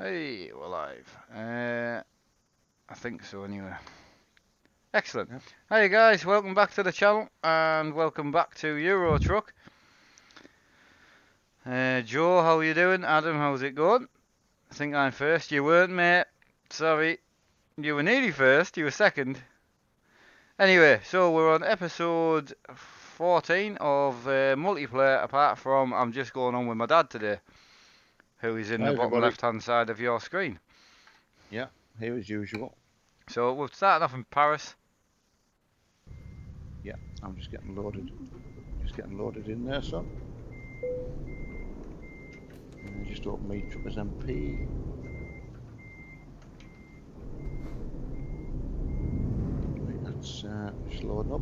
Hey, we're live. I think so anyway. Excellent. Yep. Hey guys, welcome back to the channel and welcome back to Euro Truck. Joe, how are you doing? Adam, how's it going? I think I'm first. You weren't, mate. Sorry. You were nearly first, you were second. Anyway, so we're on episode 14 of multiplayer, apart from I'm just going on with my dad today, who is in Hi the bottom everybody. left hand side of your screen. Yeah, here as usual. So we're starting off in Paris. Yeah, I'm just getting loaded. Just getting loaded in there, son. Just open my Truckers MP. Right, that's just loading up.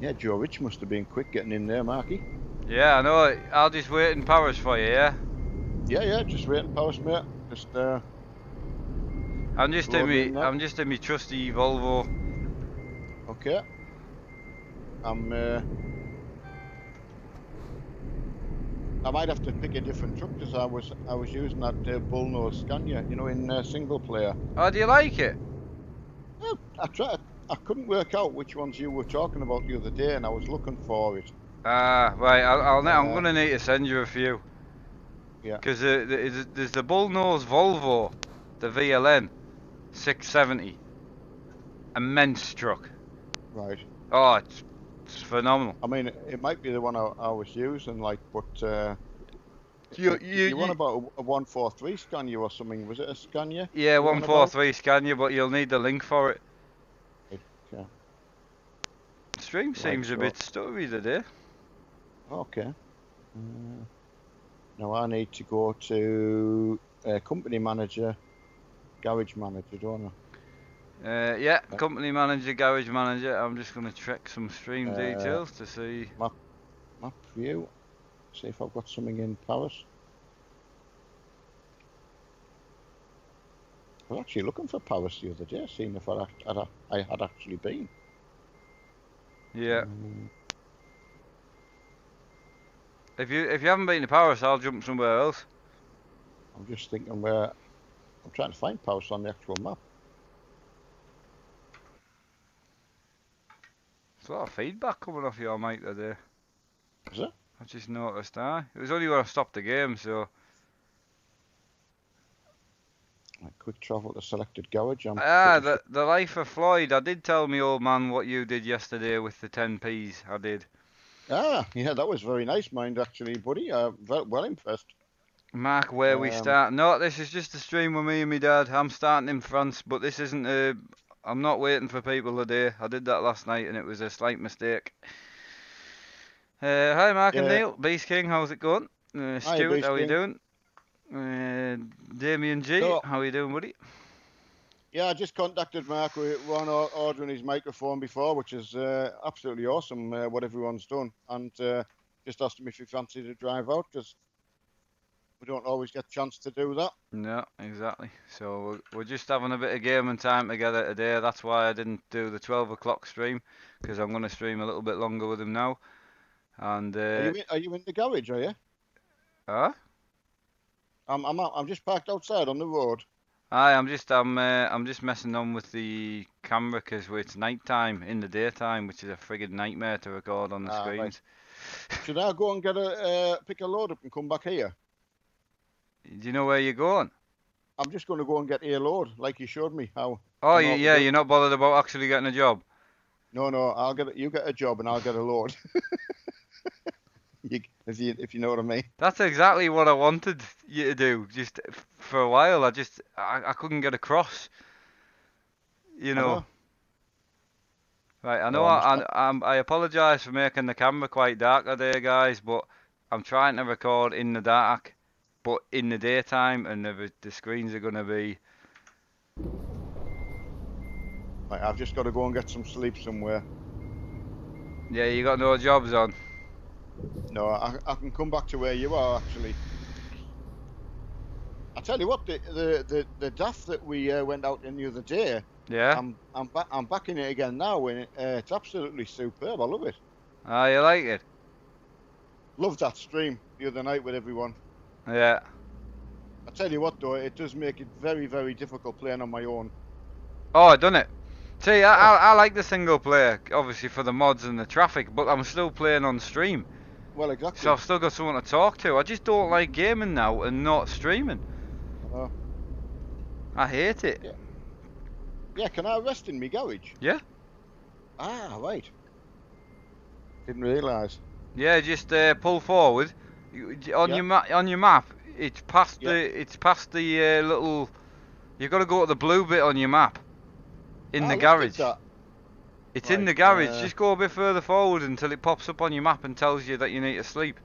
Yeah, Joe Rich must have been quick getting in there, Marky. Yeah, I know. I'll just wait in Paris for you, yeah? Yeah, just waiting, Paris, mate. Just I'm just in loading me in now. I'm just in me trusty Volvo. Okay. I might have to pick a different truck because I was using that bullnose Scania, you know, in single player. Oh, do you like it? Well, I tried. I couldn't work out which ones you were talking about the other day, and I was looking for it. Ah, right. I'm Uh, gonna need to send you a few. yeah, Cause there's the bullnose Volvo, the VLN 670, immense truck. right. Oh, it's phenomenal. I mean, it might be the one I was using, like, but You you want about a 143 Scania or something? Was it a Scania yeah, you were on about? 143 Scania, but you'll need the link for it. Right, okay. Stream Right, seems a so bit stuttery today. okay. Uh, Now I need to go to company manager, garage manager, don't I? Yeah, Right. company manager, garage manager. I'm just gonna check some stream Uh, details to see. map view. See if I've got something in Paris. I was actually looking for Paris the other day, seeing if I had actually been. Yeah. Um, If you haven't been to Paris, I'll jump somewhere else. I'm just thinking where I'm trying to find Paris on the actual map. There's a lot of feedback coming off your mic today. Is it? I just noticed that. It was only when I stopped the game, so. Like quick travel to selected garage. I'm Ah, pretty the sure. the life of Floyd. I did tell me old man what you did yesterday with the 10p's. I did. Yeah, that was very nice, mind actually, buddy. Well impressed. Mark, where we Um, start? No, this is just a stream with me and my dad. I'm starting in France, but this isn't a. I'm not waiting for people today. I did that last night and it was a slight mistake. Hi, Mark and yeah. Neil. Beast King, how's it going? Hi, Stuart, Beast how are you King. doing? Damien G, So, how are you doing, buddy? yeah, I just contacted Mark. We were on ordering his microphone before, which is absolutely awesome. What everyone's done, and just asked him if he fancied a drive out because we don't always get a chance to do that. No, exactly. So we're just having a bit of gaming time together today. That's why I didn't do the 12 o'clock stream, because I'm going to stream a little bit longer with him now. And Are you in the garage? Are you? huh? I'm just parked outside on the road. Aye, I'm just messing on with the camera because it's night time in the daytime, which is a friggin' nightmare to record on the Ah, right. screens. Should I go and get pick a load up and come back here? Do you know where you're going? I'm just going to go and get a load, like you showed me how Oh, I know how to yeah, do. you're not bothered about actually getting a job. No, I'll get it. You get a job and I'll get a load. If you know what I mean. That's exactly what I wanted you to do. Just for a while, I couldn't get across. You I know. know. Right, I know Oh, I must. I apologise for making the camera quite dark today, guys, but I'm trying to record in the dark, but in the daytime, and the screens are going to be. Right, I've just got to go and get some sleep somewhere. Yeah, you got no jobs on. No, I can come back to where you are actually. I tell you what, the DAF that we went out in the other day, Yeah? I'm back in it again now, and it's absolutely superb. I love it. Ah, you like it? Loved that stream the other night with everyone. Yeah. I tell you what, though, it does make it very, very difficult playing on my own. Oh, I done it. See, Oh, I like the single player, obviously for the mods and the traffic, but I'm still playing on stream. well, So exactly. I've still got someone to talk to. I just don't like gaming now and not streaming. I know. I hate it. Yeah, yeah. Can I rest in my garage? Yeah? Ah, right. Didn't realise. Yeah, just pull forward. On Yeah, your map, yeah. it's past the little. You've got to go to the blue bit on your map in I the looked at garage. that. It's in Right. the garage. Just go a bit further forward until it pops up on your map and tells you that you need to sleep.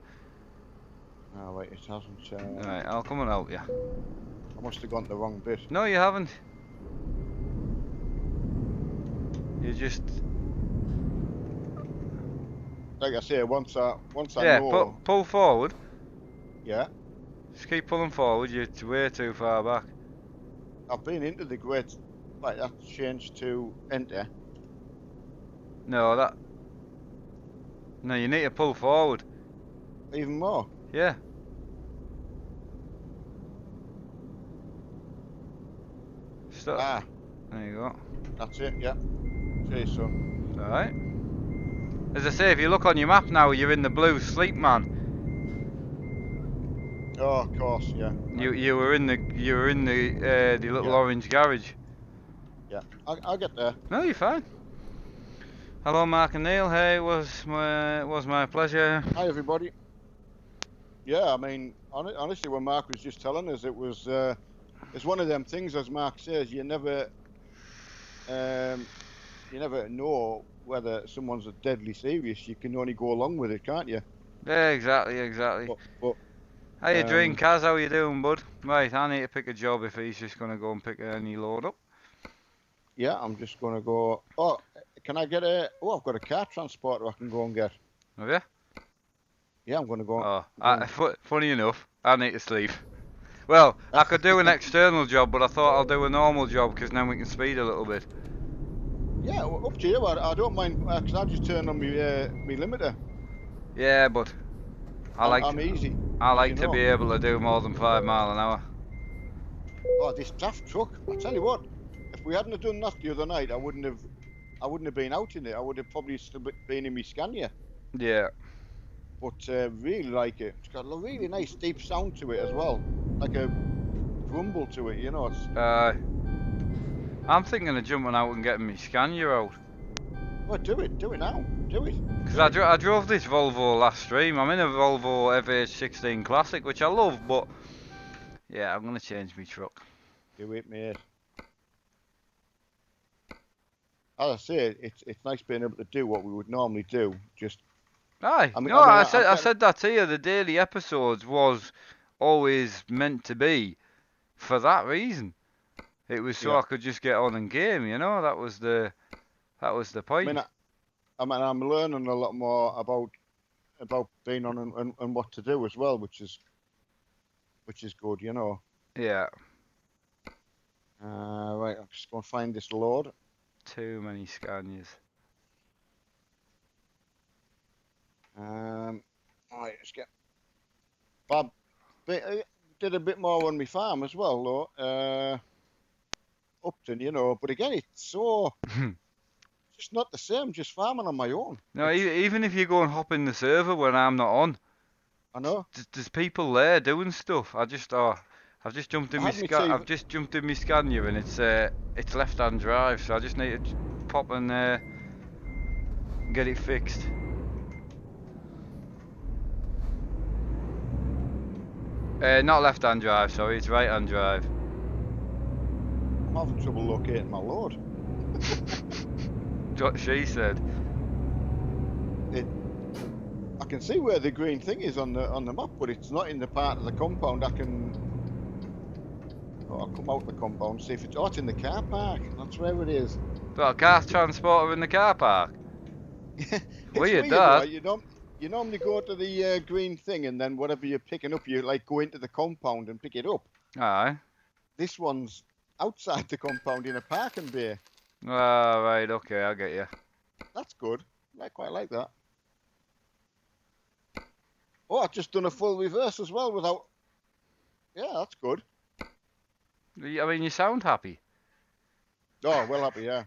Oh, wait, it hasn't. Right, I'll come and help you. I must have gone to the wrong bit. No, you haven't. You just Like I say, once I yeah, know, pull forward. yeah, Just keep pulling forward. You're way too far back. I've been into the grid. Right, that's changed to enter. No, that. No, you need to pull forward. Even more. Yeah. Stop. Ah, There you go. that's it. Yeah. See, so. Alright. As I say, if you look on your map now, you're in the blue sleep man. Oh, of course. Yeah. Right. You were in the little Yeah. orange garage. Yeah. I'll get there. No, you're fine. Hello, Mark and Neil. Hey, was my pleasure. Hi, everybody. Yeah, I mean, honestly, when Mark was just telling us, it's one of them things, as Mark says, you never know whether someone's deadly serious. You can only go along with it, can't you? Yeah, exactly. But How you doing, um, Kaz? How you doing, bud? Right, I need to pick a job if he's just gonna go and pick any load up. yeah, I'm just gonna go. Oh, can I get a? Oh, I've got a car transporter I can go and get. Have you? Yeah, I'm gonna go. Oh, Go funny enough, I need to sleep. Well, I could do an and, external job, but I thought I'll do a normal job because then we can speed a little bit. yeah, up to you. I don't mind because I just turn on me limiter. Yeah, but I like I'm easy, I as you like to know. be able to do more than 5 mile an hour. Oh, this daft truck! I tell you what, if we hadn't have done that the other night, I wouldn't have been out in it. I would have probably still been in my Scania. Yeah. But really like it. It's got a really nice deep sound to it as well, like a rumble to it. You know, it's. I'm thinking of jumping out and getting my Scania out. Well, do it now. Do it. Because Do it. I drove this Volvo last stream. I'm in a Volvo FH16 Classic, which I love, but yeah, I'm going to change my truck. Do it, mate. As I say, it's nice being able to do what we would normally do. Just, Aye, I mean, no, I mean, I I'm getting. said that to you. The daily episodes was always meant to be for that reason. It was so Yeah. I could just get on and game, you know. That was the I mean, point. I'm learning a lot more about being on and what to do as well, which is good, you know. Yeah, Right, I'm just going to find this load. too many Scanias. Right, let's get. Bob did a bit more on my farm as well, though. Upton, you know, but again, it's just not the same. Just farming on my own. No, even if you go and hop in the server when I'm not on, I know. there's people there doing stuff. I've just jumped in I my had me TV. I've just jumped in my Scania and it's left-hand drive, so I just need to pop and get it fixed. Not left-hand drive, sorry, it's right-hand drive. I'm having trouble locating my load. That's what she said. I can see where the green thing is on the map, but it's not in the part of the compound. I'll come out the compound, see if it's. Oh, it's in the car park. That's where it is. Got a car transporter in the car park. It's Weird, weird, that. right? You normally go to the green thing, and then whatever you're picking up, you like go into the compound and pick it up. Aye. This one's outside the compound in a parking bay. Ah, right, okay, I get you. That's good. I quite like that. Oh, I've just done a full reverse as well without Yeah, that's good. I mean, you sound happy. Oh, well happy, yeah.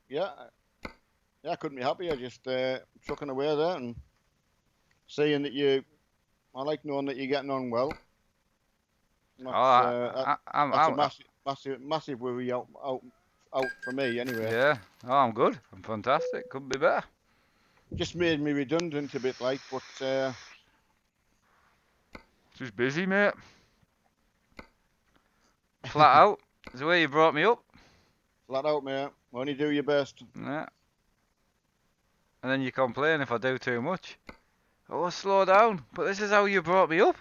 Yeah, I couldn't be happier. Just chucking away there and seeing that I like knowing that you're getting on well. Oh, That's a massive worry out for me anyway. yeah. Oh, I'm good. I'm fantastic. Couldn't be better. Just made me redundant a bit, like, but Just busy, mate. Flat out. It's the way you brought me up. flat out, mate. Only do your best. Yeah. And then you complain if I do too much. Oh, slow down. But this is how you brought me up.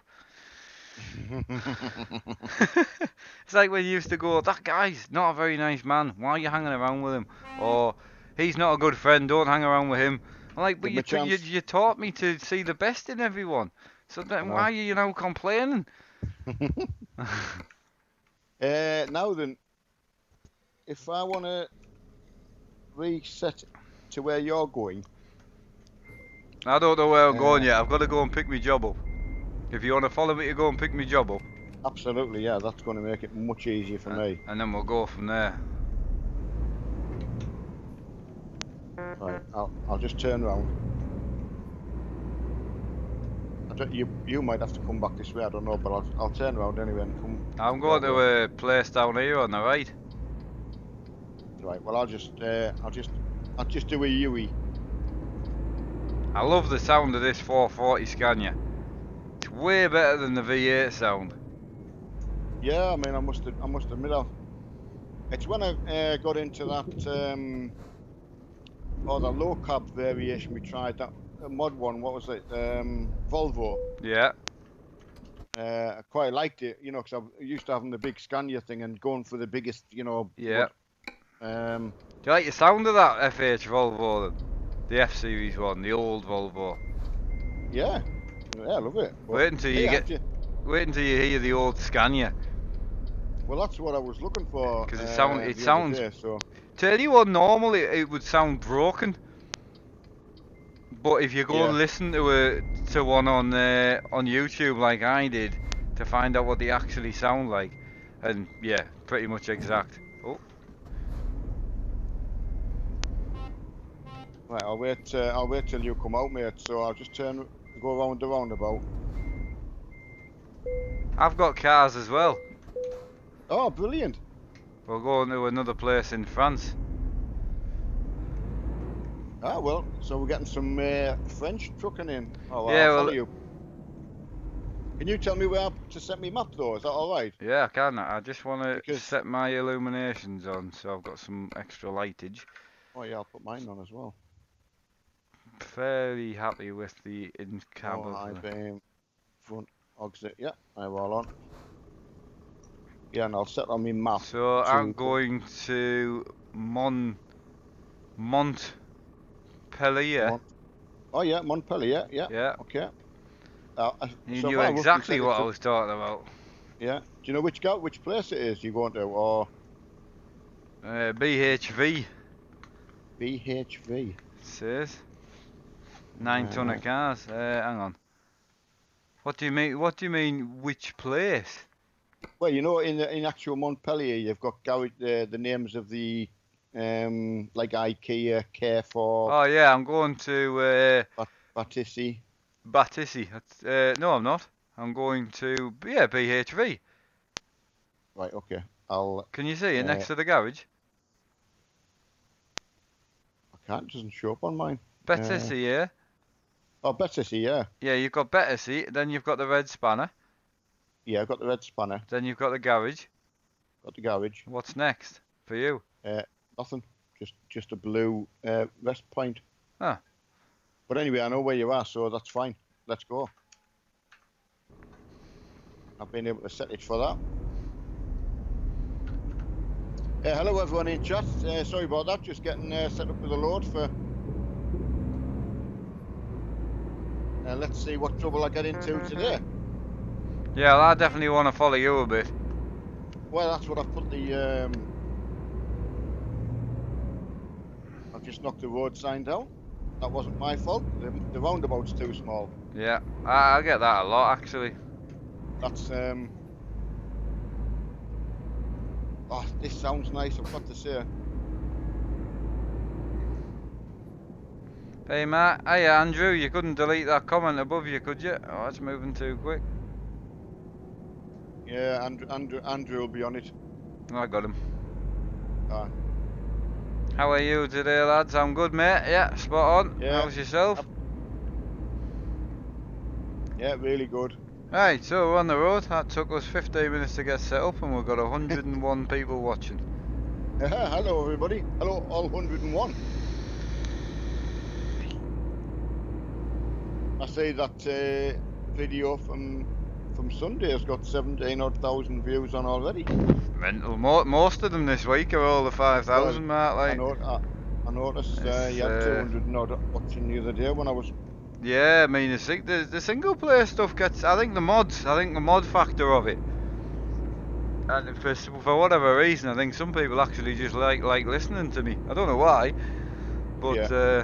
It's like when you used to go, that guy's not a very nice man. Why are you hanging around with him? Or he's not a good friend. Don't hang around with him. I'm like, but Give me a chance. you taught me to see the best in everyone. So I then know. why are you now complaining? Now then, if I want to reset to where you're going, I don't know where I'm going yet. I've got to go and pick my job up. If you want to follow me to go and pick my job up, absolutely, yeah, that's going to make it much easier for me. and then we'll go from there. Right, I'll just turn around. You might have to come back this way. I don't know, but I'll turn around anyway and come. I'm going to a place down here on the right. Right. Well, I'll just do a Yui. I love the sound of this 440 Scania. It's way better than the V8 sound. Yeah, I mean, I must admit, it's when I got into that the low cab variation we tried, that mod one. What was it? Volvo. Yeah. I quite liked it, because I used to having the big Scania thing and going for the biggest, Yeah. Mod. Do you like the sound of that FH Volvo then? The F Series one, the old Volvo. Yeah, I love it. But Wait until you hear the old Scania. Well, that's what I was looking for. Because it the sounds. other day, so. Tell you what, normally it would sound broken. But if you go and listen to one on YouTube like I did, to find out what they actually sound like, and yeah, pretty much exact. Oh. Right, I'll wait till you come out, mate. So I'll just go around the roundabout. I've got cars as well. Oh, brilliant! We're going to another place in France. Ah, well, so we're getting some French trucking in. Oh, Yeah, I'll follow you. Can you tell me where to set me map though? Is that all right? Yeah, I can. I just want to set my illuminations on, so I've got some extra lightage. Oh yeah, I'll put mine on as well. Fairly happy with the in-cab. Oh, high beam, front exit. Yeah, I'm all on. Yeah, and I'll set on my map. So I'm going to Montpellier. Oh yeah, Montpellier. Yeah. Okay. You knew exactly what I was talking about. Yeah. Do you know which place it is you're going to, or? BHV. BHV. It says 9-tonner cars. Hang on. What do you mean? What do you mean? Which place? Well, in actual Montpellier, you've got the names of the like IKEA, Carrefour. Oh yeah, I'm going to Battersea. Battersea. No, I'm not. I'm going to BHV. Right. Okay. Can you see it next to the garage? I can't. It doesn't show up on mine. Battersea, yeah. Oh, Battersea, yeah. Yeah, you've got Battersea. Then you've got the red spanner. Yeah, I've got the red spanner. Then you've got the garage. Got the garage. What's next for you? Nothing. Just a blue rest point. Huh. But anyway, I know where you are, so that's fine. Let's go. I've been able to set it for that. Hello everyone in chat. Sorry about that. Just getting set up with a load for. Let's see what trouble I get into today. Yeah, well, I definitely want to follow you a bit. Well, that's what I've put the. I've just knocked the road sign down. That wasn't my fault. The roundabout's too small. Yeah, I get that a lot actually. That's oh, this sounds nice. I've got to say. Hey Matt, hey Andrew, you couldn't delete that comment above you, could you? Oh, it's moving too quick. Yeah, Andrew will be on it. I got him. Ah, How are you today, lads? I'm good, mate. Yeah, spot on. yeah, How's yourself? up- yeah, really good. Right, so we're on the road. That took us 15 minutes to get set up, and we've got 101 people watching. Hello, everybody. Hello, all 101. I say that video from Sunday has got 17 odd thousand views on already. Mental. Most of them this week are all the Well, 5,000 mark. I Like, know I noticed it's you had 200 and odd watching the other day when I was. yeah. I mean, the single player stuff gets. I think the mod factor of it. And for whatever reason, I think some people actually just like listening to me. I don't know why, Yeah.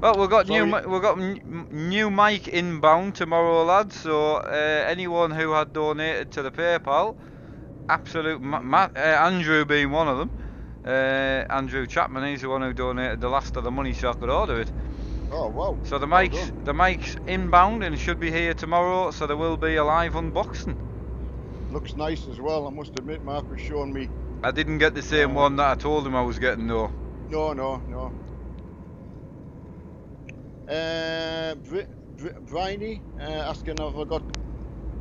but well, Sorry. we've got new mic inbound tomorrow, lads. So anyone who had donated to the PayPal, absolute Andrew being one of them. Andrew Chapman, he's the one who donated the last of the money so I could order it. Oh wow. So Well done. the mic's inbound and should be here tomorrow. So there will be a live unboxing. Looks nice as well. I must admit, Mark was showing me. I didn't get the same one that I told him I was getting though. No. Briney asking if I got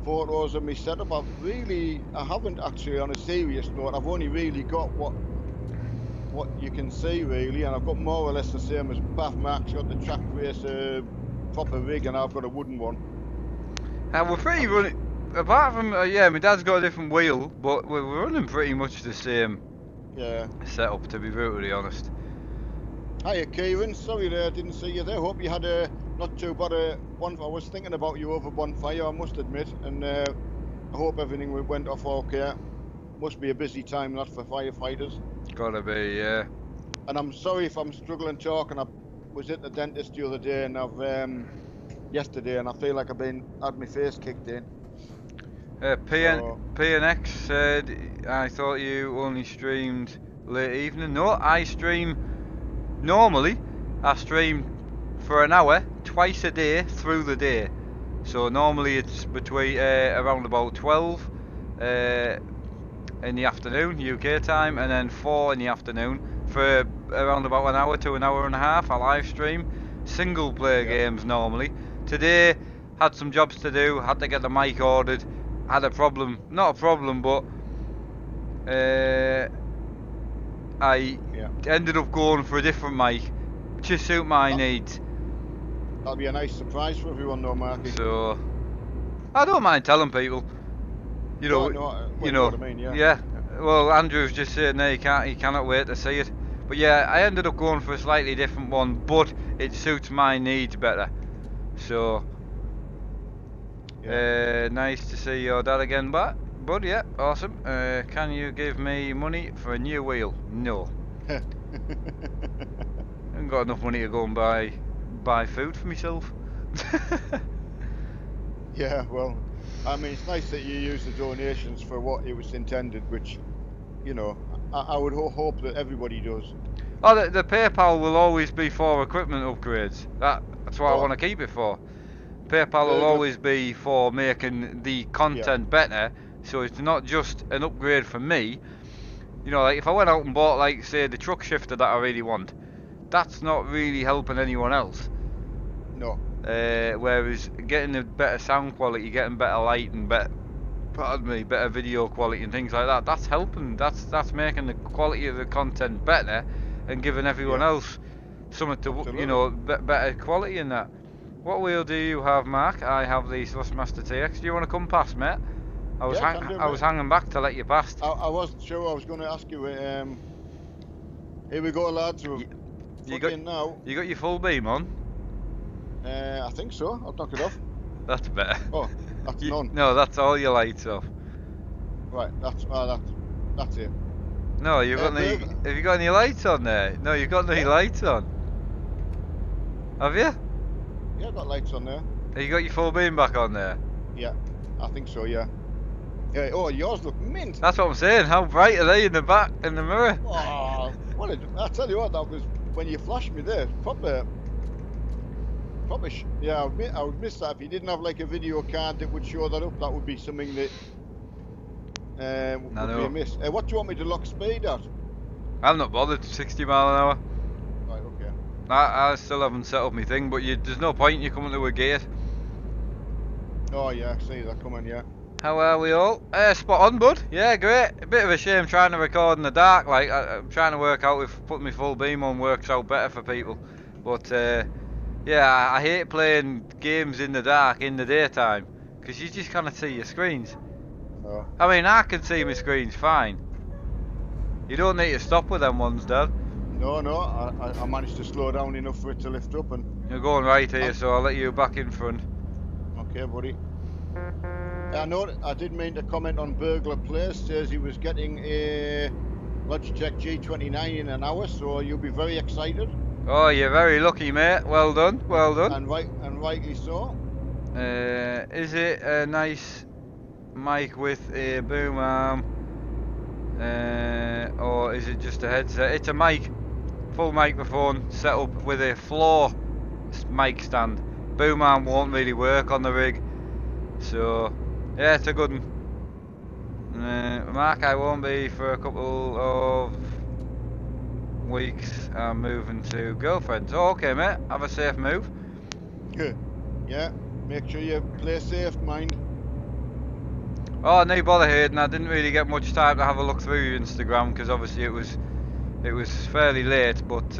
photos of my setup. I haven't actually. On a serious note, I've only really got what you can see really, and I've got more or less the same as Bath. Mark's got the track racer proper rig, and I've got a wooden one. We're pretty running. Apart from yeah, my dad's got a different wheel, but we're running pretty much the same setup. To be brutally honest. Hiya, Kieran. Sorry I didn't see you there. Hope you had a not too bad a one. I was thinking about you over bonfire, I must admit, and I hope everything went off okay. Must be a busy time that for firefighters. Gotta be, yeah. And I'm sorry if I'm struggling talking. I was at the dentist the other day, and yesterday, and I feel like I've had my face kicked in. PNX said, I thought you only streamed late evening. No, I stream normally. I stream for an hour, twice a day through the day. So normally it's between around about 12 in the afternoon, UK time, and then 4 in the afternoon for around about an hour to an hour and a half. I live stream single player games normally. Today had some jobs to do, had to get the mic ordered, had a problem, not a problem, but I ended up going for a different mic to suit my needs. That'll be a nice surprise for everyone though, Marky. So I don't mind telling people. You know, you know what I mean, yeah. Well, Andrew's just saying there he cannot wait to see it. But yeah, I ended up going for a slightly different one, but it suits my needs better. So nice to see your dad again, bud. Yeah, awesome. Can you give me money for a new wheel? No. I haven't got enough money to go and buy food for myself. Yeah, well, I mean, it's nice that you use the donations for what it was intended, which, you know, I would hope that everybody does. Oh, the PayPal will always be for equipment upgrades. That's what I want to keep it for. PayPal will always be for making the content better, so it's not just an upgrade for me. You know, like if I went out and bought, like, say, the truck shifter that I really want, that's not really helping anyone else. No. Whereas getting a better sound quality, getting better light and better video quality and things like that, that's helping. That's making the quality of the content better and giving everyone else something to, you know, better quality in that. What wheel do you have, Mark? I have the Thrustmaster TX. Do you want to come past, mate? I was hanging back to let you past. I wasn't sure. I was going to ask you. Here we go, lads. You got your full beam on? I think so. I'll knock it off. That's better. Oh, that's none. No, that's all your lights off. Right, that's it. No, you've got any. Have you got any lights on there? No, you've got no lights on. Have you? Yeah, got lights on there. Have you got your full beam back on there? Yeah, I think so. Yeah. Yeah. Oh, yours look mint. That's what I'm saying. How bright are they in the back, in the mirror? Oh, I tell you what, that was when you flashed me there. Proper. Yeah, I would miss that if you didn't have like a video card that would show that up. That would be something that I would be a know. miss. What do you want me to lock speed at? I'm not bothered. 60 mile an hour. Right. Okay. I still haven't set up my thing, but there's no point in you coming to a gate. Oh yeah, I see that coming. Yeah. How are we all? Spot on, bud. Yeah, great. A bit of a shame trying to record in the dark. Like I'm trying to work out if putting my full beam on works out better for people. But yeah, I hate playing games in the dark in the daytime because you just can't see your screens. Oh. I mean, I can see my screens fine. You don't need to stop with them ones, Dad. No, no. I managed to slow down enough for it to lift up and. You're going right here, so I'll let you back in front. Okay, buddy. I know. I did mean to comment on Burglar Place. Says he was getting a Logitech G29 in an hour, so you'll be very excited. Oh, you're very lucky, mate. Well done, well done. And rightly so. Is it a nice mic with a boom arm, or is it just a headset? It's a mic, full microphone set up with a floor mic stand. Boom arm won't really work on the rig, so yeah, it's a good one. Mark, I won't be for a couple of weeks. I'm moving to girlfriend's. Oh, okay, mate. Have a safe move. Yeah. Make sure you play safe, mind. Oh, no bother, Hayden. I didn't really get much time to have a look through your Instagram because obviously it was fairly late. But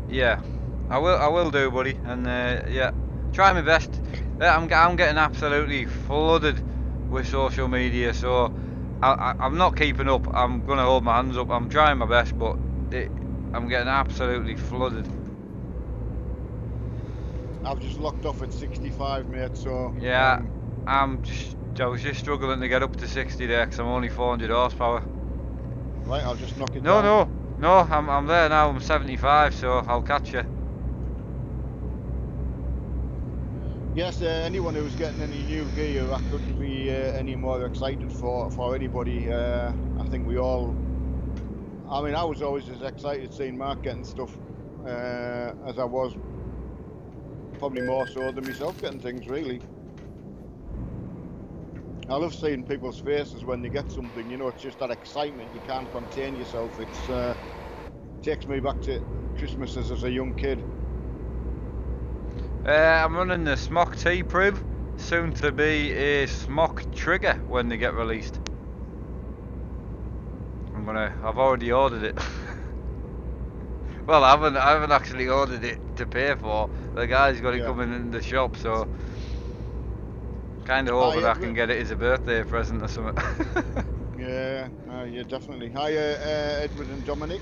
yeah, I will do, buddy. And yeah, try my best. I'm getting absolutely flooded with social media, so I'm not keeping up. I'm gonna hold my hands up. I'm trying my best, but I'm getting absolutely flooded. I've just locked off at 65, mate. So Yeah, I was just struggling to get up to 60 there because I'm only 400 horsepower. Right, I'll just knock it No, down. no, I'm there now. I'm 75, so I'll catch you. Yes, anyone who's getting any new gear, I couldn't be any more excited for anybody. I think we all. I mean, I was always as excited seeing Mark getting stuff as I was, probably more so than myself getting things. Really, I love seeing people's faces when they get something. You know, it's just that excitement. You can't contain yourself. It takes me back to Christmases as a young kid. I'm running the Smock T-Prib, soon to be a Smock Trigger when they get released. I've already ordered it. Well, I haven't actually ordered it to pay for. The guy's got it coming in the shop, so kind of hoping I can get it as a birthday present or something. Yeah, yeah, definitely. Hi, Edward and Dominic.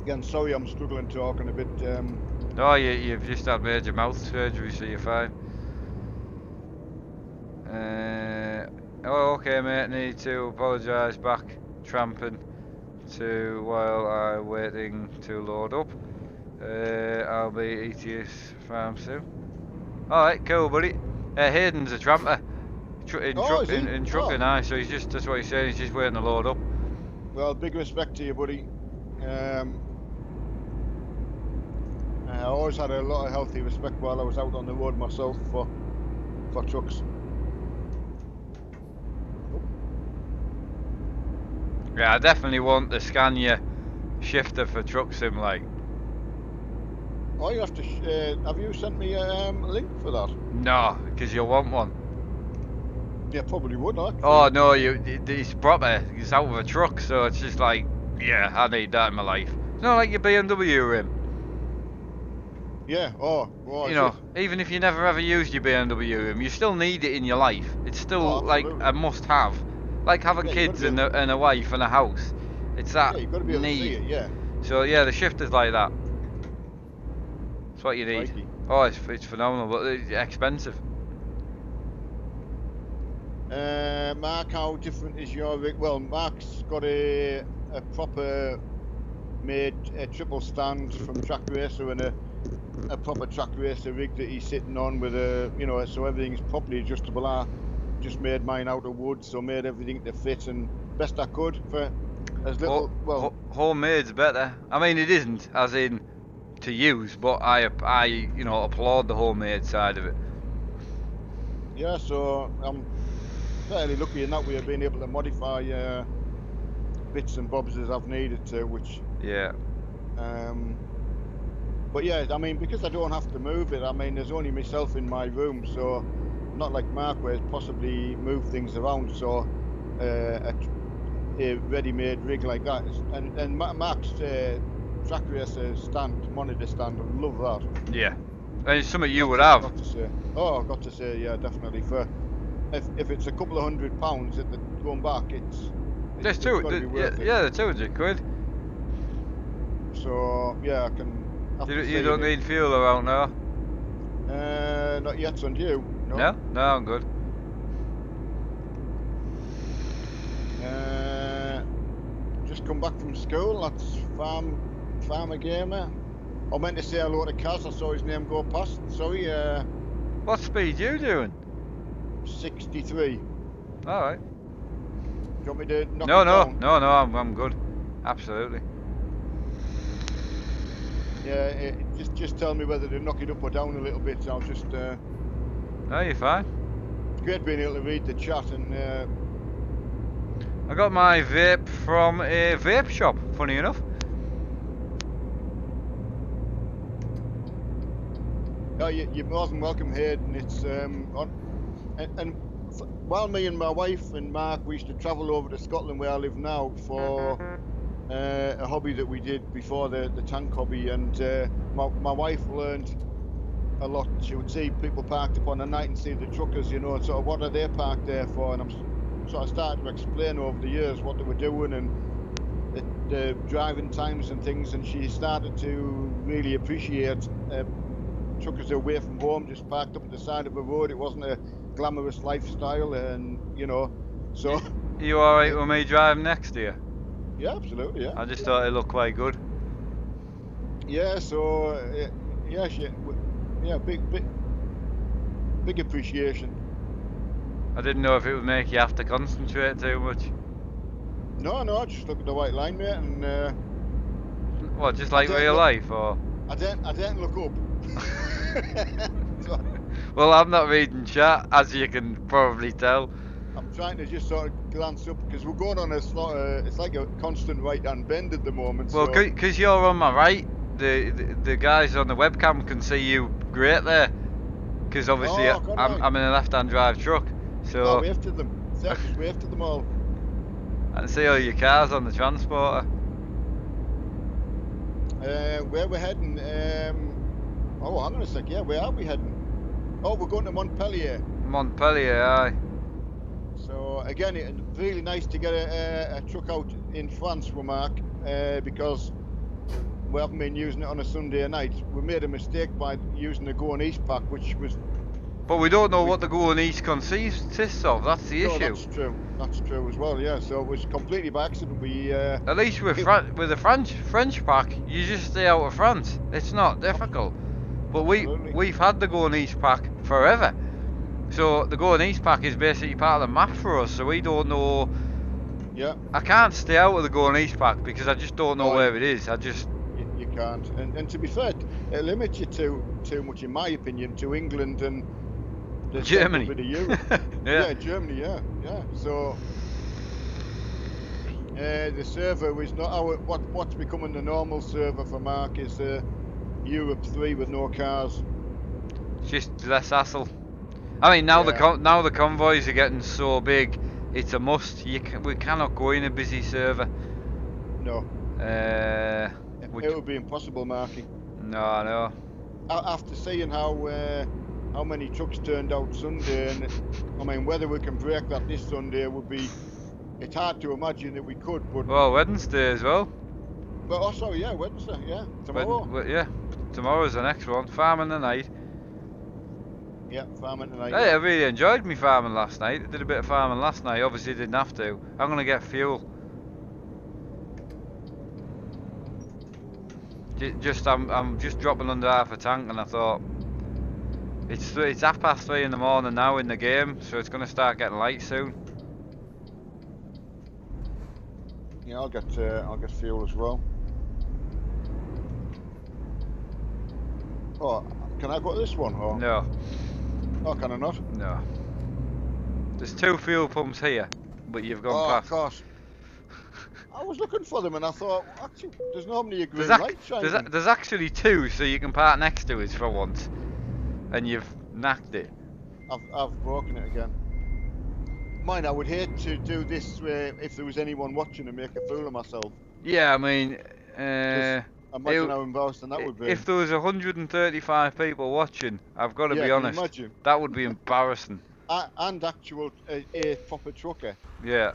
Again, sorry I'm struggling talking a bit. Oh, you've just had major mouth surgery, so you're fine. Oh, okay, mate. Need to apologise. Back tramping to while I'm waiting to load up. I'll be ETS farm soon. All right, cool, buddy. Hayden's a tramper. In trucking, so he's just, that's what he's saying. He's just waiting to load up. Well, big respect to you, buddy. I always had a lot of healthy respect while I was out on the road myself for trucks. Yeah, I definitely want the Scania shifter for truck sim, like. Oh, you have to. Have you sent me a link for that? No, because you'll want one. Yeah, probably would. Actually. Oh no, it's proper. It's out of a truck, so it's just like, yeah, I need that in my life. It's not like your BMW rim. Yeah. Oh. You know, even if you never ever used your BMW rim, you still need it in your life. It's still like a must-have. Like having kids and a wife and a house. It's that you've got to be able need. to see it, yeah. So yeah, the shifter's like that. It's what you need. Crikey. Oh, it's phenomenal, but it's expensive. Mark, how different is your rig? Well, Mark's got a proper made a triple stand from track racer and a proper track racer rig that he's sitting on with a, you know, so everything's properly adjustable. I just made mine out of wood, so made everything to fit and best I could for as little. Well, Homemade's better. I mean, it isn't, as in to use, but I you know, applaud the homemade side of it. yeah. So I'm fairly lucky in that way of being able to modify bits and bobs as I've needed to, which Yeah. um. But yeah, I mean, because I don't have to move it, I mean, there's only myself in my room, so not like Mark, where he's possibly move things around. So a ready-made rig like that, and Mark's track racer stand, monitor stand, I love that. Yeah. And it's something you Got would to have. got to say, oh, I've got to say, yeah, definitely. For if it's a couple of £100 at the going back, There's it's two. got to be Yeah, worth it. yeah, the 200 quid. So yeah, I can after You seeing don't it. need fuel around now. Not yet, on you, no. No, no, I'm good. Just come back from school. That's Farmer Gamer. I meant to say hello to Kaz. I saw his name go past. Sorry. What speed you doing? 63. All right. Do you want me to knock No, it no, down? no, no. I'm good. Absolutely. Yeah. Just tell me whether to knock it up or down a little bit. I'll just. No, you're fine. It's great being able to read the chat and. I got my vape from a vape shop. Funny enough. Oh, you're more than welcome, Hayden. It's on. And while me and my wife and Mark we used to travel over to Scotland where I live now for a hobby that we did before the tank hobby, and my wife learned a lot. She would see people parked up on the night and see the truckers, you know, and sort of what are they parked there for, and I'm sort of started to explain over the years what they were doing and the driving times and things, and she started to really appreciate truckers away from home, just parked up at the side of a road. It wasn't a glamorous lifestyle, and you know, so You alright it, with me driving next to you? yeah, absolutely, yeah. I just thought it looked quite good. Yeah, so yeah, yeah, big appreciation. I didn't know if it would make you have to concentrate too much. No, just look at the white line, mate, and What, just I like don't real look, life, or? I don't look up. So Well, I'm not reading chat, as you can probably tell. I'm trying to just sort of glance up because we're going on a slot. It's like a constant right-hand bend at the moment. Well, So because you're on my right, the guys on the webcam can see you great there. Because obviously oh, God, I'm in a left-hand drive truck, I so wave to them. See, I just wave to them all. I can see all your cars on the transporter. Where we're heading? Oh, hang on a sec. Yeah, where are we heading? Oh, we're going to Montpellier. Montpellier, aye. So again, really nice to get a truck out in France with Mark because we haven't been using it on a Sunday night. We made a mistake by using the Going East pack, which was But we don't know we. what the Going East consists of. That's the No, issue. that's true. That's true as well. Yeah. So it was completely by accident. We. At least with It, with a French pack, you just stay out of France. It's not difficult. But absolutely. we've had the Going East pack forever. So the Going East pack is basically part of the map for us. So we don't know. Yeah. I can't stay out of the Going East pack because I just don't know No, where it is. I just you can't. And to be fair, it limits you too much, in my opinion, to England and the central Germany. bit of Europe. Yeah. Yeah, Germany. Yeah. So the server is not our what's becoming the normal server for Mark is Europe 3 with no cars. Just less hassle. I mean, Yeah. now the convoys are getting so big, it's a must. We cannot go in a busy server. No, We, it would be impossible, Marky. no, no. After seeing how many trucks turned out Sunday, and I mean whether we can break that this Sunday would be. It's hard to imagine that we could, but Well, Wednesday as well. oh sorry, yeah, Wednesday, yeah, tomorrow. Yeah, tomorrow's the next one. Farming the night. Yeah, farming tonight. Hey, Yeah. I really enjoyed me farming last night. I did a bit of farming last night. Obviously, didn't have to. I'm gonna get fuel. I'm just dropping under half a tank, and I thought it's 3:30 in the morning now in the game, so it's gonna start getting light soon. Yeah, I'll get fuel as well. Oh, can I go to this one? Or No, oh, can I not? no. There's 2 fuel pumps here, but you've gone Oh, past. gosh. I was looking for them and I thought, actually, there's normally a There's green light shining. there's actually 2, so you can park next to us for once, and you've knacked it. I've broken it again. Mind, I would hate to do this if there was anyone watching and make a fool of myself. Yeah, I mean, Imagine how embarrassing that would be. if there was 135 people watching, I've got to Yeah, be can you honest, imagine? that would be embarrassing. And actual a proper trucker. Yeah.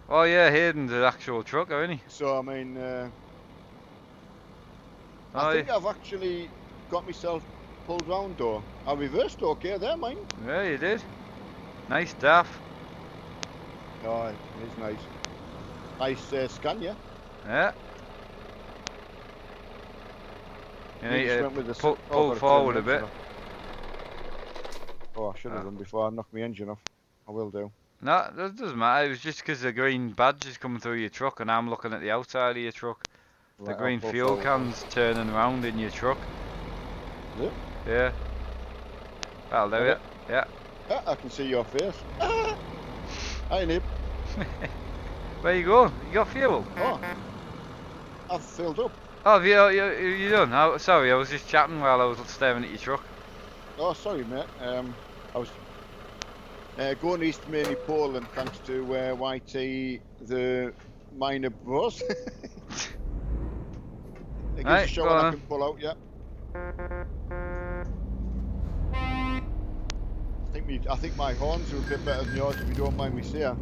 Oh yeah, Hayden's an actual trucker, isn't he? So I mean, Oh, I think I've actually got myself pulled round though. I reversed okay there, mine. yeah, you did. Nice daff. Oh, it is nice. Nice Scania. Yeah. You We need just to went with the pull got to turn forward the a bit. engine off. Oh, I should have done before I knocked my engine off. I will do. No, that doesn't matter. It was just because the green badge is coming through your truck, and I'm looking at the outside of your truck. The Right, I'll green pull fuel forward. can's turning around in your truck. Is it? Yeah. That'll do Got it. it? Yeah. Ah, I can see your face. Ah! Hi, Nib. Where you going? You got fuel? Oh, I've filled up. Oh, you done? Oh, sorry, I was just chatting while I was staring at your truck. Oh, sorry, mate. I was going east, mainly Poland, thanks to YT, the minor bros. It gives Right, a show go when I on can pull out, yeah. I think my horns are a bit better than yours, if you don't mind me saying.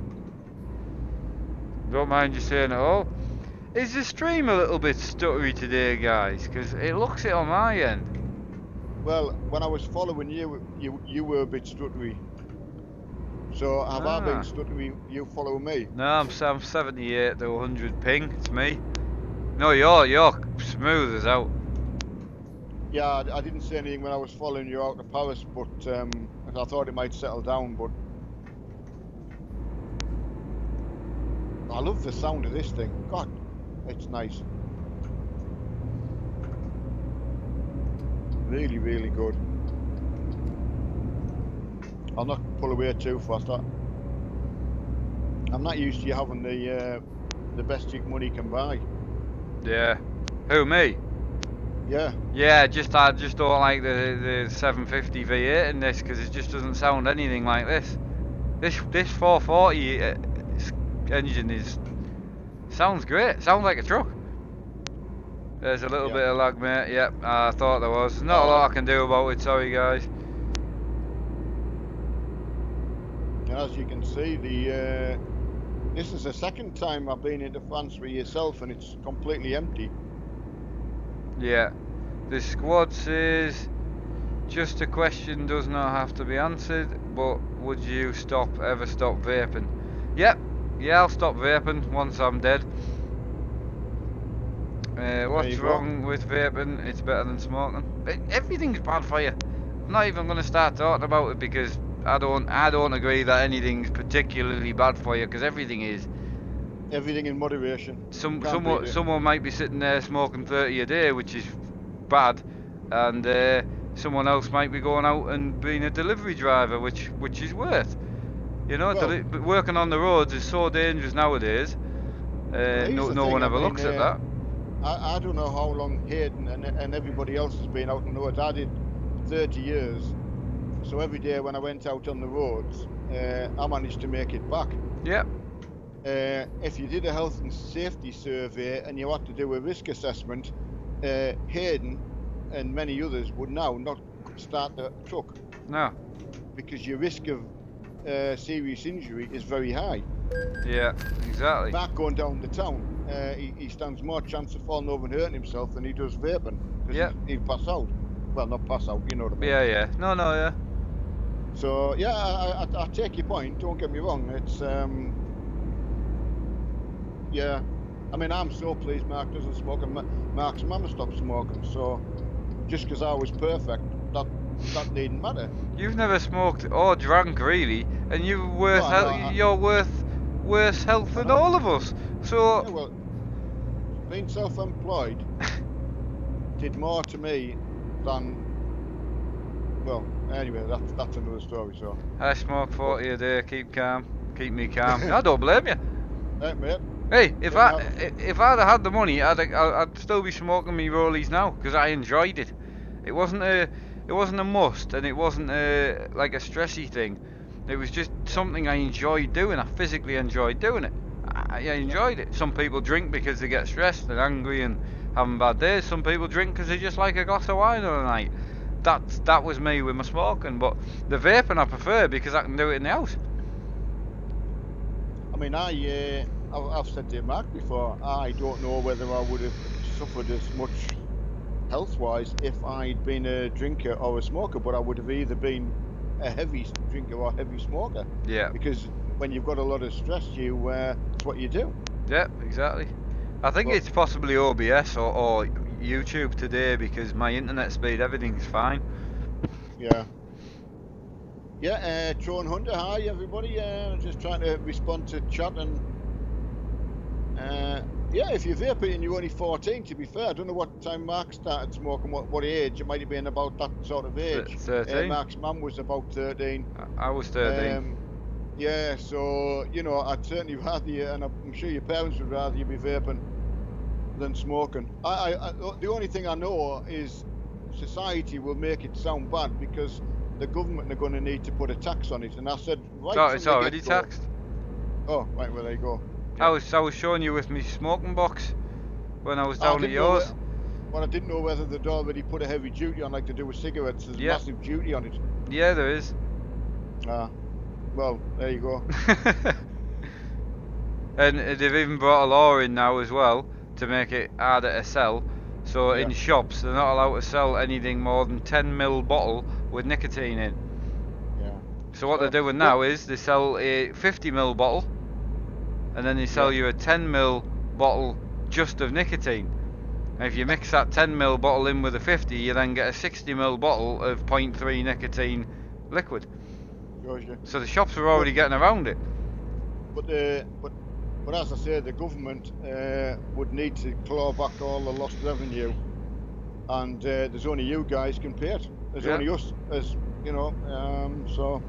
Don't mind you saying it all. Is the stream a little bit stuttery today, guys? Because it looks it on my end. Well, when I was following you, you were a bit stuttery. So have I been stuttery? You follow me? No, I'm 78 to 100 ping. It's me. No, you're smooth as out. Yeah, I didn't say anything when I was following you out to Paris, but I thought it might settle down. But I love the sound of this thing. God, it's nice. Really, really good. I'll not pull away too fast. I'm not used to you having the best you money can buy. Yeah. Who, me? Yeah. Yeah, I just don't like the 750 V8 in this because it just doesn't sound anything like this. This 440 engine sounds great. Sounds like a truck. There's a little bit of lag, mate. Yep, I thought there was. Not a lot I can do about it. Sorry, guys. As you can see, this is the second time I've been into France with yourself, and it's completely empty. Yeah. The squad says, just a question does not have to be answered, but would you ever stop vaping? Yep. Yeah, I'll stop vaping once I'm dead. What's wrong with vaping? It's better than smoking. Everything's bad for you. I'm not even going to start talking about it because I don't agree that anything's particularly bad for you because everything is. Everything in moderation. Someone might be sitting there smoking 30 a day, which is bad, and someone else might be going out and being a delivery driver, which is worse. You know, working on the roads is so dangerous nowadays. No one ever looks at that. I don't know how long Hayden and everybody else has been out on the roads. I did 30 years. So every day when I went out on the roads, I managed to make it back. Yep. If you did a health and safety survey and you had to do a risk assessment, Hayden and many others would now not start the truck. No. Because your risk of serious injury is very high. Yeah, exactly. Mark going down the town, he stands more chance of falling over and hurting himself than he does vaping. Because he'll pass out. Well, not pass out, you know what I mean. Yeah. No, yeah. So, yeah, I take your point, don't get me wrong. It's, yeah, I mean, I'm so pleased Mark doesn't smoke, and Mark's mama stopped smoking. So just because I was perfect, that needn't matter. You've never smoked or drank really, and No, I know. you're worth worse health I than know. all of us. So Yeah, well, being self-employed did more to me than. Well, anyway, that's another story. So, I smoke but 40 a day, keep me calm. I don't blame you. hey, mate, Hey, getting out. if I'd have had the money, I'd still be smoking me rollies now because I enjoyed it. It wasn't a must, and it wasn't like a stressy thing. It was just Yeah, something I enjoyed doing. I physically enjoyed doing it. I yeah. enjoyed it. Some people drink because they get stressed and angry and having bad days. Some people drink because they just like a glass of wine on a night. That was me with my smoking. But the vaping I prefer because I can do it in the house. I mean, I've said to Mark before, I don't know whether I would have suffered as much health-wise if I'd been a drinker or a smoker, but I would have either been a heavy drinker or a heavy smoker, Yeah. because when you've got a lot of stress, it's what you do. Yeah, exactly. I think But it's possibly OBS or YouTube today because my internet speed, everything's fine. yeah, yeah. Tron Hunter, hi everybody. Just trying to respond to chat and yeah, if you're vaping and you're only 14, to be fair, I don't know what time Mark started smoking, what age. It might have been about that sort of age. 13? Mark's mum was about 13. I was 13. Um, yeah, so, I'd certainly rather you, and I'm sure your parents would rather you be vaping than smoking. The only thing I know is society will make it sound bad because the government are going to need to put a tax on it. And I said, right So from it's the already get-go, taxed. oh, right, well, there you go. I Yeah. was I was showing you with me smoking box when I was I down at didn't know yours. Well, I didn't know whether they'd already put a heavy duty on, like they do with cigarettes. There's Yeah, massive duty on it. yeah, there is. Ah, well, there you go. And they've even brought a law in now as well to make it harder to sell. So Yeah, in shops, they're not allowed to sell anything more than 10 ml bottle with nicotine in. yeah. So what they're So, doing well, now is they sell a 50 ml bottle, and then they yeah, sell you a 10 ml bottle just of nicotine. And if you mix that 10 ml bottle in with a 50, you then get a 60 ml bottle of 0.3 nicotine liquid. shows you. So the shops are But, already getting around it. but, but as I say, the government would need to claw back all the lost revenue, and there's only you guys can pay it. There's Yeah, only us, as you know. So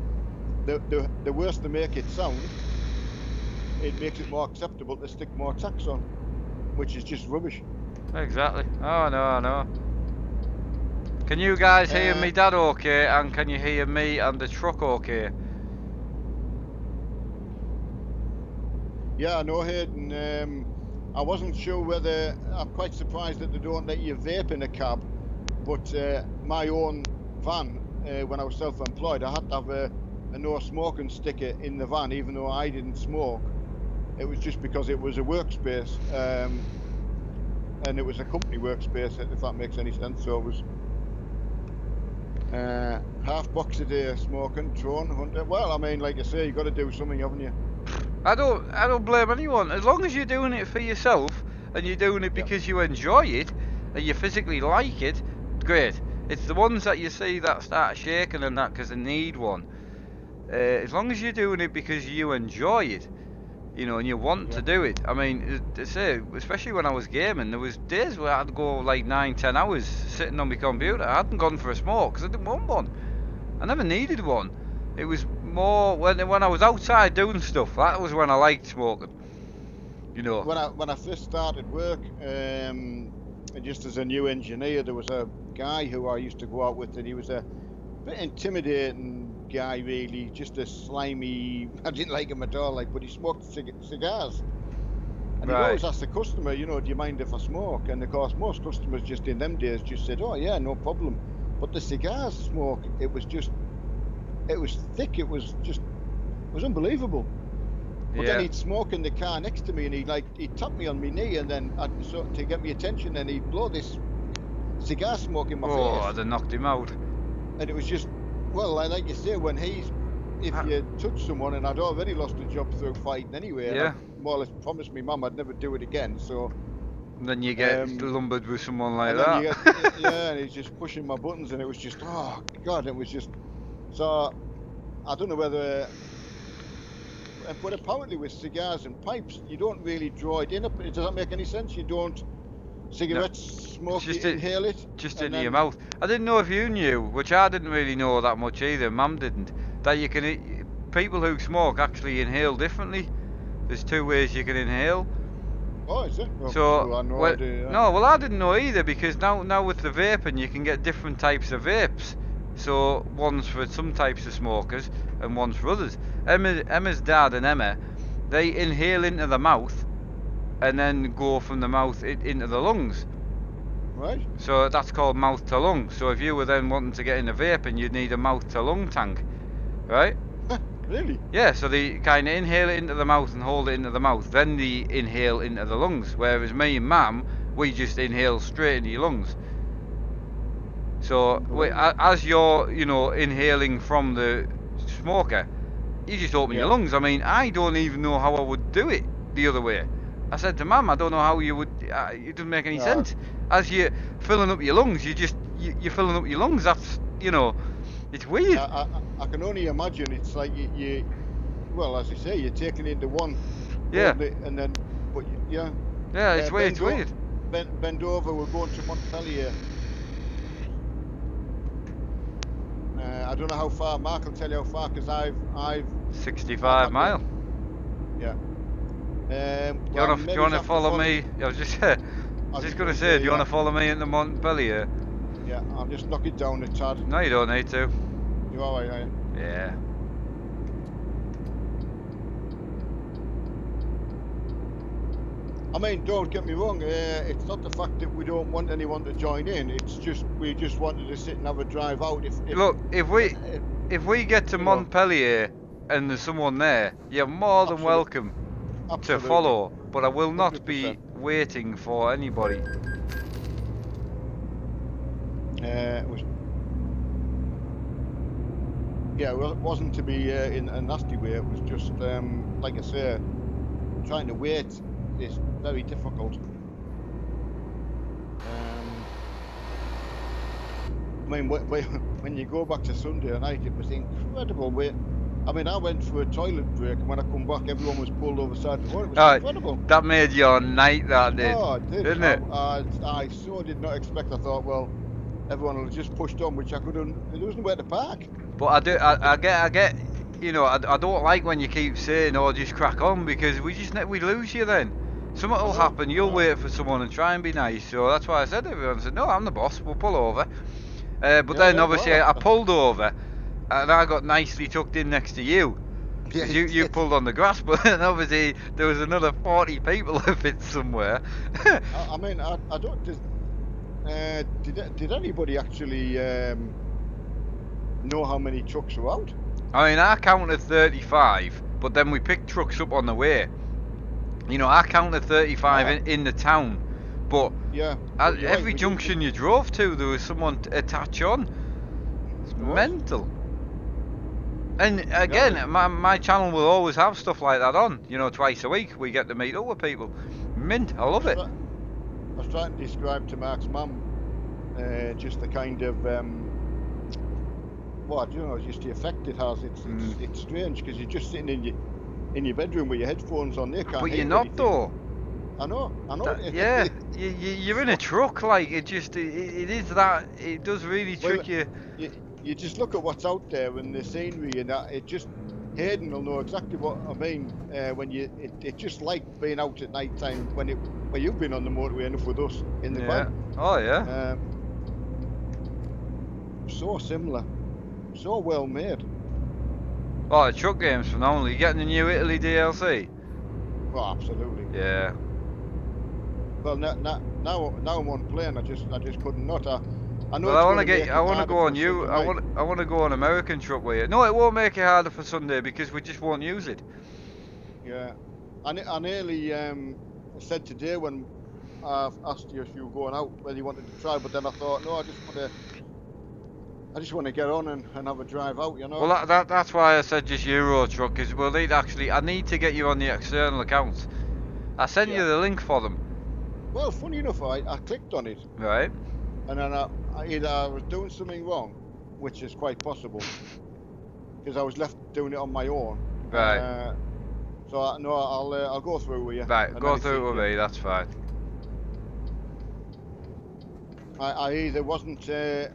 the worse they make it sound, it makes it more acceptable to stick more tax on, which is just rubbish. exactly. Oh no, I know. Can you guys hear Uh, me, Dad? Okay, and can you hear me and the truck? Okay. Yeah, I know, Hayden. I wasn't sure whether. I'm quite surprised that they don't let you vape in a cab, but my own van, when I was self-employed, I had to have a no smoking sticker in the van, even though I didn't smoke. It was just because it was a workspace, and it was a company workspace, if that makes any sense. So it was half box a day smoking, Tron Hunter. Well, I mean, like I say, you got to do something, haven't you? I don't blame anyone. As long as you're doing it for yourself and you're doing it Yeah, because you enjoy it and you physically like it, great. It's the ones that you see that start shaking and that because they need one. As long as you're doing it because you enjoy it, and you want yeah, to do it. I mean, to say, especially when I was gaming, there was days where I'd go like 9, 10 hours sitting on my computer. I hadn't gone for a smoke because I didn't want one. I never needed one. It was more when I was outside doing stuff. That was when I liked smoking. You know. when I first started work, just as a new engineer, there was a guy who I used to go out with, and he was a bit intimidating guy, really, just a slimy. I didn't like him at all, but he smoked cigars, and he'd Right. always ask the customer, do you mind if I smoke? And of course, most customers just in them days just said, oh yeah, no problem. But the cigars smoke, it was thick. It was unbelievable. But then Yeah. he'd smoke in the car next to me, and he'd tap me on my knee, and then to get me attention, and he'd blow this cigar smoke in my Oh, face, I'd have knocked him out. and it was just, well, like you say, when he's if you touch someone, and I'd already lost a job through fighting anyway, and Yeah. I'd more or less promised my mum I'd never do it again. So, And then you get um, lumbered with someone like and then you that. get, yeah, and he's just pushing my buttons, and it was just, oh God, it was just, so I don't know whether, but apparently with cigars and pipes, you don't really draw it in. Does that make any sense? You don't No, cigarettes it's smoke, you inhale it, just and into your then, mouth. I didn't know if you knew, which I didn't really know that much either. Mum didn't. That you can people who smoke actually inhale differently. There's two ways you can inhale. oh, is it? Oh, So, well, I know well, idea. Yeah. no, well, I didn't know either because now with the vaping, you can get different types of vapes. So, one's for some types of smokers and one's for others. Emma's dad and Emma, they inhale into the mouth and then go from the mouth into the lungs. Right? So that's called mouth to lung. So if you were then wanting to get in a vaping, you'd need a mouth to lung tank, right? Really? Yeah, so they kind of inhale it into the mouth and hold it into the mouth, then they inhale into the lungs. Whereas me and Mam, we just inhale straight into your lungs. So Unbelievable. as you're, inhaling from the smoker, you just open your Yeah. lungs. I mean, I don't even know how I would do it the other way. I said to Mam, I don't know how you would. It doesn't make any Uh, sense. As you're filling up your lungs, you're filling up your lungs. That's it's weird. I can only imagine it's like well, as you say, you're taking into one, Yeah, holding it, and then, but yeah, yeah, it's weird. It's bend, weird. bend over. We're going to Montpellier. I don't know how far. Mark will tell you how far because I've 65 had to. mile. Yeah. Do you Well, wanna do you maybe wanna after follow follow. me? I was just I was just gonna going to say, say, do you yeah, wanna follow me into Montpellier? yeah. I'll just knock it down a tad. No, you don't need to. You all right? Yeah. I mean, don't get me wrong. It's not the fact that we don't want anyone to join in. It's just we just wanted to sit and have a drive out. Look, if we get to you know, Montpellier and there's someone there, you're more than absolutely, welcome to absolutely, follow. But I will not be 100%. waiting for anybody. It was, yeah, well, it wasn't to be in a nasty way. It was just, like I say, trying to wait is very difficult. I mean, when you go back to Sunday night, it was incredible. I mean, I went for a toilet break, and when I come back, everyone was pulled over the side of the road. It was incredible. That made your night, that did, Oh, it did. didn't it? I so did not expect. I thought, well, everyone will just pushed on, which I couldn't. There wasn't where to park. But I get, I don't like when you keep saying, "Oh, just crack on," because we lose you then. Something I will know, happen. I You'll know. wait for someone and try and be nice. So that's why I said to everyone, I said, "No, I'm the boss. We'll pull over." But Yeah, then yeah. obviously Well, I pulled over, and I got nicely tucked in next to you. yeah, Because you you did. pulled on the grass, but then obviously there was another 40 people that fit somewhere. I mean, I don't. Did anybody actually know how many trucks were out? I mean, I counted 35, but then we picked trucks up on the way. I counted 35 Ah, in the town, but yeah. at But you're right. every We didn't. junction you drove to, there was someone attached on. It's There was. mental. And Yeah. again, my channel will always have stuff like that on. Twice a week we get to meet up with people. Mint, I love it. I was trying to describe to Mark's mum just the kind of just the effect it has. It's strange because you're just sitting in your bedroom with your headphones on. They can't But hear you're not anything. though. I know. Yeah, you're in a truck. Like it is that. It does really trick you. You just look at what's out there and the scenery and that. It just Hayden will know exactly what I mean when it's just like being out at night time when you've been on the motorway enough with us in the Yeah. van. Oh yeah. So similar, so well made. Oh, the truck game's phenomenal. You getting the new Italy DLC? Well, absolutely. Yeah. Well, now I'm on plane. I just couldn't not. I know Well, it's I going want to to make get. I it want to harder go for on you. Sunday night. I want to go on American truck with you. No, it won't make it harder for Sunday because we just won't use it. Yeah, I nearly said today when I've asked you if you were going out whether you wanted to try, but then I thought no, I just want to I just want to get on and have a drive out, you know. Well, that's why I said just Euro Truck, is we'll need I need to get you on the external accounts. I sent Yeah. you the link for them. Well, funny enough, I clicked on it, Right. and then either I was doing something wrong, which is quite possible, because I was left doing it on my own. Right. So no, I'll go through with you, Right, and then go it's through it with easier. me, that's fine. I either wasn't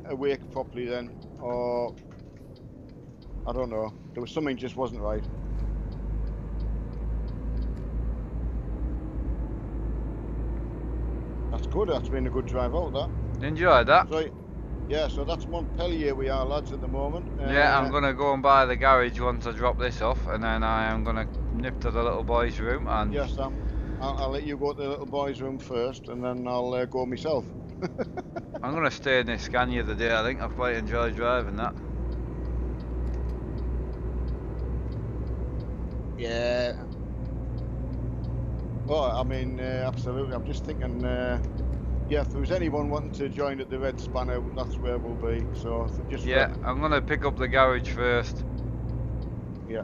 awake properly then, or I don't know. There was something just wasn't right. That's good. That's been a good drive out. That. Enjoyed that. So yeah, so that's Montpellier we are, lads, at the moment. Yeah, I'm gonna go and buy the garage once I drop this off, and then I am gonna nip to the little boy's room and. Yes, Sam. I'll let you go to the little boy's room first, and then I'll go myself. I'm gonna stay in this Scania today. I think I've quite enjoyed driving that. Yeah. Oh, I mean, absolutely. I'm just thinking, yeah, if there was anyone wanting to join at the Red Spanner, that's where we'll be. So just Yeah, I'm gonna pick up the garage first. Yeah.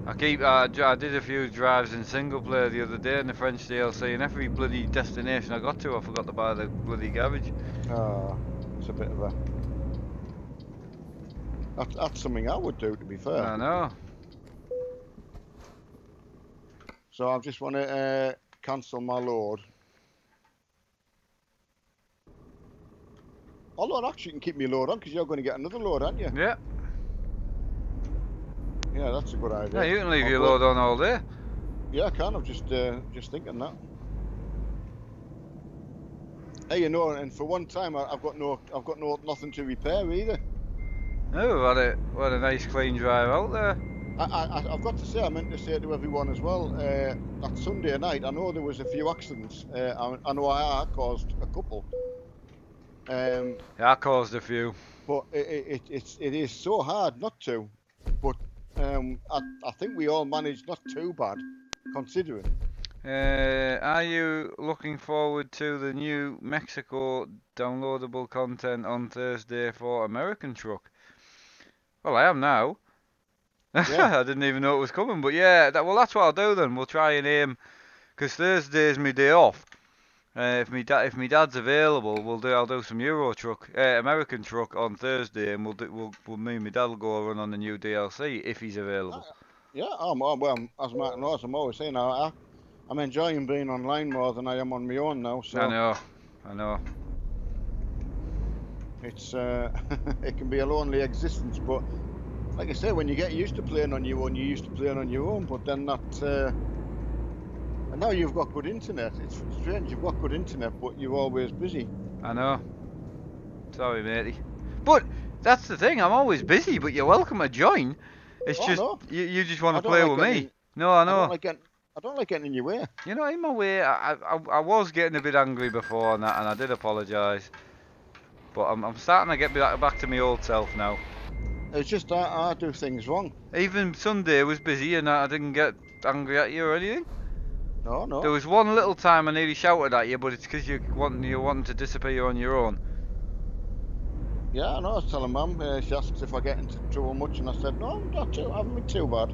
I did a few drives in single player the other day in the French DLC, and every bloody destination I got to, I forgot to buy the bloody garage. It's a bit of a. That's something I would do, to be fair. I know. So I just want to cancel my load. Although actually you can keep me load on, because you're going to get another load, aren't you? Yeah. Yeah, that's a good idea. Yeah, you can leave I'll your go. load on all day. Yeah, I can. I'm just thinking that. Hey, you know, and for one time I've got nothing to repair either. Oh, what a nice clean drive out there. I've got to say, I meant to say to everyone as well, that Sunday night, I know there was a few accidents. I know I caused a couple. Yeah, I caused a few. But it is so hard not to. But I think we all managed not too bad, considering. Are you looking forward to the new Mexico downloadable content on Thursday for American Truck? Well, I am now. Yeah. I didn't even know it was coming, but yeah, that's what I'll do then. We'll try and aim, because Thursday's my day off. If me dad's available, I'll do some American Truck on Thursday, and me and my dad will go run on the new DLC if he's available. Yeah, well, as Mark knows, I'm always saying I'm enjoying being online more than I am on my own now. So I know. it's it can be a lonely existence, but like I say, when you get used to playing on your own, you're used to playing on your own. But then and now you've got good internet. It's strange, you've got good internet, but you're always busy. I know. Sorry, matey. But that's the thing. I'm always busy, but you're welcome to join. It's Oh just no, you just want I to don't play like with getting me. in. No, I I don't know. like getting. I don't like getting in your way. You know, in my way, I was getting a bit angry before and I did apologise. But I'm starting to get back to my old self now. It's just I do things wrong. Even Sunday was busy and I didn't get angry at you or anything. There No. was one little time I nearly shouted at you, but it's because you're wanting to disappear on your own. Yeah, I know. I was telling Mum. She asks if I get into trouble much, and I said no, I'm not too. I haven't been too bad.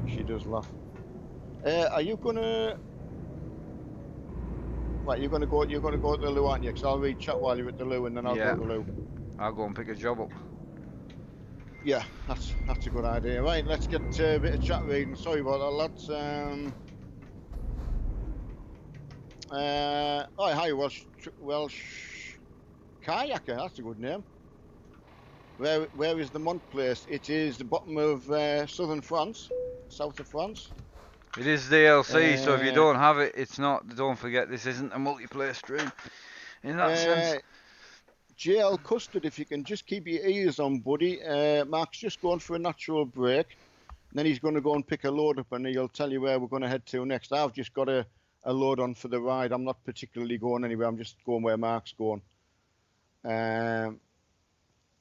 She does laugh. Are you gonna? Right, you're gonna go. You're gonna go to the loo, aren't you? Because I'll read chat while you're at the loo, and then I'll Yeah. go to the loo. I'll go and pick a job up. Yeah, that's a good idea. Right, let's get a bit of chat reading. Sorry about that, lads. Oh, hi, Welsh kayaker. That's a good name. Where is the Mont place? It is the bottom of southern France, south of France. It is DLC, so if you don't have it, it's not. Don't forget, this isn't a multiplayer stream in that sense. JL Custard, if you can just keep your ears on, buddy. Mark's just going for a natural break. Then he's going to go and pick a load up, and he'll tell you where we're going to head to next. I've just got a load on for the ride. I'm not particularly going anywhere. I'm just going where Mark's going.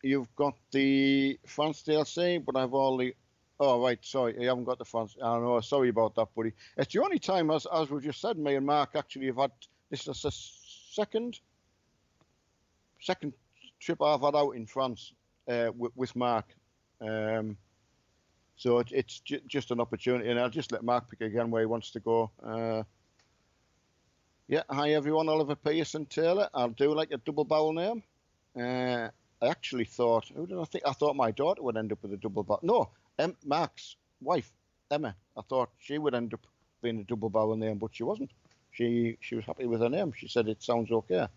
You've got the France DLC, but I've all the... Oh, right, sorry. You haven't got the France... I know, sorry about that, buddy. It's the only time, as we just said, me and Mark actually have had... This is the second second trip I've had out in France with Mark. So it's just an opportunity, and I'll just let Mark pick again where he wants to go. Yeah, hi everyone, Oliver Pearson Taylor. I'll do like a double barrel name. I actually thought, who did I think? I thought my daughter would end up with a double barrel. No, Mark's wife, Emma. I thought she would end up being a double barrel name, but she wasn't. She was happy with her name. She said it sounds okay.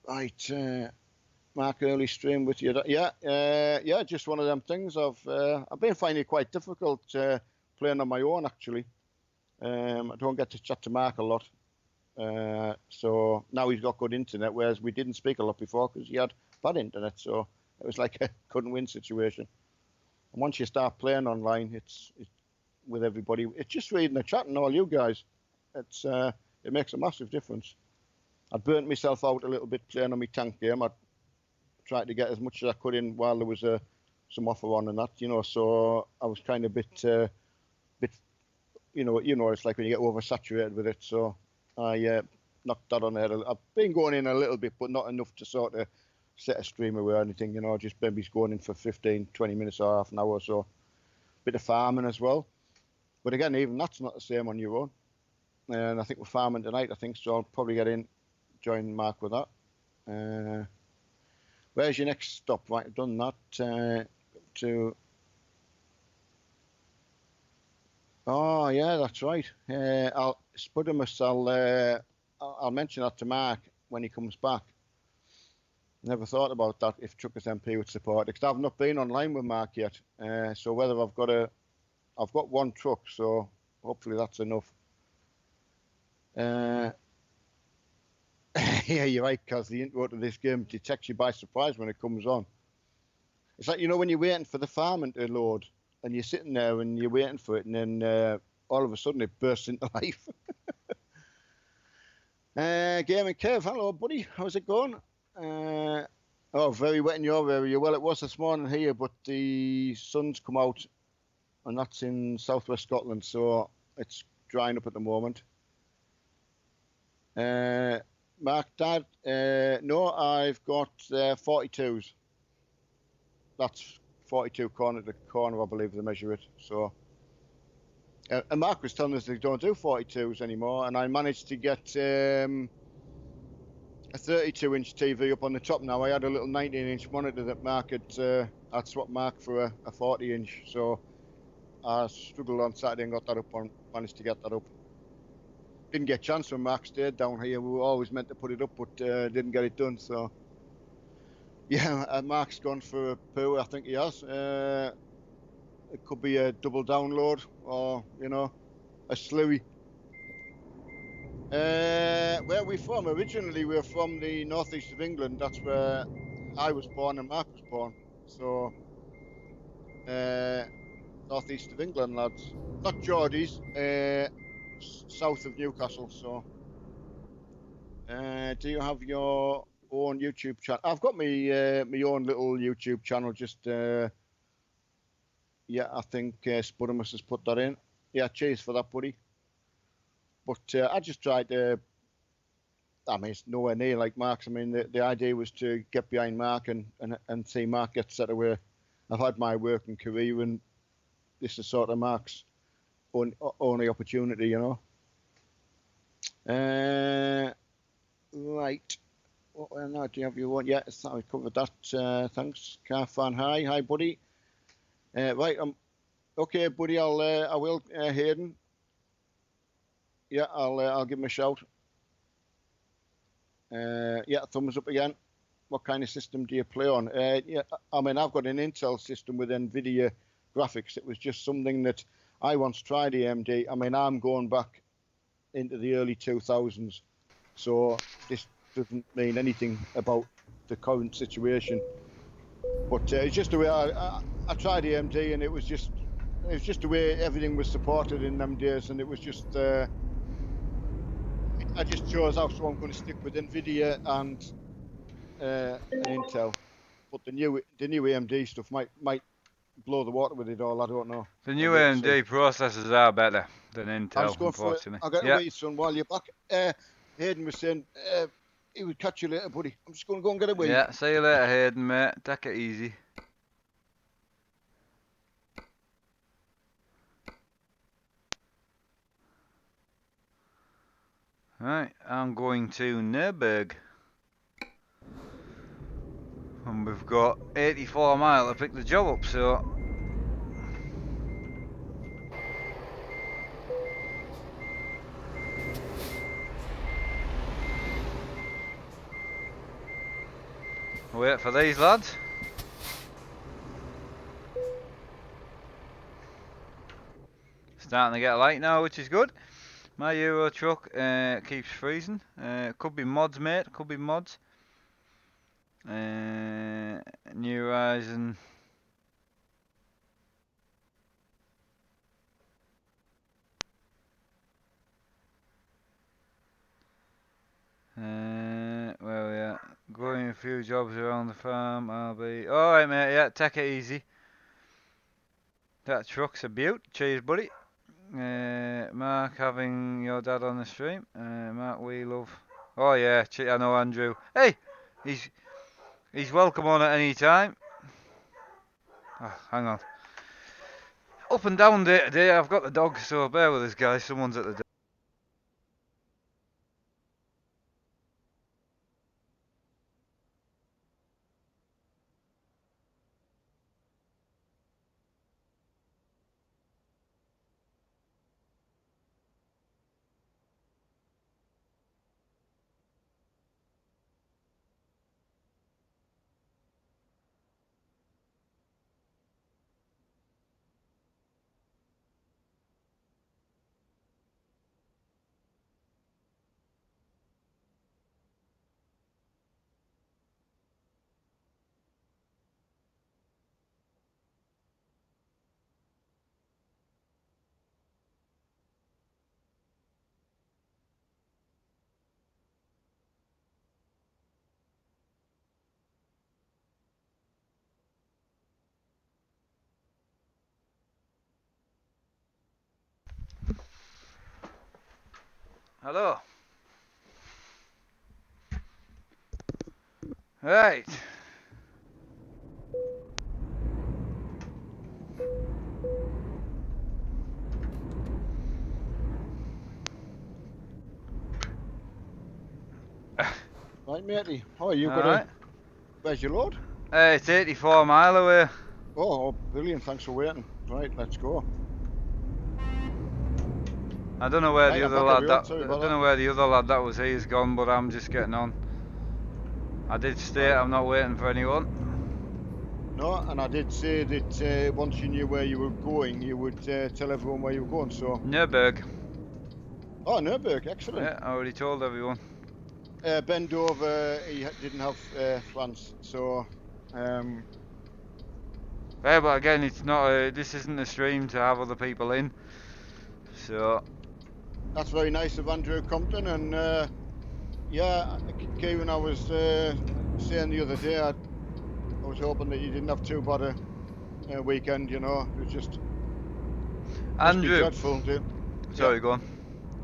Right, Mark, early stream with you. Yeah, just one of them things. I've been finding it quite difficult playing on my own actually. I don't get to chat to Mark a lot. So now he's got good internet, whereas we didn't speak a lot before because he had bad internet. So it was like a couldn't win situation. And once you start playing online, it's with everybody. It's just reading the chat and all you guys. It makes a massive difference. I'd burnt myself out a little bit playing on my tank game. I'd tried to get as much as I could in while there was some offer on and that, So I was kind of a bit, it's like when you get oversaturated with it. So I knocked that on the head. I've been going in a little bit, but not enough to sort of set a stream away or anything, just maybe going in for 15, 20 minutes or half an hour or so. Bit of farming as well. But again, even that's not the same on your own. And I think we're farming tonight, so I'll probably get in, join Mark with that. Where's your next stop? Right, I've done that. Oh yeah, that's right. Spudamus, I'll mention that to Mark when he comes back. Never thought about that if Truckers MP would support it, because I've not been online with Mark yet. So whether I've got one truck, so hopefully that's enough. Yeah, you're right, because the intro to this game detects you by surprise when it comes on. It's like, when you're waiting for the farming to load, and you're sitting there and you're waiting for it, and then all of a sudden it bursts into life. Gaming Kev, hello, buddy. How's it going? Very wet in your area. Well, it was this morning here, but the sun's come out, and that's in southwest Scotland, so it's drying up at the moment. Mark, Dad, no, I've got 42s. That's 42 corner to corner, I believe they measure it. So, and Mark was telling us they don't do 42s anymore, and I managed to get a 32-inch TV up on the top now. I had a little 19-inch monitor that Mark I'd swapped Mark for a 40-inch, so I struggled on Saturday and got that up managed to get that up. Didn't get a chance when Mark stayed down here. We were always meant to put it up, but didn't get it done. So, yeah, Mark's gone for a poo. I think he has. It could be a double download or, a slewy. Where are we from? Originally, we're from the northeast of England. That's where I was born and Mark was born. So, northeast of England, lads. Not Geordies. South of Newcastle. So, do you have your own YouTube channel? I've got my own little YouTube channel. Just I think Spudamus has put that in. Yeah, cheers for that, buddy. But I just tried to. I mean, it's nowhere near like Mark's. I mean, the idea was to get behind Mark and see Mark get set away. I've had my working career, and this is sort of Mark's only opportunity, Right. Now, do you have your one? Yeah, I covered that. Thanks, Car Fan. Hi, buddy. Right, okay, buddy. I will, Hayden. Yeah, I'll give him a shout. Thumbs up again. What kind of system do you play on? I mean, I've got an Intel system with NVIDIA graphics. It was just something that I once tried AMD. I mean, I'm going back into the early 2000s, so this doesn't mean anything about the current situation. But it's just the way I tried AMD, and it was just the way everything was supported in them days, and it was just I just chose out, so I'm going to stick with NVIDIA and Intel. But the new AMD stuff might blow the water with it all. I don't know. The new AMD processors are better than Intel, unfortunately. I'll get a wee son while you're back. Hayden was saying he would catch you later, buddy. I'm just going to go and get a wee. Yeah, see you later, Hayden, mate. Take it easy. Right, I'm going to Nürburg. And we've got 84 mile to pick the job up, so... Wait for these lads. Starting to get light now, which is good. My Euro truck keeps freezing. Could be mods, mate. Could be mods. New Horizon. Where are we at? Going a few jobs around the farm. I'll be... Alright, mate. Yeah, take it easy. That truck's a beaut. Cheers, buddy. Mark, having your dad on the stream. Mark, we love... Oh, yeah. I know Andrew. Hey! He's welcome on at any time. Oh, hang on. Up and down day today. I've got the dog, so bear with us, guys. Someone's at the door. Hello. Right. Right, matey. Oh, you got Alright. Where's your load? It's 84 mile away. Oh, brilliant. Thanks for waiting. Right, let's go. I don't know where Right, the I'm other back, lad everyone. that Sorry I about don't know where the other lad that was here's gone, but I'm just getting on. I did state Right. I'm not waiting for anyone. No, and I did say that once you knew where you were going, you would tell everyone where you were going. So, Nürburg. oh, Nürburg, excellent. Yeah, I already told everyone. Ben Dover, he didn't have France, so Yeah, but again, it's not. This isn't a stream to have other people in. So that's very nice of Andrew Compton. And yeah, Kieran, I was saying the other day, I was hoping that you didn't have too bad a weekend. You know, it was just must be Andrew. dreadful. Sorry, go on.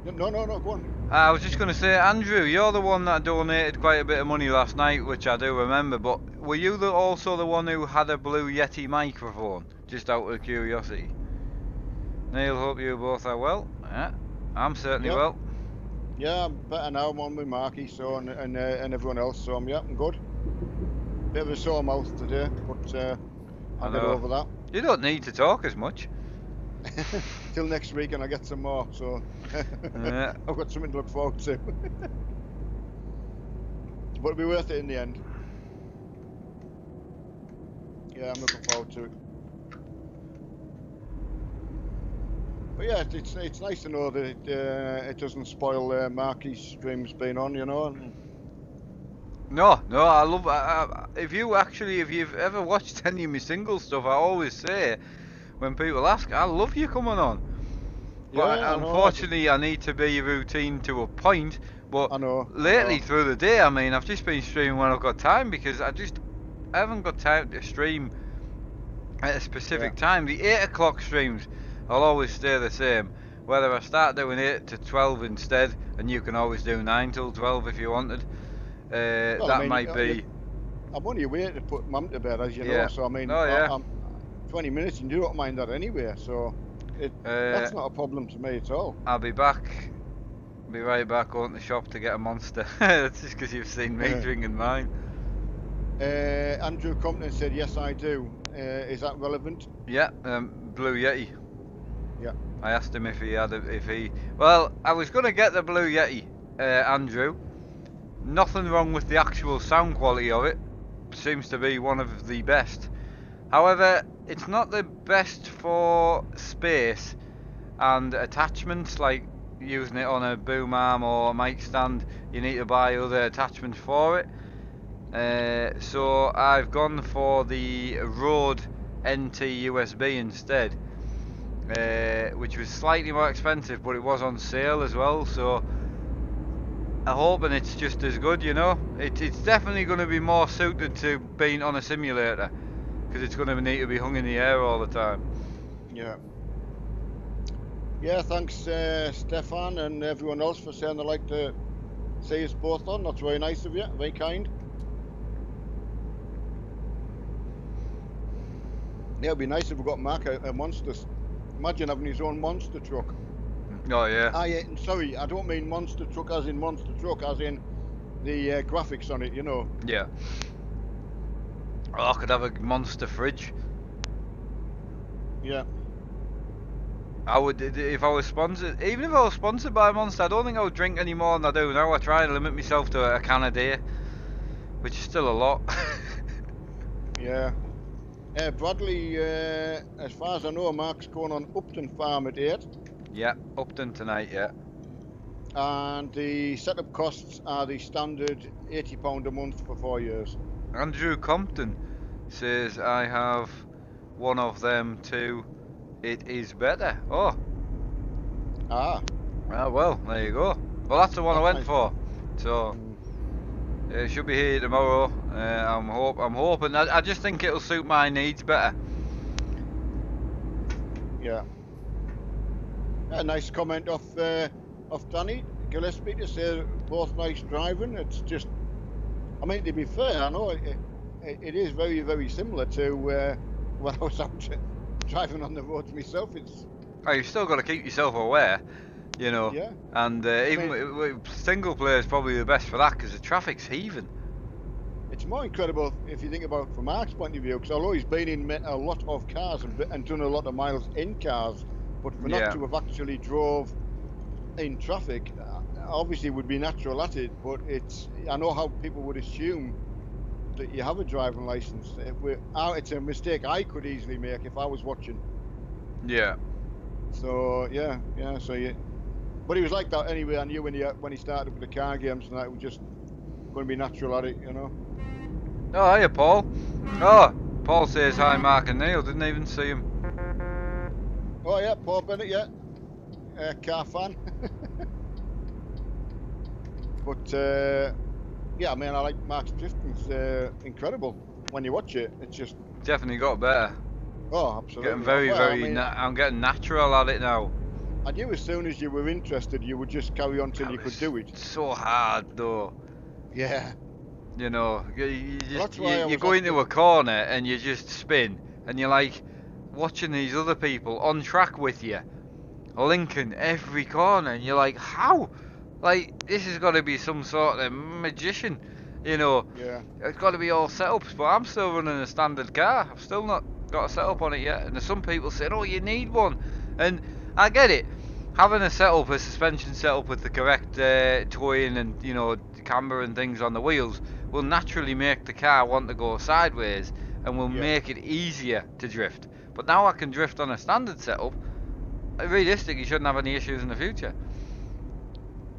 No, go on. I was just going to say, Andrew, you're the one that donated quite a bit of money last night, which I do remember, but were you also the one who had a blue Yeti microphone? Just out of curiosity. Neil, hope you both are well. Yeah, I'm certainly well. Yeah, I'm better now. I'm on with Marky, so and everyone else, so I'm good. Bit of a sore mouth today, but I'll get over that. You don't need to talk as much. Till next week, and I get some more. So Yeah. I've got something to look forward to. But it'll be worth it in the end. Yeah, I'm looking forward to it. But yeah, it's nice to know that it doesn't spoil Marky's streams being on, you know. No, I love. If you've ever watched any of my single stuff, I always say when people ask, I love you coming on. But Yeah, unfortunately, I need to be routine to a point. But I know. lately through the day, I mean, I've just been streaming when I've got time because I haven't got time to stream at a specific time. The 8 o'clock streams, I'll always stay the same. whether I start doing 8 to 12 instead, and you can always do 9 till 12 if you wanted. Well, I That mean, might be, I'm only away to put mum to bed, as you know. yeah. So I mean, Oh yeah. I'm 20 minutes, and you don't mind that anyway. So Uh, that's not a problem to me at all. I'll be back. Be right back going to the shop to get a Monster. That's just because you've seen me Uh, drinking mine. Andrew Compton said, "Yes, I do." Is that relevant? Yeah, Blue Yeti. Yeah. I asked him if he had if he. Well, I was gonna get the Blue Yeti, Andrew. Nothing wrong with the actual sound quality of it. Seems to be one of the best. However, it's not the best for space and attachments, like using it on a boom arm or a mic stand. You need to buy other attachments for it. So I've gone for the Rode NT USB instead, which was slightly more expensive, but it was on sale as well. So I'm hoping it's just as good. It's definitely going to be more suited to being on a simulator because it's going to need to be hung in the air all the time. Yeah. Yeah. Thanks, Stefan, and everyone else for saying they like to see us both on. That's very nice of you. Very kind. Yeah, it'd be nice if we got Mark a monster. Imagine having his own monster truck. Oh yeah, Sorry, I don't mean monster truck as in monster truck, as in the graphics on it. You know. yeah. Oh, I could have a monster fridge. Yeah. I would if I was sponsored. Even if I was sponsored by Monster, I don't think I would drink any more than I do now. I try and limit myself to a can a day, which is still a lot. Yeah. Bradley, as far as I know, Mark's going on Upton Farm at 8. Yeah, Upton tonight. Yeah. And the setup costs are the standard £80 a month for 4 years. Andrew Compton says I have one of them too. It is better. Oh, Ah, well, there you go. Well, that's the one I that's went nice. for. So Mm, it should be here tomorrow. I'm hoping. I just think it'll suit my needs better. yeah. A nice comment off Danny Gillespie to say both nice driving. It's just, I mean, to be fair, I know it is very, very similar to when I was out driving on the roads myself. It's, Oh, you've still got to keep yourself aware, yeah. And I even mean, single player is probably the best for that because the traffic's heaving. it's more incredible if you think about it from Mark's point of view, because although he's been in a lot of cars and done a lot of miles in cars, but for not Yeah, to have actually drove in traffic, obviously would be natural at it. But I know how people would assume that you have a driving license. It's a mistake I could easily make if I was watching. yeah. So yeah. So but he was like that anyway. I knew when he started with the car games and that, it was just going to be natural at it. Oh, hiya, Paul. Oh, Paul says hi, Mark and Neil. Didn't even see him. Oh yeah, Paul Bennett, yeah, car fan. But yeah, I mean, I like Mark's drifting. It's incredible when you watch it. It's just, Definitely got better. oh, absolutely. Getting very, Well, I very. mean, I'm getting natural at it now. I knew as soon as you were interested, you would just carry on till That you could was do it. so hard though. Yeah. You Well, just that's why I you was go into after. a corner and you just spin, and you're like watching these other people on track with you, linking every corner, and you're like, how? Like this has got to be some sort of magician, you know. Yeah. It's got to be all setups, but I'm still running a standard car. I've still not got a setup on it yet. And there's some people saying, "Oh, you need one," and I get it. Having a setup, a suspension setup with the correct towing and camber and things on the wheels will naturally make the car want to go sideways and will Yeah. make it easier to drift. But now I can drift on a standard setup. Realistically, you shouldn't have any issues in the future.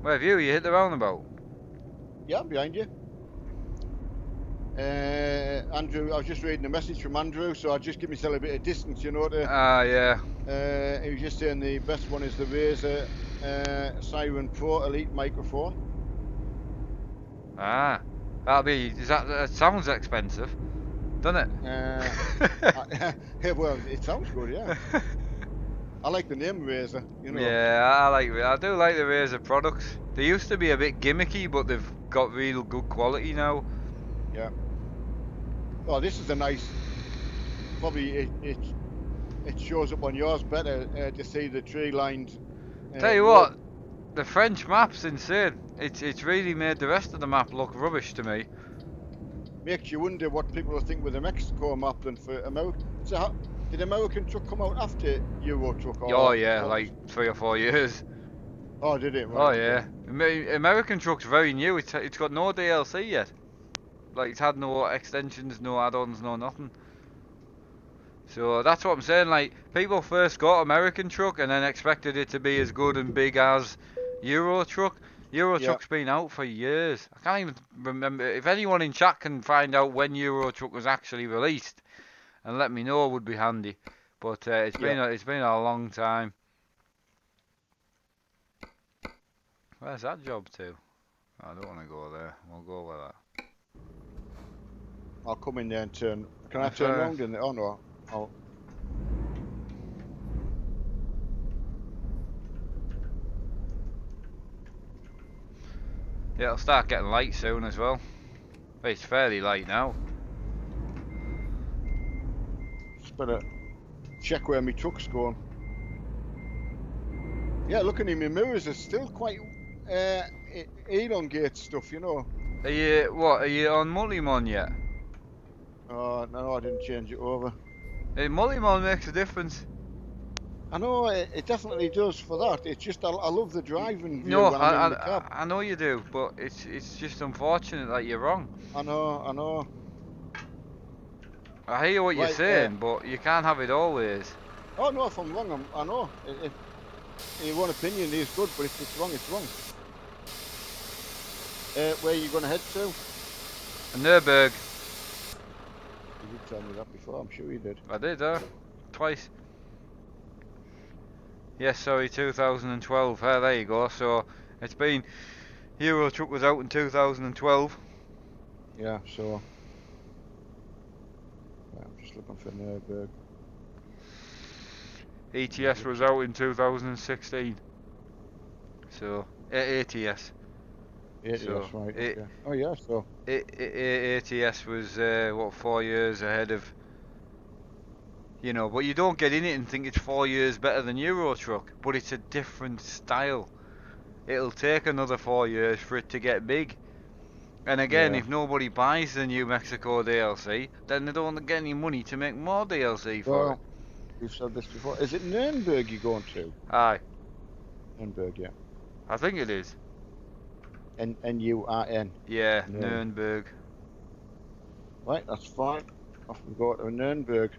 Where have you? You hit the roundabout. Yeah, I'm behind you. Andrew, I was just reading a message from Andrew, so I just give myself a bit of distance, Yeah. He was just saying the best one is the Razer Siren Pro Elite microphone. Ah. That sounds expensive, doesn't it? Yeah, well, it sounds good, yeah. I like the name Razor. You know. Yeah, I do like the Razor products. They used to be a bit gimmicky, but they've got real good quality now. Yeah. Oh, this is a nice. Probably it shows up on yours better to see the tree lined Tell you road. what, the French map's insane. It's really made the rest of the map look rubbish to me. Makes you wonder what people will think with the Mexico map than for America. So, did American truck come out after Euro truck, Oh or yeah, what like was? 3 or 4 years. Oh, did it? Oh Right. Okay. yeah, American truck's very new. It's got no DLC yet. Like it's had no extensions, no add-ons, no nothing. So that's what I'm saying. Like people first got American truck and then expected it to be as good and big as Euro truck. Euro Yeah. truck's been out for years. I can't even remember. If anyone in chat can find out when Euro truck was actually released and let me know, would be handy. But Yeah. it's been a long time. Where's that job to? I don't want to go there. We'll go with that. I'll come in there and turn. Can I That's turn right. round in there? Oh no. Oh. Yeah, it'll start getting light soon as well. But it's fairly light now. Just better check where my truck's going. Yeah, looking in my mirrors is still quite elongate stuff, you know. Are you on Multimon yet? Oh no, I didn't change it over. Multimon makes a difference. I know it definitely does for that. It's just I love the driving view No, when I'm in the cab. I know you do, but it's just unfortunate that you're wrong. I know, I know. I hear what you're Right. saying, but you can't have it always. Oh no, if I'm wrong, I know. If one opinion is good, but if it's wrong, it's wrong. Where are you going to head to? Nurburg, You did tell me that before. I'm sure you did. I did, twice. Yes, sorry, 2012. There you go. So it's been Euro Truck was out in 2012. Yeah. So I'm just looking for Nurburg. ETS was out in 2016. So ATS. So Yes, right. Okay. Oh yeah. So ATS was what 4 years ahead of. But you don't get in it and think it's 4 years better than Euro Truck, but it's a different style. It'll take another 4 years for it to get big. And again, yeah. if nobody buys the New Mexico DLC, then they don't get any money to make more DLC for it. Well, we've said this before. Is it Nuremberg you're going to? Aye, Nuremberg, yeah. I think it is. N-U-R-N. Yeah, Nuremberg. Nuremberg. Right, that's fine. Off we go to Nuremberg.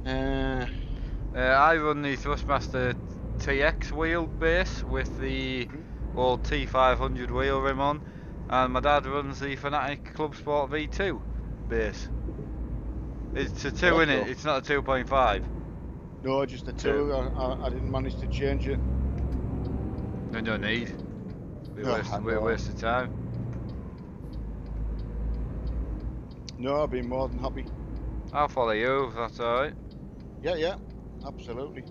I run the Thrustmaster TX wheel base with the old T500 wheel rim on, and my dad runs the Fanatic Club Sport V2 base. It's a 2 in it, it's not a 2.5. No, just a 2. I didn't manage to change it. No need. No, We're waste of time. No, I've been more than happy. I'll follow you if that's alright. Yeah, absolutely.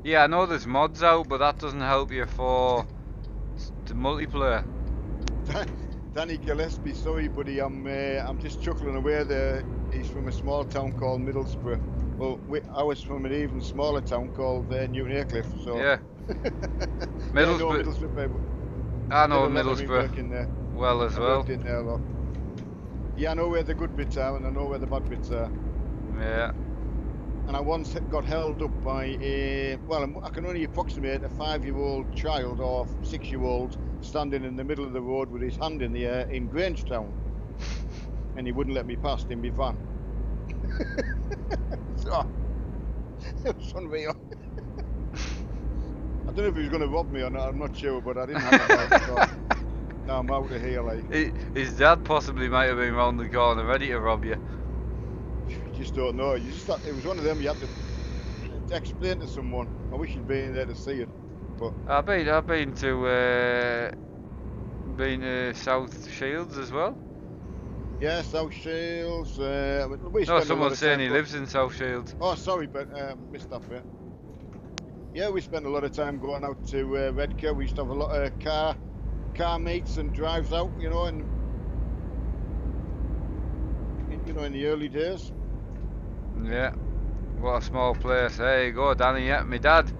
Yeah, I know there's mods out, but that doesn't help you for the multiplayer. Danny Gillespie, sorry buddy, I'm just chuckling away there. He's from a small town called Middlesbrough. Well, I was from an even smaller town called Newton Aycliffe, so... Yeah. Yeah, I know Middlesbrough. I know Middlesbrough well as well. I worked in there a lot. Yeah, I know where the good bits are and I know where the bad bits are. Yeah. And I once got held up by I can only approximate a 5-year-old child or 6-year-old standing in the middle of the road with his hand in the air in Grangetown. And he wouldn't let me past in my van. So, it was unreal. I don't know if he was going to rob me or not, I'm not sure, but I didn't have a bike, so now I'm out of here, like. His dad possibly might have been round the corner ready to rob you. You just don't know. It was one of them you had to explain to someone. I wish you'd been there to see it. But I've been to South Shields as well. yeah, South Shields. We No, spend a lot someone's of saying time he going. lives in South Shields. Oh, sorry, but missed that bit. Yeah, we spent a lot of time going out to Redcar. We used to have a lot of car meets and drives out. In the early days. Yeah, what a small place. There you go, Danny. Yeah, my dad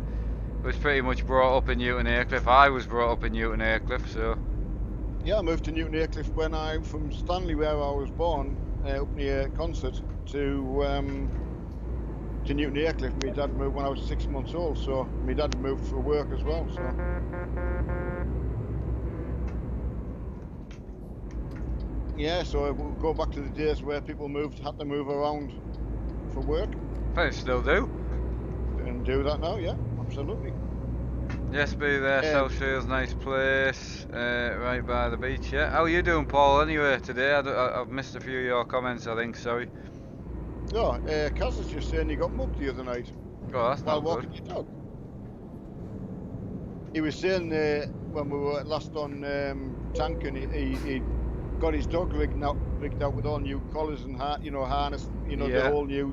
was pretty much brought up in Newton Aycliffe. I was brought up in Newton Aycliffe, so. Yeah, I moved to Newton Aycliffe from Stanley, where I was born, up near Concert, to Newton Aycliffe. My dad moved when I was 6 months old, so my dad moved for work as well. So yeah, so we'll go back to the days where people had to move around for work I still do. and do that now. Yeah, absolutely. Yes, be there. Um, South Shields, nice place, right by the beach. Yeah. How are you doing, Paul? Anyway, today I've missed a few of your comments. I think. Sorry. no, Kaz is just saying he got mugged the other night Oh, that's while not good. walking your dog. He was saying when we were last on Tankin, he got his dog rigged out with all new collars and harness. The Yeah. whole new.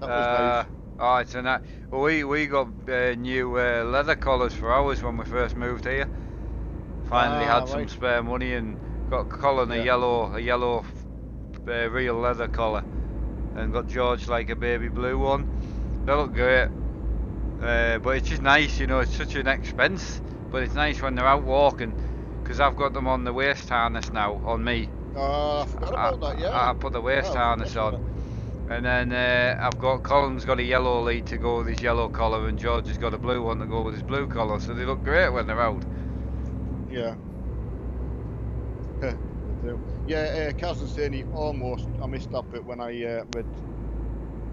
That was Uh, nice. oh, it's a nice. Well, we got new leather collars for ours when we first moved here. Finally Ah, had some right. spare money and got a collar and Yeah. a yellow real leather collar, and got George like a baby blue one. They look great. But it's just nice, it's such an expense. But it's nice when they're out walking, because I've got them on the waist harness now, on me. I forgot about that. Yeah. I put the waist Oh, harness fantastic. on. And then I've got Colin's got a yellow lead to go with his yellow collar, and George has got a blue one to go with his blue collar. So they look great when they're out. Yeah. They do. Yeah, Kaz was saying I missed that bit when I read.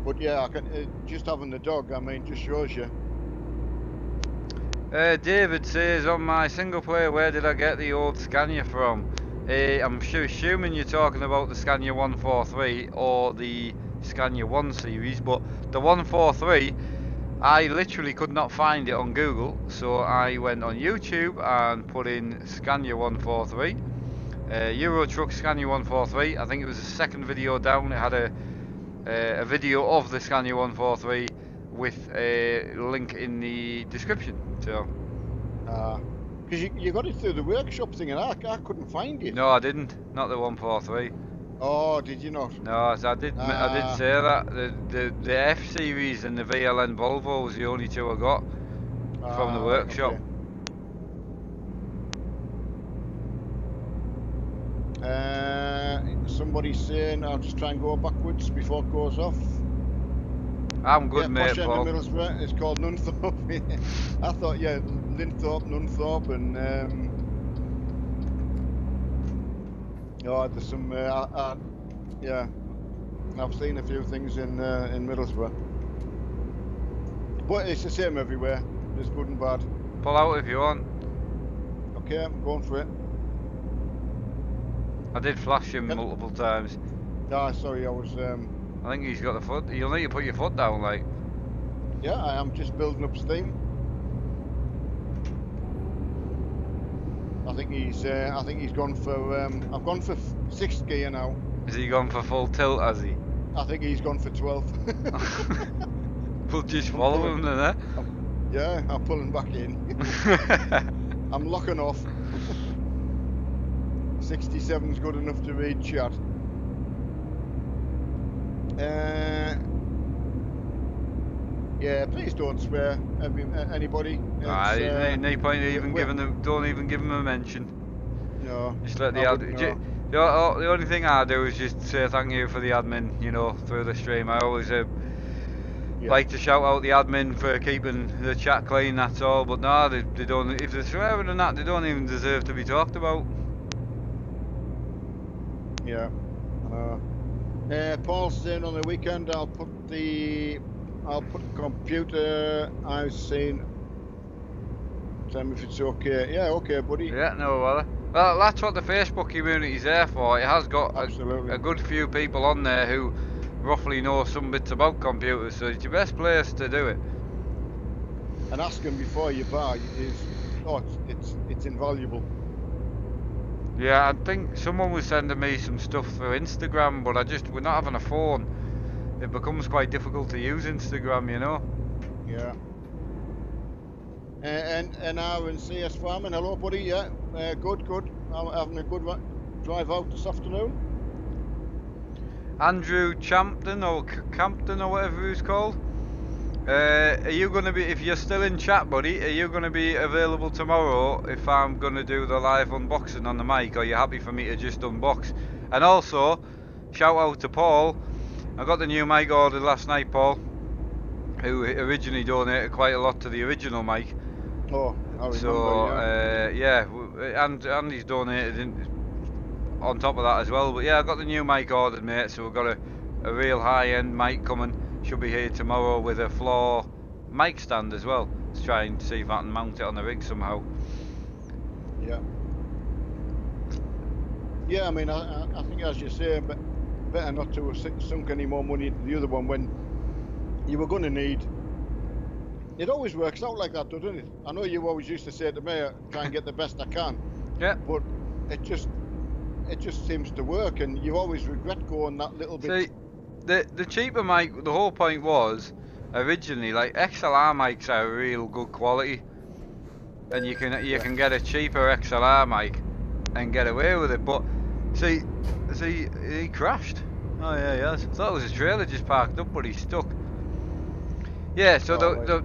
But yeah, I can just having the dog. I mean, just shows you. David says on my single player, where did I get the old Scania from? I'm assuming you're talking about the Scania 143 or the Scania 1 series, but the 143, I literally could not find it on Google, so I went on YouTube and put in Scania 143, Euro Truck Scania 143. I think it was the second video down. It had a video of the Scania 143 with a link in the description. So. Because you got it through the workshop thing, and I couldn't find it. No, I didn't. Not the 143. Oh, did you not? No, I did Ah, say that the F series and the VLN Volvo was the only two I got from the right, workshop. okay. Somebody's saying I'll just try and go backwards before it goes off. I'm good, Yeah, mate, posh end Paul. of Middlesbrough. It's called Nunthorpe. I thought, yeah, Nunthorpe, and there's some. Yeah, I've seen a few things in Middlesbrough, but it's the same everywhere. There's good and bad. Pull out if you want. Okay, I'm going for it. I did flash him multiple times. Ah, sorry, I was. I think he's got the foot. You'll need to put your foot down, like. Yeah, I am just building up steam. I think he's gone for. I've gone for sixth gear now. Has he gone for full tilt, has he? I think he's gone for 12th. We'll just follow him then, eh? Yeah, I'm pulling back in. I'm locking off. 67's good enough to read chat. Yeah, please don't swear, anybody. No point even giving them. Don't even give them a mention. No. Just let the the only thing I do is just say thank you for the admin, through the stream. I always like to shout out the admin for keeping the chat clean, that's all. But no, they don't. If they're swearing and that, they don't even deserve to be talked about. Yeah. Paul's saying on the weekend I'll put the computer I've seen. Tell me if it's okay. Yeah, okay, buddy. Yeah, no bother. Well, that's what the Facebook community's there for. It has got a good few people on there who roughly know some bits about computers, so it's your best place to do it. And asking before you buy is, oh, it's invaluable. Yeah, I think someone was sending me some stuff through Instagram, but we're not having a phone. It becomes quite difficult to use Instagram, you know. Yeah. And our and CS Farming, hello, buddy. Yeah, good. I'm having a good drive out this afternoon. Andrew Champton or Campton or whatever he was called. Are you going to be, if you're still in chat, buddy, are you going to be available tomorrow if I'm going to do the live unboxing on the mic? Or are you happy for me to just unbox? And also, shout out to Paul. I got the new mic ordered last night, Paul, who originally donated quite a lot to the original mic. Oh, I remember. So, Yeah. yeah, and he's donated on top of that as well. But yeah, I got the new mic ordered, mate, so we've got a real high-end mic coming. Should be here tomorrow with a floor mic stand as well. Let's try and see if I can mount it on the rig somehow. Yeah. Yeah, I mean, I think as you say, but better not to have sunk any more money into the other one when you were going to need. It always works out like that, doesn't it? I know you always used to say to me, try and get the best I can. Yeah. But it just seems to work, and you always regret going that little bit. See, the cheaper mic, the whole point was originally like XLR mics are real good quality, and you can get a cheaper XLR mic and get away with it. But see, he crashed. Oh yeah, he has. I thought it was a trailer just parked up, but he's stuck. Yeah, so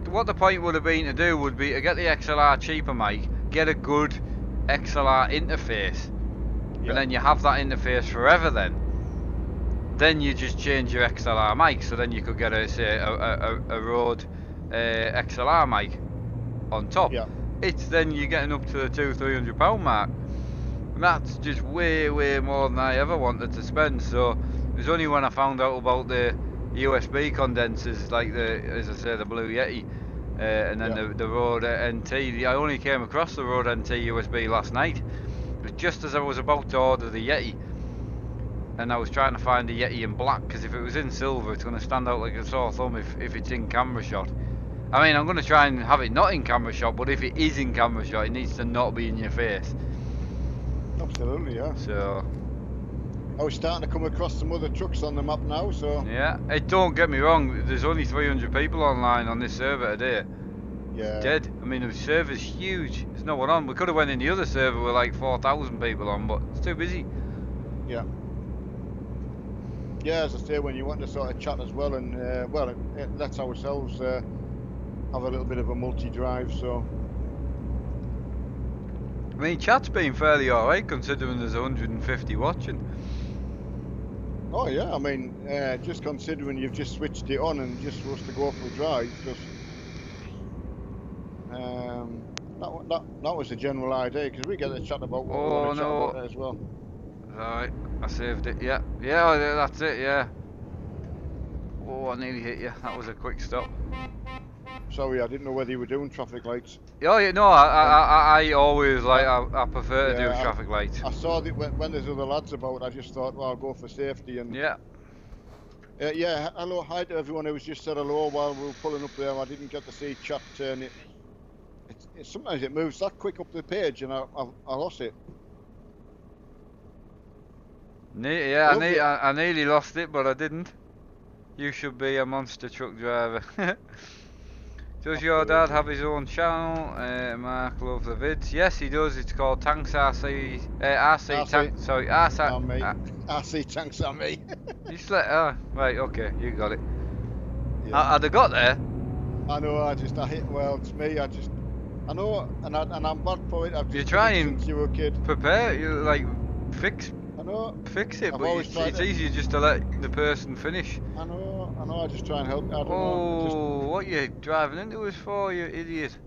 what the point would have been to do would be to get the XLR cheaper mic, get a good XLR interface, and then you have that interface forever then. Then you just change your XLR mic, so then you could get a Rode XLR mic on top. Yeah. It's then you're getting up to the £200-300 mark. And that's just way more than I ever wanted to spend. So it was only when I found out about the USB condensers, like as I say, the Blue Yeti, and then the Rode NT. I only came across the Rode NT USB last night. But just as I was about to order the Yeti, and I was trying to find a Yeti in black, because if it was in silver, it's going to stand out like a sore thumb if it's in camera shot. I mean, I'm going to try and have it not in camera shot, but if it is in camera shot, it needs to not be in your face. Absolutely, yeah. So I was starting to come across some other trucks on the map now, so. Yeah, don't get me wrong, there's only 300 people online on this server today. Yeah. Dead. I mean, the server's huge. There's no one on. We could have went in the other server with like 4,000 people on, but it's too busy. Yeah. Yeah, as I say, when you want to sort of chat as well, and it lets ourselves have a little bit of a multi-drive, so. I mean, chat's been fairly alright considering there's 150 watching. Oh yeah, I mean, just considering you've just switched it on and just supposed to go for a drive, because that was the general idea, because we get to chat about what we want to chat about as well. Right, I saved it. Yeah, that's it. Yeah. Oh, I nearly hit you. That was a quick stop. Sorry, I didn't know whether you were doing traffic lights. Oh yeah, no, I always like I prefer to do traffic lights. I saw that when there's other lads about, I just thought, well, I'll go for safety and. Yeah. Yeah. Hello, hi to everyone who was just said hello while we were pulling up there. I didn't get to see chat turn it. Sometimes it moves that quick up the page and I lost it. Yeah, I nearly lost it, but I didn't. You should be a monster truck driver. Does your dad have his own channel? Mark loves the vids. Yes, he does. It's called Tanks RC. RC Tanks are me. Right, okay, you got it. Yeah. Had I got there? I know. It's me. I know, and I'm bad for it. You're trying since you were a kid. Prepare. You like fix. I know. Fix it, but it's easier just to let the person finish. I know. I just try and help. I don't know. What you driving into us for, you idiot?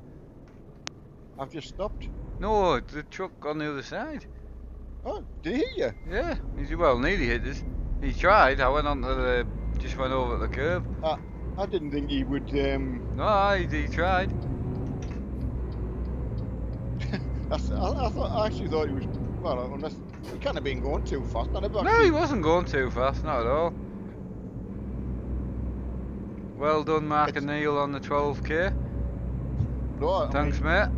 I've just stopped. No, the truck on the other side. Oh, did he hit you? Yeah, nearly hit us. He tried. I went just went over the curb. I didn't think he would. No, he tried. I actually thought he was. Well, unless he can't have been going too fast. No, he wasn't going too fast, not at all. Well done, Mark It's- and Neil, on the 12k. No, I Thanks, mean, mate.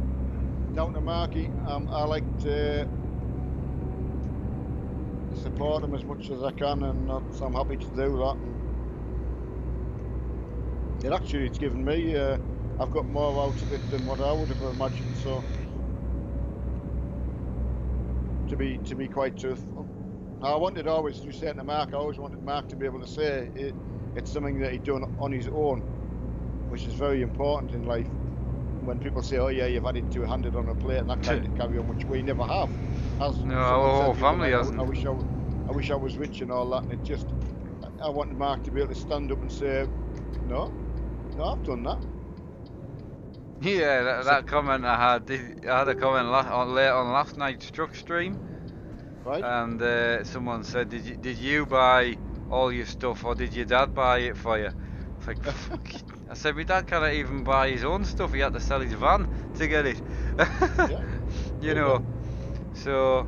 down to Marky, I like to support him as much as I can, and so I'm happy to do that. And it's given me, I've got more out of it than what I would have imagined. So, to be quite truthful, I wanted always, you saying to Mark, I always wanted Mark to be able to say it's something that he'd done on his own, which is very important in life. When people say, "Oh yeah, you've had it two-handed on a plate," and that kind of carry on, which we never have. As No, someone our said whole the other family night, hasn't. I wish I was rich and all that, and it just, I wanted Mark to be able to stand up and say, "No, no, I've done that." Yeah, It's a, that comment I had a comment late on last night's truck stream, right? and someone said, "Did you buy all your stuff, or did your dad buy it for you?" It's like, fuck. I said, "My dad can't even buy his own stuff. He had to sell his van to get it." Yeah, You there you know. go. So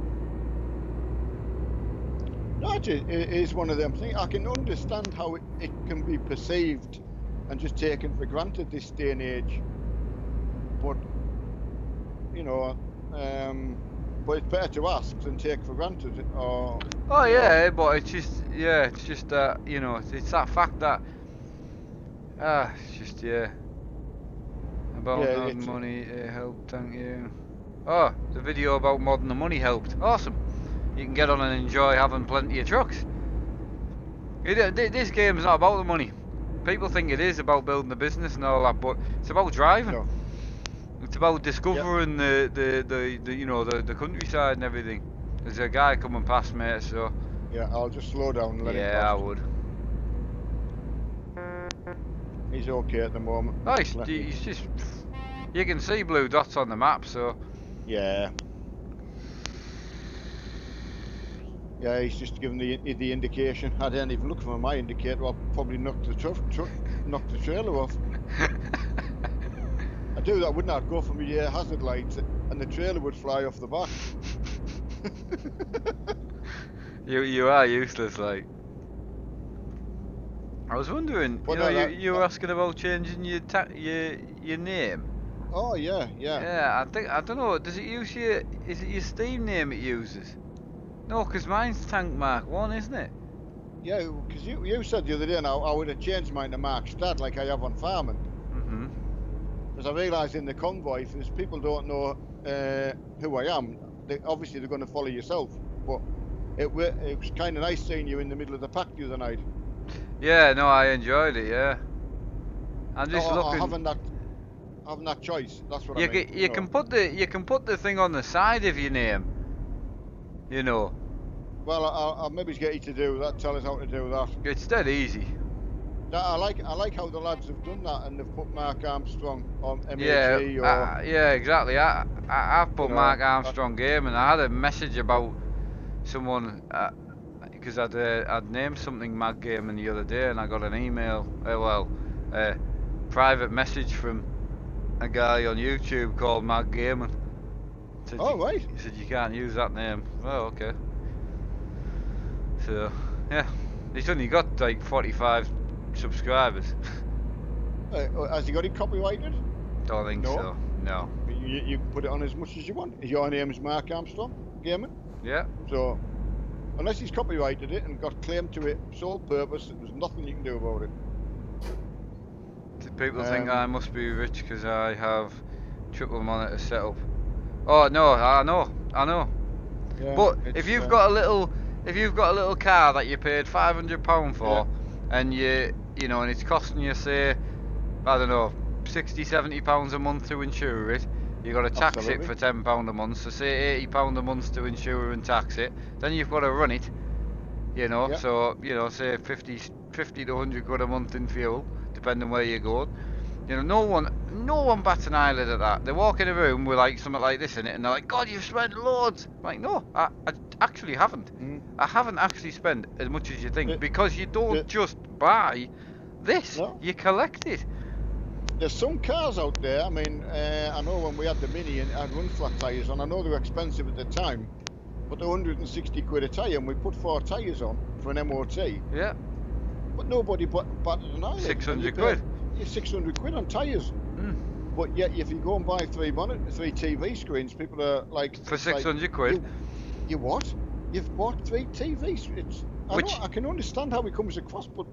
No, it is one of them things. I can understand how it can be perceived and just taken for granted this day and age, but you know, but it's better to ask than take for granted, or oh you know, yeah, but it's just that it's that fact that it's just yeah, about not money. It helped, thank you. Oh, the video about modding the money helped. Awesome. You can get on and enjoy having plenty of trucks. This game's not about the money. People think it is about building the business and all that, but it's about driving. no, It's about yeah, discovering the countryside and everything. There's a guy coming past, mate. So yeah. I'll just slow down and let him yeah, I past. would. He's okay at the moment. Oh, Just let me. he's just. You can see blue dots on the map, so Yeah, yeah. He's just giving the indication. I didn't even look for my indicator. I'll probably knock knock the trailer off. I do that, wouldn't I? I'd go for my hazard lights, and the trailer would fly off the back. you are useless. Like I was wondering, But no, you were asking about changing your name. oh yeah, yeah, Yeah, I don't know. Does it use Is it your Steam name it uses? No, 'cause mine's Tank Mark 1, isn't it? yeah. Because you said the other day, now I would have changed mine to Mark Stad like I have on farming. Mhm. Because I realised in the convoy, if people don't know who I am, obviously they're going to follow yourself. But it was kind of nice seeing you in the middle of the pack the other night. Yeah, no, I enjoyed it. Yeah, I'm just Or looking. having that choice. That's what I You mean. can you can put the thing on the side of your name. You know, Well, I'll maybe get you to do that. Tell us how to do that. it's dead easy. I like how the lads have done that and they've put Mark Armstrong on Yeah, MAG or yeah, exactly. I've you put know. Mark Armstrong game, and I had a message about someone because I'd named something Mag Gaming the other day, and I got an email. Private message from a guy on YouTube called Mag Gaming. Said Oh right. he said you can't use that name. Oh, okay. So yeah, he's only got like 45 subscribers. Has he got it copyrighted? Don't think No. so. No. You can put it on as much as you want. Your name's Mark Armstrong Gaming. Yeah. So unless he's copyrighted it and got claim to it sole purpose, there's nothing you can do about it. People think I must be rich because I have triple monitor setup. Oh no, I know. Yeah, But it's if you've got a little car that you paid £500 yeah, for, and and it's costing you say, I don't know, 60, £70 a month to insure it, you got to tax it absolutely. for £10 a month. So say £80 a month to insure and tax it. Then you've got to run it. Yeah, So say 50 to 100 quid a month in fuel, depending where you go. No one bats an eyelid at that. They walk in a room with like something like this in it, and they're like, "God, you've spent loads." I'm like, no, I actually haven't. mm. I haven't actually spent as much as you think, the, because you don't the, just buy this; no. you collect it. There's some cars out there. I mean, I know when we had the Mini and it had run flat tyres on, I know they were expensive at the time, but they're 160 quid a tyre, and we put 4 tyres on for an MOT. Yeah. but nobody batted an eyelid. And you 600 pay quid. 600 quid on tyres. Mm. But yet, if you go and buy three TV screens, people are like, For it's like, 600 quid. you what? You've bought three TVs. Which, I can understand how it comes across, but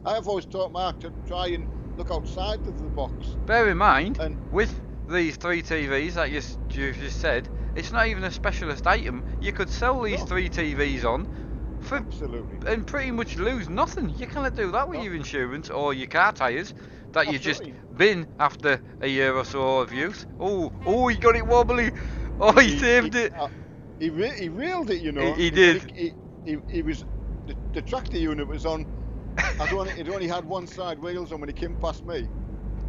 I've always taught Mark to try and look outside of the box. bear in mind, And with these three TVs that you've just said, it's not even a specialist item. You could sell these no, three TVs on for absolutely, and pretty much lose nothing. You cannot do that with no, your insurance or your car tyres that you just absolutely. bin after a year or so of use. Oh, he got it wobbly. Oh, he saved it. He reeled it, He but did. he was the tractor unit was on. It only had one side wheels on when he came past me.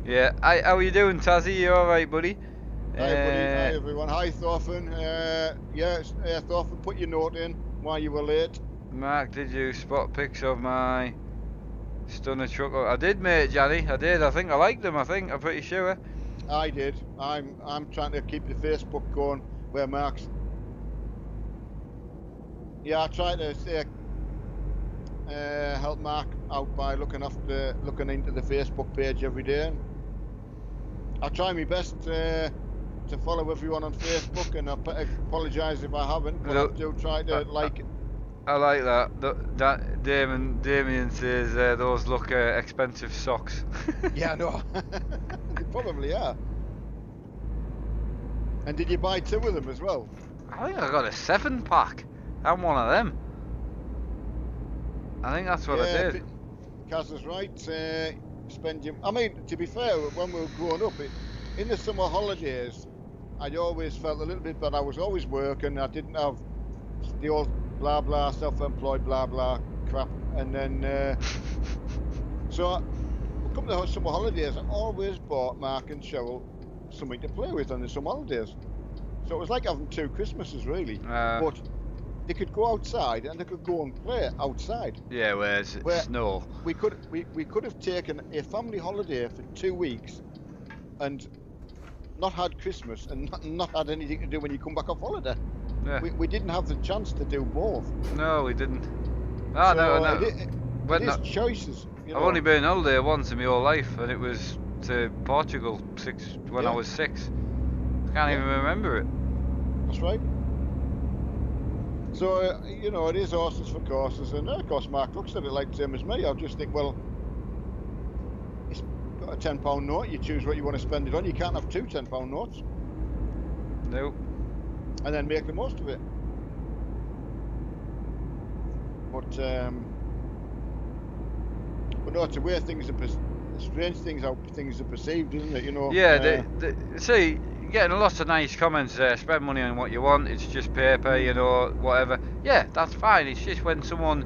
Yeah. How you doing, Tazzy? You all right, buddy? Hi, buddy. Hi, everyone. Hi, Thorfinn. Yes, Thorfinn, put your note in why you were late. Mark, did you spot pics of my stunner truck? Oh, I did, mate, Johnny. I did. I think I liked them. I'm pretty sure. I did. I'm trying to keep the Facebook going where Mark's. Yeah, I try to help Mark out by looking into the Facebook page every day. And I try my best to follow everyone on Facebook, and I apologise if I haven't, but I do try to like it. I like that. That Damien says those look expensive socks. Yeah, no, they probably are. And did you buy two of them as well? I think I got a 7-pack. I'm one of them. I think that's what I did. Kaz is right. I mean, to be fair, when we were growing up, in the summer holidays, I always felt a little bit bad. I was always working. I didn't have the old blah blah self-employed blah blah crap. And then so come to the summer holidays, I always bought Mark and Cheryl something to play with on the summer holidays. So it was like having two Christmases, really. But they could go outside and they could go and play outside. Yeah, where snow. We could have taken a family holiday for 2 weeks and not had Christmas and not had anything to do when you come back off holiday. Yeah. We didn't have the chance to do both. No, we didn't. Oh, so no. It is choices. I've only been on holiday once in my whole life, and it was to Portugal when I was 6. I can't even remember it. That's right. So, it is horses for courses, and of course Mark looks at it like the same as me. I'll just think, well, it's got a £10 note, you choose what you want to spend it on. You can't have two £10 notes. Nope. And then make the most of it. But no, it's the way things are, strange things how things are perceived, isn't it? Yeah, see, getting lots of nice comments there. Spend money on what you want. It's just paper, whatever. Yeah, that's fine. It's just when someone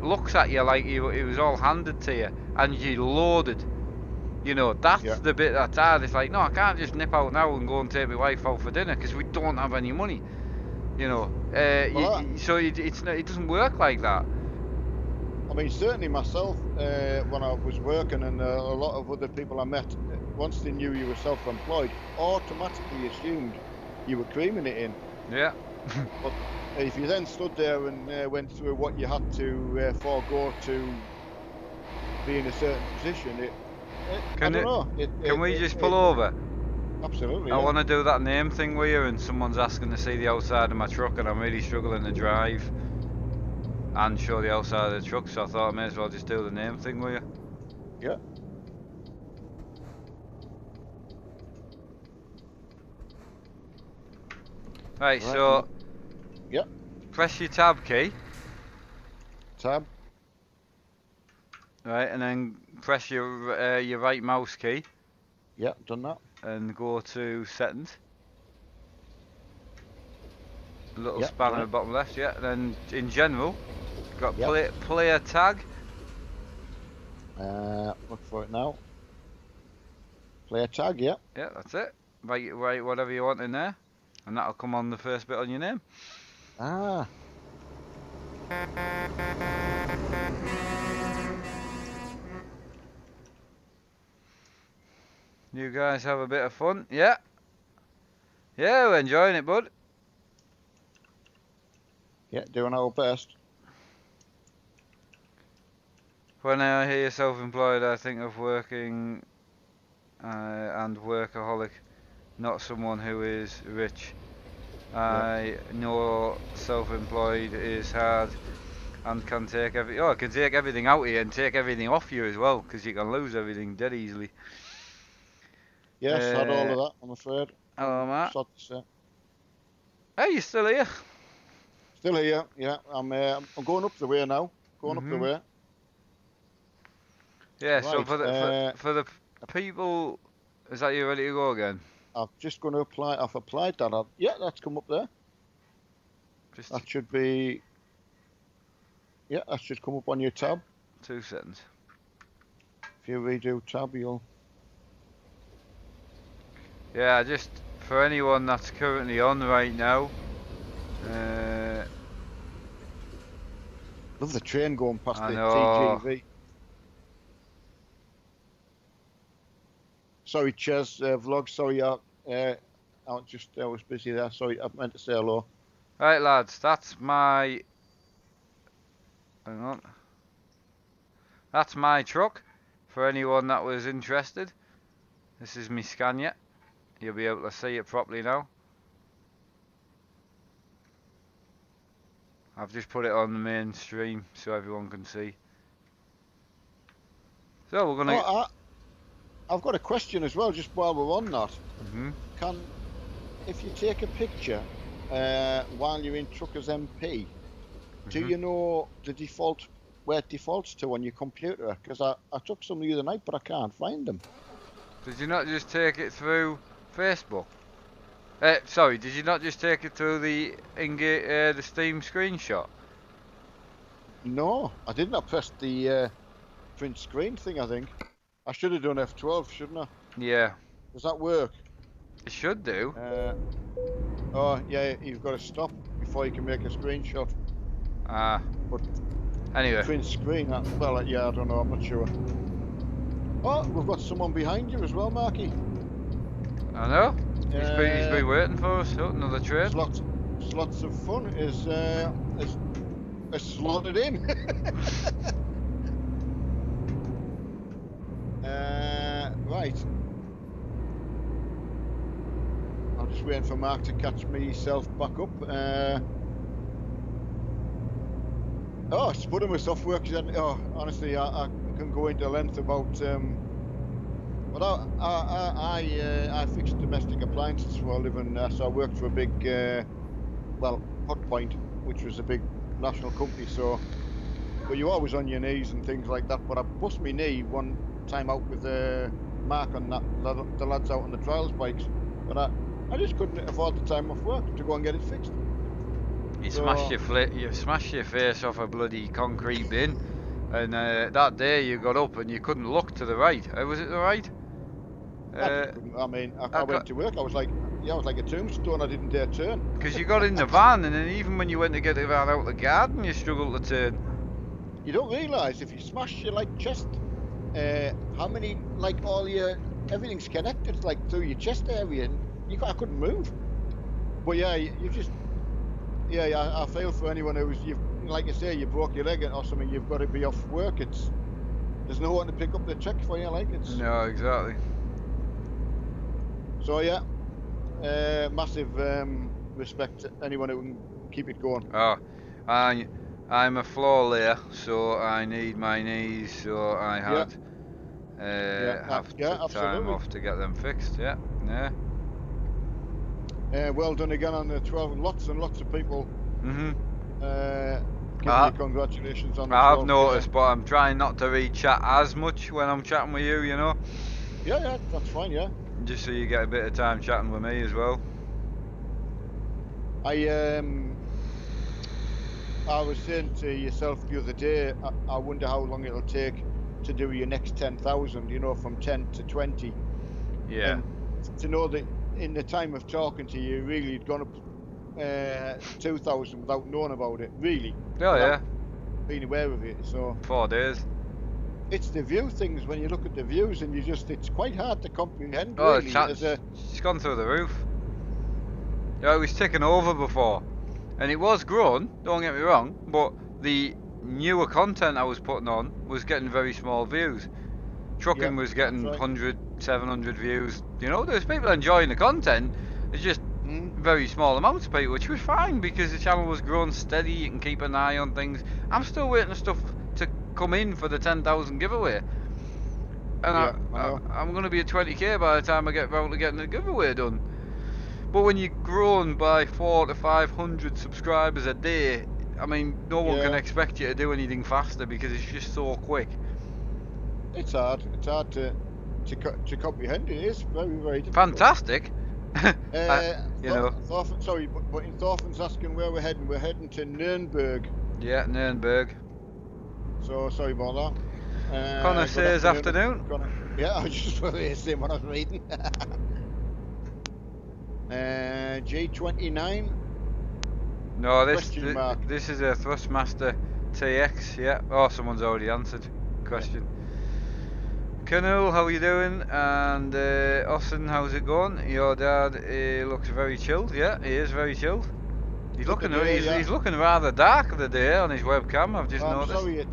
looks at you like it was all handed to you and you loaded. That's the bit that's hard. It's like, no, I can't just nip out now and go and take my wife out for dinner because we don't have any money. So it doesn't work like that. I mean, certainly myself, when I was working, and a lot of other people I met, once they knew you were self-employed, automatically assumed you were creaming it in. Yeah. But if you then stood there and went through what you had to forego to be in a certain position, I don't know. Can we just pull over? Absolutely. I want to do that name thing with you, and someone's asking to see the outside of my truck, and I'm really struggling to drive and show the outside of the truck, so I thought I may as well just do the name thing with you. Yeah. Right, so yeah. Press your tab key. Tab. Right, and then press your right mouse key. Yeah, done that. And go to settings. A little span on the bottom left, yeah. And then in general, got player tag. Look for it now. Player tag, yeah. Yeah, that's it. Write whatever you want in there, and that'll come on the first bit on your name. Ah. You guys have a bit of fun, yeah? Yeah, we're enjoying it, bud. Yeah, doing our best. When I hear self-employed, I think of working and workaholic, not someone who is rich. Yeah. I know self-employed is hard and can take it can take everything out of you and take everything off you as well, because you can lose everything dead easily. Yes, had all Uh, of that. I'm afraid. hello, Matt. Sad to say. Hey, you still here? Still here. Yeah, I'm going up the way now. Going up the Mhm. way. Yeah. So Right. for the people, is that you ready to go again? I'm just going to apply. I've applied that. Yeah, that's come up there. Just That should be. Yeah, that should come up on your tab. 2 seconds. If you redo tab, you'll. Yeah, just for anyone that's currently on right now. Uh, Love the train going past I the know. TGV. Sorry, Ches, vlog. Sorry, I was busy there. Sorry, I meant to say hello. Right, lads, that's my. Hang on. That's my truck. For anyone that was interested, this is my Scania. You'll be able to see it properly now. I've just put it on the main stream so everyone can see. So we're gonna. Oh, I've got a question as well. Just while we're on that, Mhm. can if you take a picture while you're in Truckers MP, do Mhm. you know the default where it defaults to on your computer? Because I took some the other night, but I can't find them. Did you not just take it through Facebook? Sorry, did you not just take it through the Steam screenshot? No, I didn't. I pressed the print screen thing. I think I should have done F12, shouldn't I? Yeah, Does that work? it should do. Uh, oh yeah, you've got to stop before you can make a screenshot. Ah, But anyway, print screen, well, yeah, I don't know. I'm not sure. Oh, we've got someone behind you as well, Marky. I know. He's Uh, been waiting for us. Oh, another train. slots of fun is slotted in. Right. I'm just waiting for Mark to catch myself back up. Spudding myself works. Oh, honestly, I can go into length about. But I fixed domestic appliances for a living. So I worked for a big, Hotpoint, which was a big national company. So, but you're always on your knees and things like that. But I bust my knee one time out with Mark on the lads out on the trials bikes. But I just couldn't afford the time off work to go and get it fixed. You So smashed your face off a bloody concrete bin, and that day you got up and you couldn't look to the right. Was it the right? I just couldn't. I mean, I I went got to work. I was like a tombstone. I didn't dare turn. because you got in the van, and then even when you went to get the van out the garden, you struggled to turn. You don't realise if you smash your chest, how many all your everything's connected through your chest area, and I couldn't move. But yeah, you just I feel for anyone you've like you say you broke your leg or something. You've got to be off work. There's no one to pick up the check for you. No, exactly. So yeah, massive respect to anyone who can keep it going. Oh, I'm a floor layer, so I need my knees. So I Yeah, had have yeah, took time absolutely. off to get them fixed. Yeah, yeah. Well done again on the 12. Lots and lots of people Mhm. giving you congratulations on the I have 12K. noticed, but I'm trying not to read chat as much when I'm chatting with you. You know, Yeah, that's fine. Yeah, just so you get a bit of time chatting with me as well. I was saying to yourself the other day, I wonder how long it'll take to do your next 10,000. From 10 to 20, Yeah. and to know that in the time of talking to you, really had gone up 2,000 without knowing about it. Really, Oh without yeah. being aware of it. So 4 days. it's the view things when you look at the views, and it's quite hard to comprehend Oh, really as a. it's gone through the roof. Yeah, it was ticking over before, and it was growing. Don't get me wrong, but the newer content I was putting on was getting very small views. Trucking Yeah, was that's getting right. 100, 700 views. You know, there's people enjoying the content. It's just Mm. very small amounts of people, which was fine because the channel was growing steady. You can keep an eye on things. I'm still waiting for stuff to come in for the 10,000 giveaway. And Yeah, I know. I'm going to be at 20k by the time I get round to getting the giveaway done. But when you've grown by 400 to 500 subscribers a day, I mean, no one can Yeah, expect you to do anything faster because it's just so quick. it's hard. It's hard to comprehend. It is very, very difficult. Fantastic. Uh, You know, Sorry, but in Thorfinn's asking where we're heading. We're heading to Nuremberg. yeah, Nürnberg. So sorry about that. Connor Good says afternoon, afternoon. Connor. Yeah, I was just saying what I was reading. G29 No, question mark. this is a Thrustmaster TX. Yeah. Oh, someone's already answered. Yeah. Question. Canul, how are you doing? And Austin, how's it going? Your dad looks very chilled. Yeah, he is very chilled. Good today, yeah. He's looking rather dark the day on his webcam. I've just I'm noticed. sorry.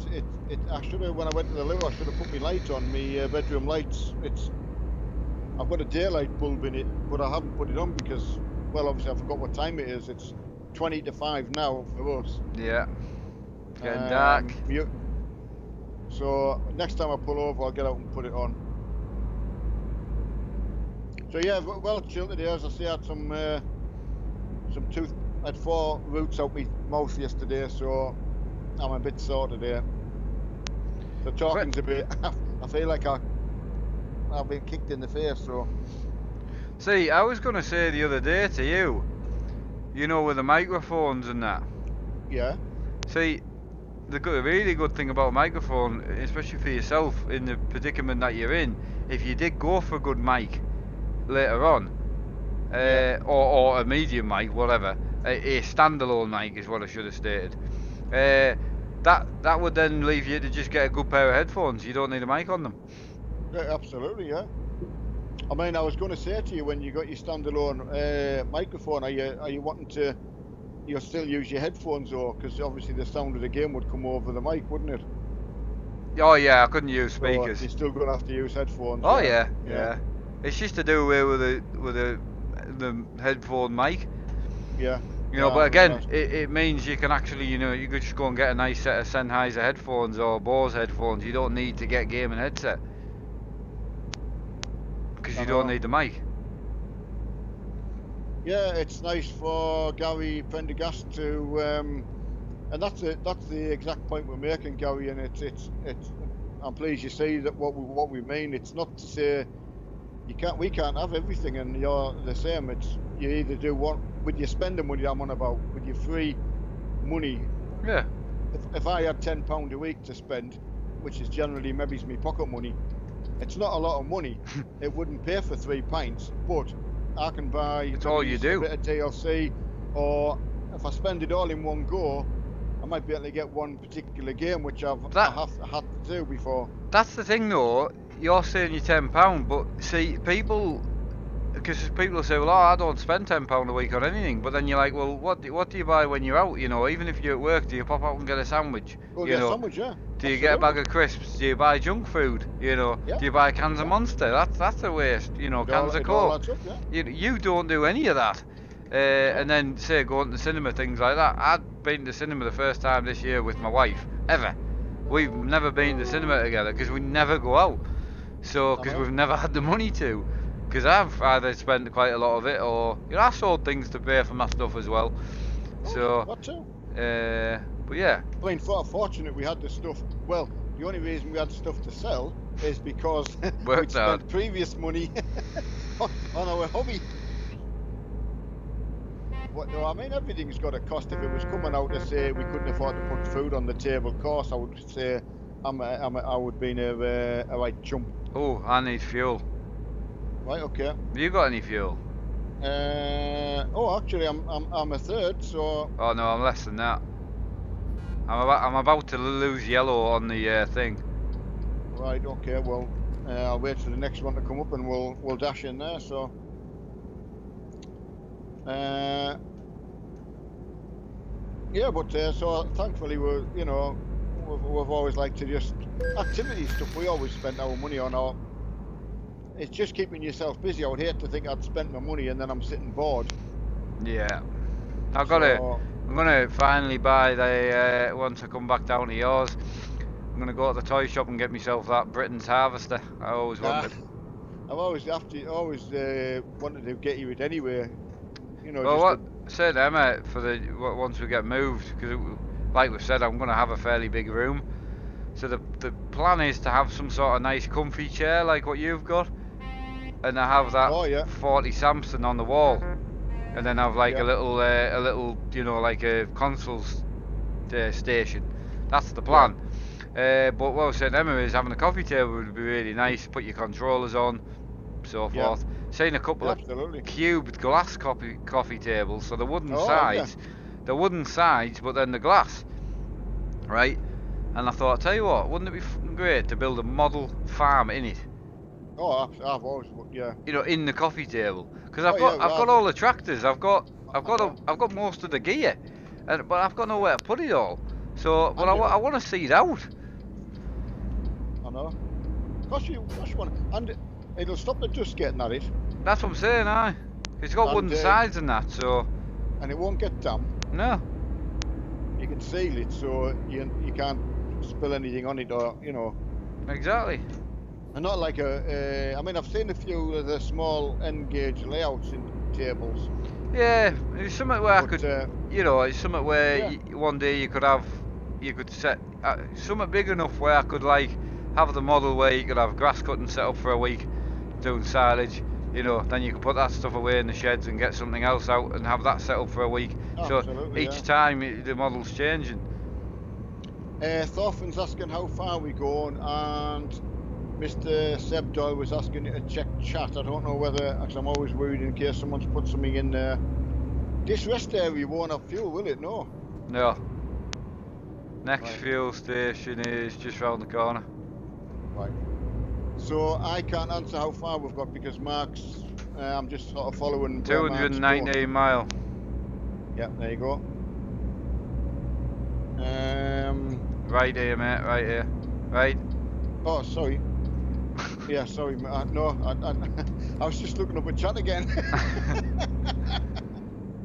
I should have when I went to the loo. I should have put my light on. My bedroom lights. I've got a daylight bulb in it, but I haven't put it on because, well, obviously I forgot what time it is. It's 20 to 5 now for us. Yeah, it's getting dark. So next time I pull over, I'll get out and put it on. So yeah, well chilled today. As I say, I had some tooth. I had 4 roots out my mouth yesterday, so I'm a bit sore today. So talking's a bit. I feel like I've been kicked in the face. So See, I was going to say the other day to you, you know, with the microphones and that. yeah, See, the really good thing about a microphone, especially for yourself in the predicament that you're in, if you did go for a good mic later on, yeah, or a medium mic, whatever, a standalone mic is what I should have stated. That would then leave you to just get a good pair of headphones. You don't need a mic on them. yeah, absolutely, yeah. I mean, I was going to say to you when you got your standalone microphone, are you wanting to? You'll still use your headphones though, because obviously the sound of the game would come over the mic, wouldn't it? Oh yeah, I couldn't use So speakers. you're still going to have to use headphones. Oh Yeah, yeah. It's just to do away with the headphone mic. yeah, You yeah. know, I but know again, that. it means you can actually, you know, you could just go and get a nice set of Sennheiser headphones or Bose headphones. You don't need to get gaming headset because I you don't know. need the mic. Yeah, it's nice for Gary Prendergast to, and that's the exact point we're making, Gary. And it's. I'm pleased you see that what we mean. It's not to say we can't have everything, and you're the same. It's you either do what with your spending money. I'm on about with your free money. Yeah. If I had £10 a week to spend, which is generally maybe my pocket money, it's not a lot of money. It wouldn't pay for 3 pints, but I can buy It's all maybe you a do. bit of DLC, or if I spend it all in one go, I might be able to get one particular game which I have had to do before. That's the thing though. You're saying you're £10, but see, people, because people say, well, oh, I don't spend £10 a week on anything. But then you're like, well, what do you buy when you're out? You know, even if you're at work, do you pop out and get a sandwich? Go You get a know, sandwich, yeah, do you get a bag absolutely, of crisps? Do you buy junk food? You know, yeah, do you buy cans of yeah. Monster? That's a waste. You know, cans of It all Coke. adds up, yeah. You don't do any of that. And No, then say going to the cinema, things like that. I'd been to the cinema the first time this year with my wife ever. We've never been to the cinema together because we never go out. So I because know. we've never had the money to. Because I've either spent quite a lot of it, or you know, I sold things to pay for my stuff as well. Oh, So, that too. but yeah, I mean, fortunate we had the stuff. Well, the only reason we had stuff to sell is because we'd worked out. spent previous money on our hobby. What no, I mean, everything's got a cost. If it was coming out to say we couldn't afford to put food on the table, of course, I would say I would be a right chump. Oh, I need fuel. Right, okay. Have you got any fuel? Actually, I'm a third, so Oh no, I'm less than that. I'm about to lose yellow on the thing. right, okay. Well, I'll wait for the next one to come up, and we'll dash in there. So. Yeah, but so thankfully we're we've always liked to just activity stuff. We always spent our money on. Or it's just keeping yourself busy. I would hate to think I'd spent my money and then I'm sitting bored. Yeah. So I'm gonna finally buy the, once I come back down to yours, I'm gonna go to the toy shop and get myself that Britain's Harvester I always wanted. I've always wanted to get you it anyway. You know, Well, just what I said Emma for once we get moved, because like we said, I'm gonna have a fairly big room. So the plan is to have some sort of nice comfy chair like what you've got, and I have that oh yeah, 40 Samson on the wall, and then have like yeah, a little, like a console station. That's the yeah, plan. But what I was saying, Emma, is having a coffee table would be really nice. Put your controllers on, so yeah, forth. Saying a couple yeah, of absolutely. cubed glass coffee tables, so Oh yeah, the wooden sides, but then the glass, right? And I thought, tell you what, wouldn't it be great to build a model farm in it? oh I've always yeah. In the coffee table, because Oh yeah, I've got rather. all the tractors, I know, I've got most of the gear, but I've got nowhere to put it all. So, but and I want to see it out. I know. Cost you one, and it'll stop the dust getting at it, That's what I'm saying, aye. It's got and wooden sides and that, so it won't get damp. no, You can seal it so you can't spill anything on it, or you know. exactly. And not like I mean, I've seen a few of the small N gauge layouts in tables, Yeah, it's something where I but could, it's something where yeah, one day you could set something big enough where I could like have the model where you could have grass cutting set up for a week, doing silage. Then you could put that stuff away in the sheds and get something else out and have that set up for a week. So absolutely, yeah. each time the model's changing. Thorfinn's asking how far we going, and Mr. Seb Doyle was asking you to check chat. I don't know whether, because I'm always worried in case someone's put something in there. This rest area won't have fuel, will it? No. No. Next Right. fuel station is just round the corner. Right. So I can't answer how far we've got because Mark's. I'm just sort of following where Mark's going. 219 mile. Yeah, there you go. Right here, mate. Right here. Right. Oh, sorry. Yeah, sorry. No, I was just looking up at chat again.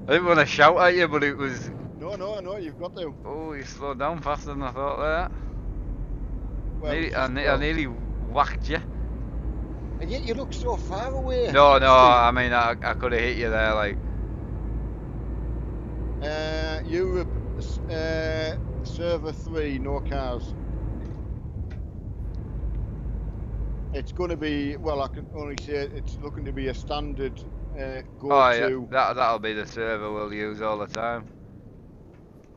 I didn't want to shout at you, but it was. No, you've got to. Oh, you slowed down faster than I thought there. Well, I nearly whacked you. And yet you look so far away. No, Steve. I mean, I could have hit you there, like. Europe, server 3, no cars. It's going to be, well, I can only say it's looking to be a standard go-to. That'll be the server we'll use all the time.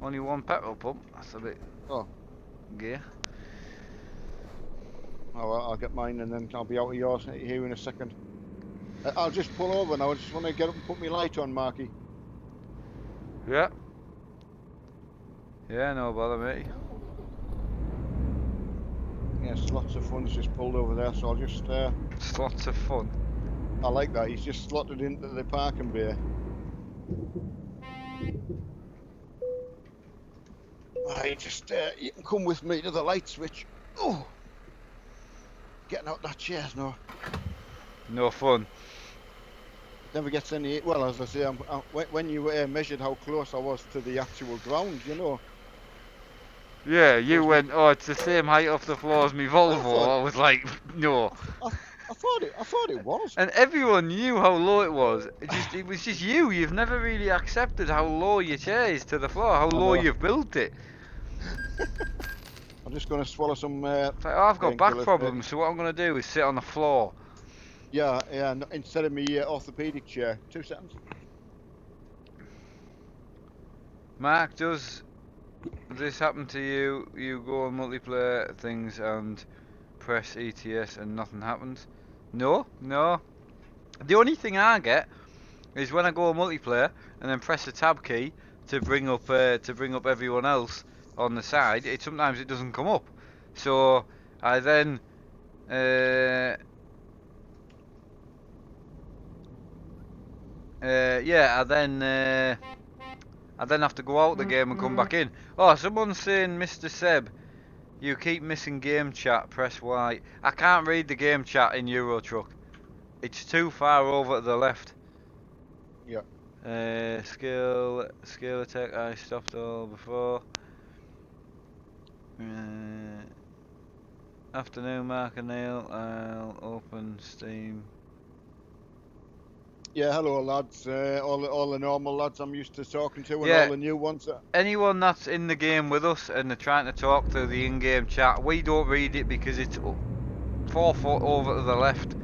Only one petrol pump. That's a bit. Oh. Gear. Oh, well, I'll get mine and then I'll be out of yours here in a second. I'll just pull over now. I just want to get up and put my light on, Marky. Yeah. Yeah, no bother, mate. Yes, lots of fun's just pulled over there, so I'll just. It's lots of fun. I like that. He's just slotted into the parking bay. Right, just you can come with me to the light switch. Oh, getting out that chair's no fun. Never gets any. Well, as I say, when you measured how close I was to the actual ground, you know. Yeah, you went. Oh, it's the same height off the floor as my Volvo. I was like, no. I thought it was. And everyone knew how low it was. It was just you. You've never really accepted how low your chair is to the floor. How low you've built it. I'm just going to swallow some. It's like, oh, I've got back problems, so what I'm going to do is sit on the floor. Yeah. Instead of me orthopedic chair. 2 seconds. Mark, does this happen to you? You go on multiplayer things and press ETS and nothing happens? No. The only thing I get is when I go on multiplayer and then press the tab key to bring up everyone else on the side. Sometimes it doesn't come up, so I then I then have to go out the game and come back in. Oh, someone's saying Mr. Seb You keep missing game chat, press Y. I can't read the game chat in Euro Truck. It's too far over to the left. Yeah. Skill attack, I stopped all before. Afternoon, Mark and Neil. I'll open Steam. Yeah, hello lads. All the normal lads I'm used to talking to, and Yeah. all the new ones. Anyone that's in the game with us and they're trying to talk through the in-game chat, we don't read it because it's 4 foot over to the left.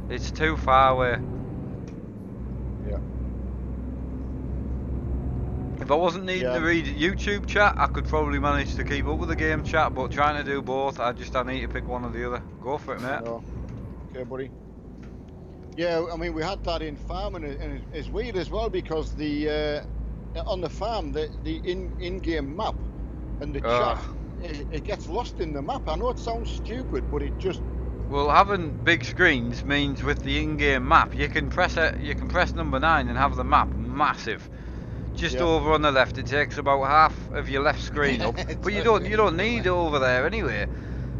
It's too far away. Yeah. If I wasn't needing to read YouTube chat, I could probably manage to keep up with the game chat, but trying to do both, I need to pick one or the other. Go for it, mate. No. Okay, buddy. Yeah, I mean, we had that in farm, and it's weird as well because the on the farm, the in-game map and the chat, it gets lost in the map. I know it sounds stupid, but it just. Well, having big screens means with the in-game map, you can press number 9 and have the map massive. Just over on the left, it takes about half of your left screen up, but you don't need it over there anyway.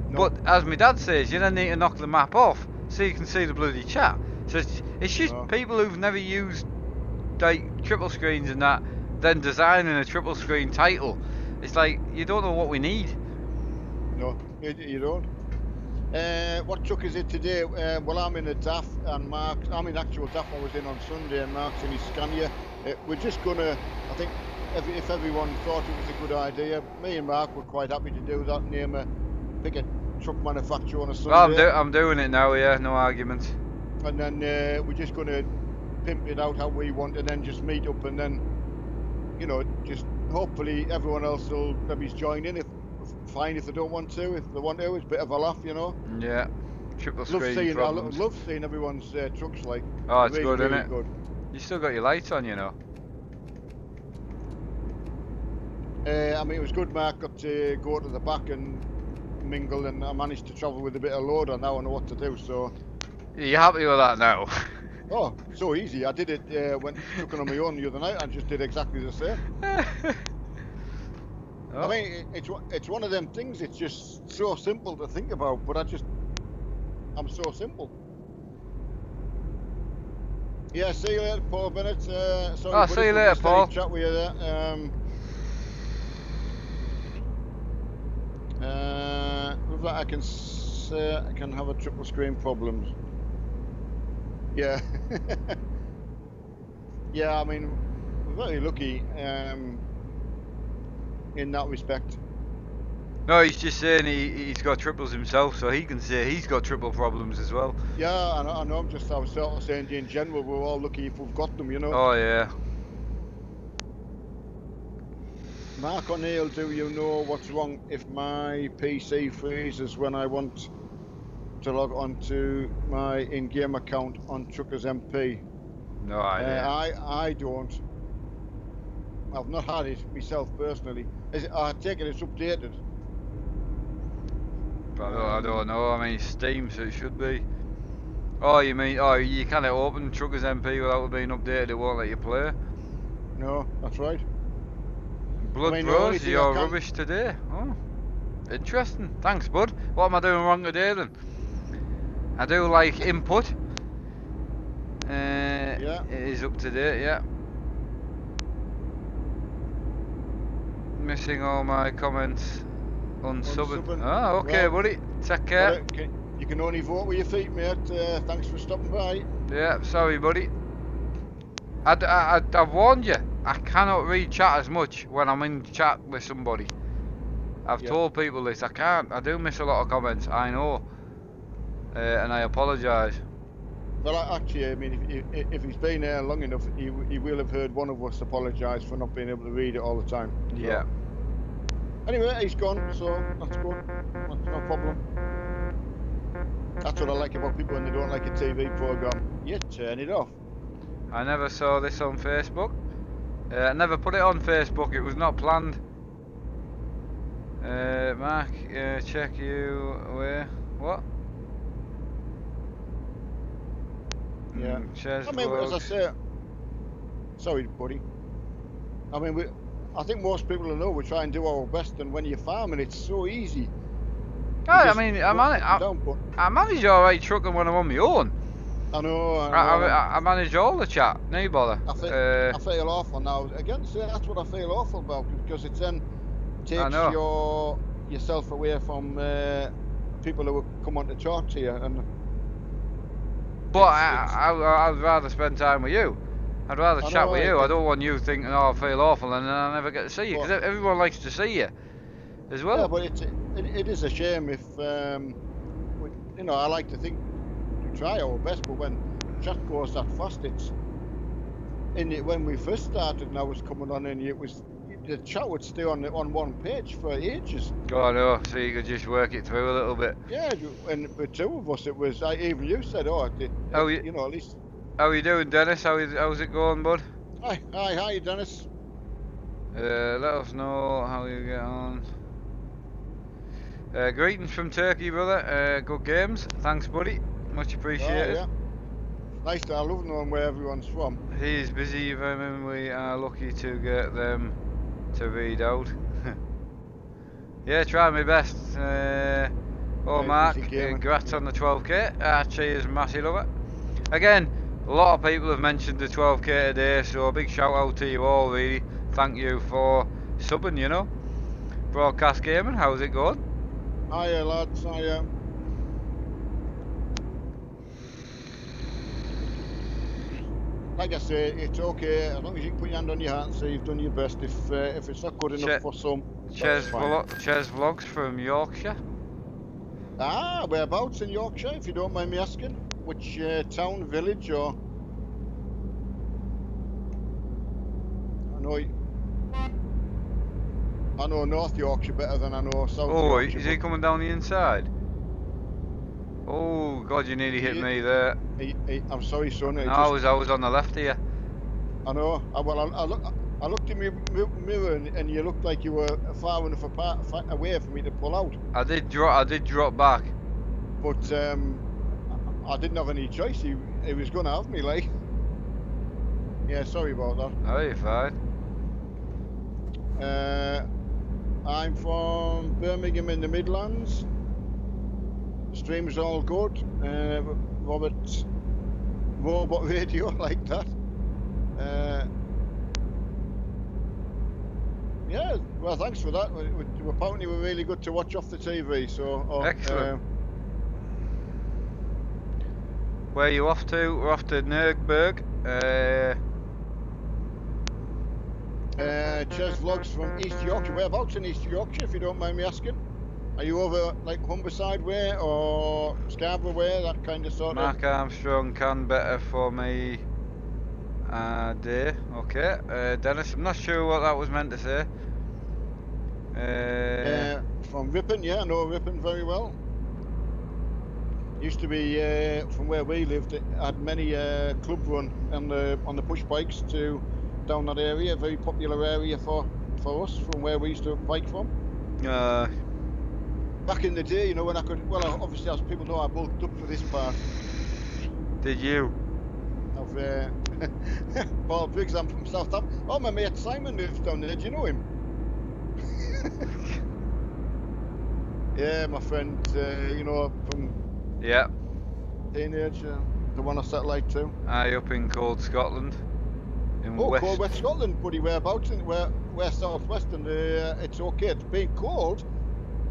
No. But as my dad says, you then need to knock the map off so you can see the bloody chat. So it's just people who've never used like triple screens and that, then designing a triple screen title. It's like you don't know what we need. No, you don't. What truck is it today? Well, I'm in a DAF, and I'm in actual DAF. I was in on Sunday, and Mark's in his Scania. We're just gonna, I think, if everyone thought it was a good idea, me and Mark were quite happy to do that. Pick a truck manufacturer on a Sunday. Well, I'm doing it now. Yeah, no arguments. And then we're just gonna pimp it out how we want, and then just meet up, and then, just hopefully everyone else will maybe join in. Fine if they don't want to. If they want to, it's a bit of a laugh, Yeah, triple screen problems. I love seeing everyone's trucks like. Oh, it's really, good, isn't it? Good. You still got your lights on, you know. I mean, it was good. Mark got to go to the back and mingle, and I managed to travel with a bit of load. And now I know what to do. So. Are you happy with that now? Oh, so easy. I did it when took it on my own the other night and just did exactly the same. I mean, it's one of them things. It's just so simple to think about, but I'm so simple. Yeah, see you later, Paul Bennett. Sorry, see you later, Paul. Chat with you there. With that, I can have a triple screen problems. Yeah. Yeah, I mean, we're very lucky in that respect. No, he's just saying he's got triples himself, so he can say he's got triple problems as well. Yeah, I know. I was sort of saying in general, we're all lucky if we've got them, Oh, yeah. Mark O'Neill, do you know what's wrong if my PC freezes when I want to log onto my in-game account on Truckers MP? No idea. I don't. I've not had it myself personally. I take it it's updated. But I don't know. I mean, Steam, so it should be. Oh, you mean? Oh, you can't open Truckers MP without it being updated. It won't let you play. No, that's right. Blood Bros, you're rubbish today. Oh, interesting. Thanks, bud. What am I doing wrong today then? I do like input. Yeah. It is up to date, yeah. Missing all my comments. Unsubbing. Oh, okay, well, buddy. Take care. You can only vote with your feet, mate. Thanks for stopping by. Yeah, sorry, buddy. I've warned you. I cannot read chat as much when I'm in chat with somebody. I've told people this. I can't. I do miss a lot of comments. I know. And I apologise. Well, actually, I mean, if he's been there long enough, he will have heard one of us apologise for not being able to read it all the time. So. Yeah. Anyway, he's gone, so that's good. That's no problem. That's what I like about people when they don't like a TV programme. You turn it off. I never saw this on Facebook. I never put it on Facebook. It was not planned. Mark, check you away. What? Yeah. I mean, as I say, sorry, buddy. I mean, I think most people will know we try and do our best, and when you're farming, it's so easy. You I just mean, go up and down. But I manage alright trucking when I'm on my own. I know, and I manage all the chat, no bother. I feel I feel awful now. Again, see, that's what I feel awful about because it then I takes know. yourself away from people who will come on to talk to you, and But it's. I'd rather spend time with you. I'd rather I chat know with you. I don't want you thinking, oh, I feel awful, and then I never get to see you. but Because everyone likes to see you as yeah, well. but it is a shame if I like to think we try our best, but when chat goes that fast, it's in it when we first started and I was coming on, and it was the chat would stay on one page for ages. Oh no, so you could just work it through a little bit. Yeah, and the two of us, it was even you said, oh, How you, at least. how you doing, Dennis? How's it going, bud? Hi, Dennis. Let us know how you get on. Greetings from Turkey, brother. Good games. Thanks, buddy. Much Oh appreciated. yeah, nice. I love knowing where everyone's from. He's busy, and we are lucky to get them to read out. Yeah, try my best. Right, Mark, busy gamer. congrats on the 12k. Cheers, massive lover. Again, a lot of people have mentioned the 12k today, so a big shout out to you all, really. Thank you for subbing, Broadcast Gaming, how's it going? Hiya, lads. Hiya. Like I say, it's okay as long as you can put your hand on your heart and say you've done your best. If it's not good enough for some, that's fine. Ches Vlogs from Yorkshire. Whereabouts in Yorkshire, if you don't mind me asking? Which town, village, or? I know North Yorkshire better than I know South Oh, Yorkshire. is he coming down the inside? Oh, God, you nearly hit me there. I'm sorry, son. No, I was on the left here. I know. I looked in my mirror, and you looked like you were far enough away for me to pull out. I did drop back. But I didn't have any choice. He was going to have me, like. Yeah, sorry about that. Oh, you're fine. I'm from Birmingham in the Midlands. Stream's all good. Robot radio like that. Yeah, well, thanks for that. Apparently, we're really good to watch off the TV. So excellent. Where are you off to? We're off to Nuremberg. Ches Vlogs from East Yorkshire. Whereabouts in East Yorkshire, if you don't mind me asking? Are you over like Humberside way or Scarborough way, that kind of sort Mark Armstrong can better for me. Day. Okay. Dennis, I'm not sure what that was meant to say. From Ripon, yeah, I know Ripon very well. Used to be from where we lived. It had many club run on the push bikes to down that area. Very popular area for us from where we used to bike from. Back in the day, when I could. Well, obviously, as people know, I bulked up for this part. Did you? Of Paul Briggs. I'm from Southampton. Oh, my mate Simon lives down there. Do you know him? Yeah, my friend. From. Yeah. Teenage, the one I satellite to. Aye, up in cold Scotland. Cold West Scotland, buddy. Whereabouts? We're southwest, and it's okay. It's been cold,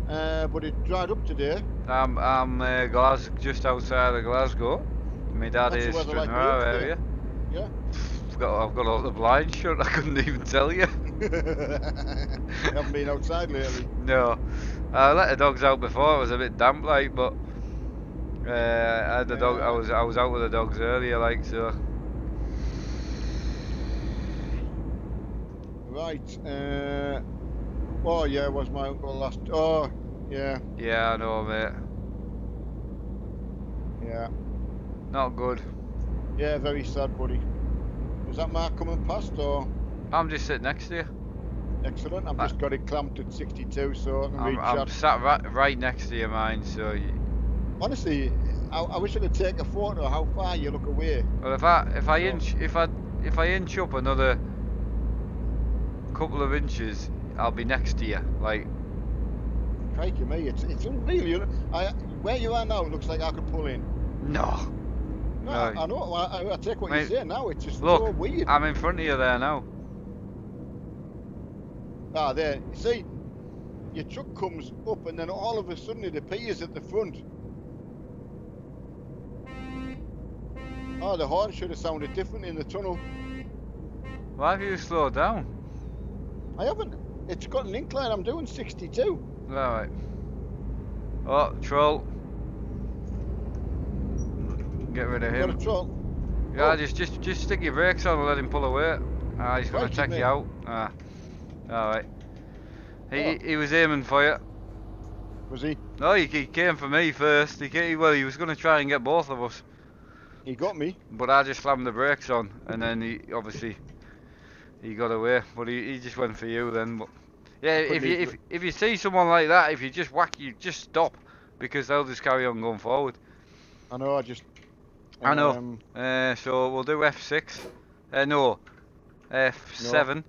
but it dried up today. I'm just outside of Glasgow. My dad is from our area. Yeah. I've got all the blinds shut. I couldn't even tell you. You haven't been outside lately. No, I let the dogs out before. It was a bit damp, like, but I had the dog. I was out with the dogs earlier, like, so. Right. Oh yeah, was my uncle last? Oh yeah. Yeah, I know, mate. Yeah. Not good. Yeah, very sad, buddy. Was that Mark coming past, or? I'm just sitting next to you. Excellent. I've just got it clamped at 62, so I can read chat. I'm sat right next to you, mine. So. Honestly, I wish I could take a photo of how far you look away. Well, if I inch up another couple of inches, I'll be next to you. Like, Crikey me, it's unreal. Where you are now, it looks like I could pull in. no, No, no. I know. I take what you Mate, say now. It's just look, so weird. I'm in front of you there now. There. You see, your truck comes up, and then all of a sudden it appears at the front. Oh, the horn should have sounded different in the tunnel. Why have you slowed down? I haven't. It's got an incline. I'm doing 62. Alright. Oh, troll. Get rid of We've got a him. troll. Yeah, Oh, just stick your brakes on and let him pull away. Ah, he's gonna crikey take me. you out. Ah, alright. Oh, He was aiming for you. was he? No, he came for me first. Well, he was gonna try and get both of us. He got me. But I just slammed the brakes on, and then he got away. But he just went for you then. But yeah, I couldn't even. if you see someone like that, if you just whack, you just stop, because they'll just carry on going forward. I know. I just. I know. Um. So we'll do F6. No, No. F7.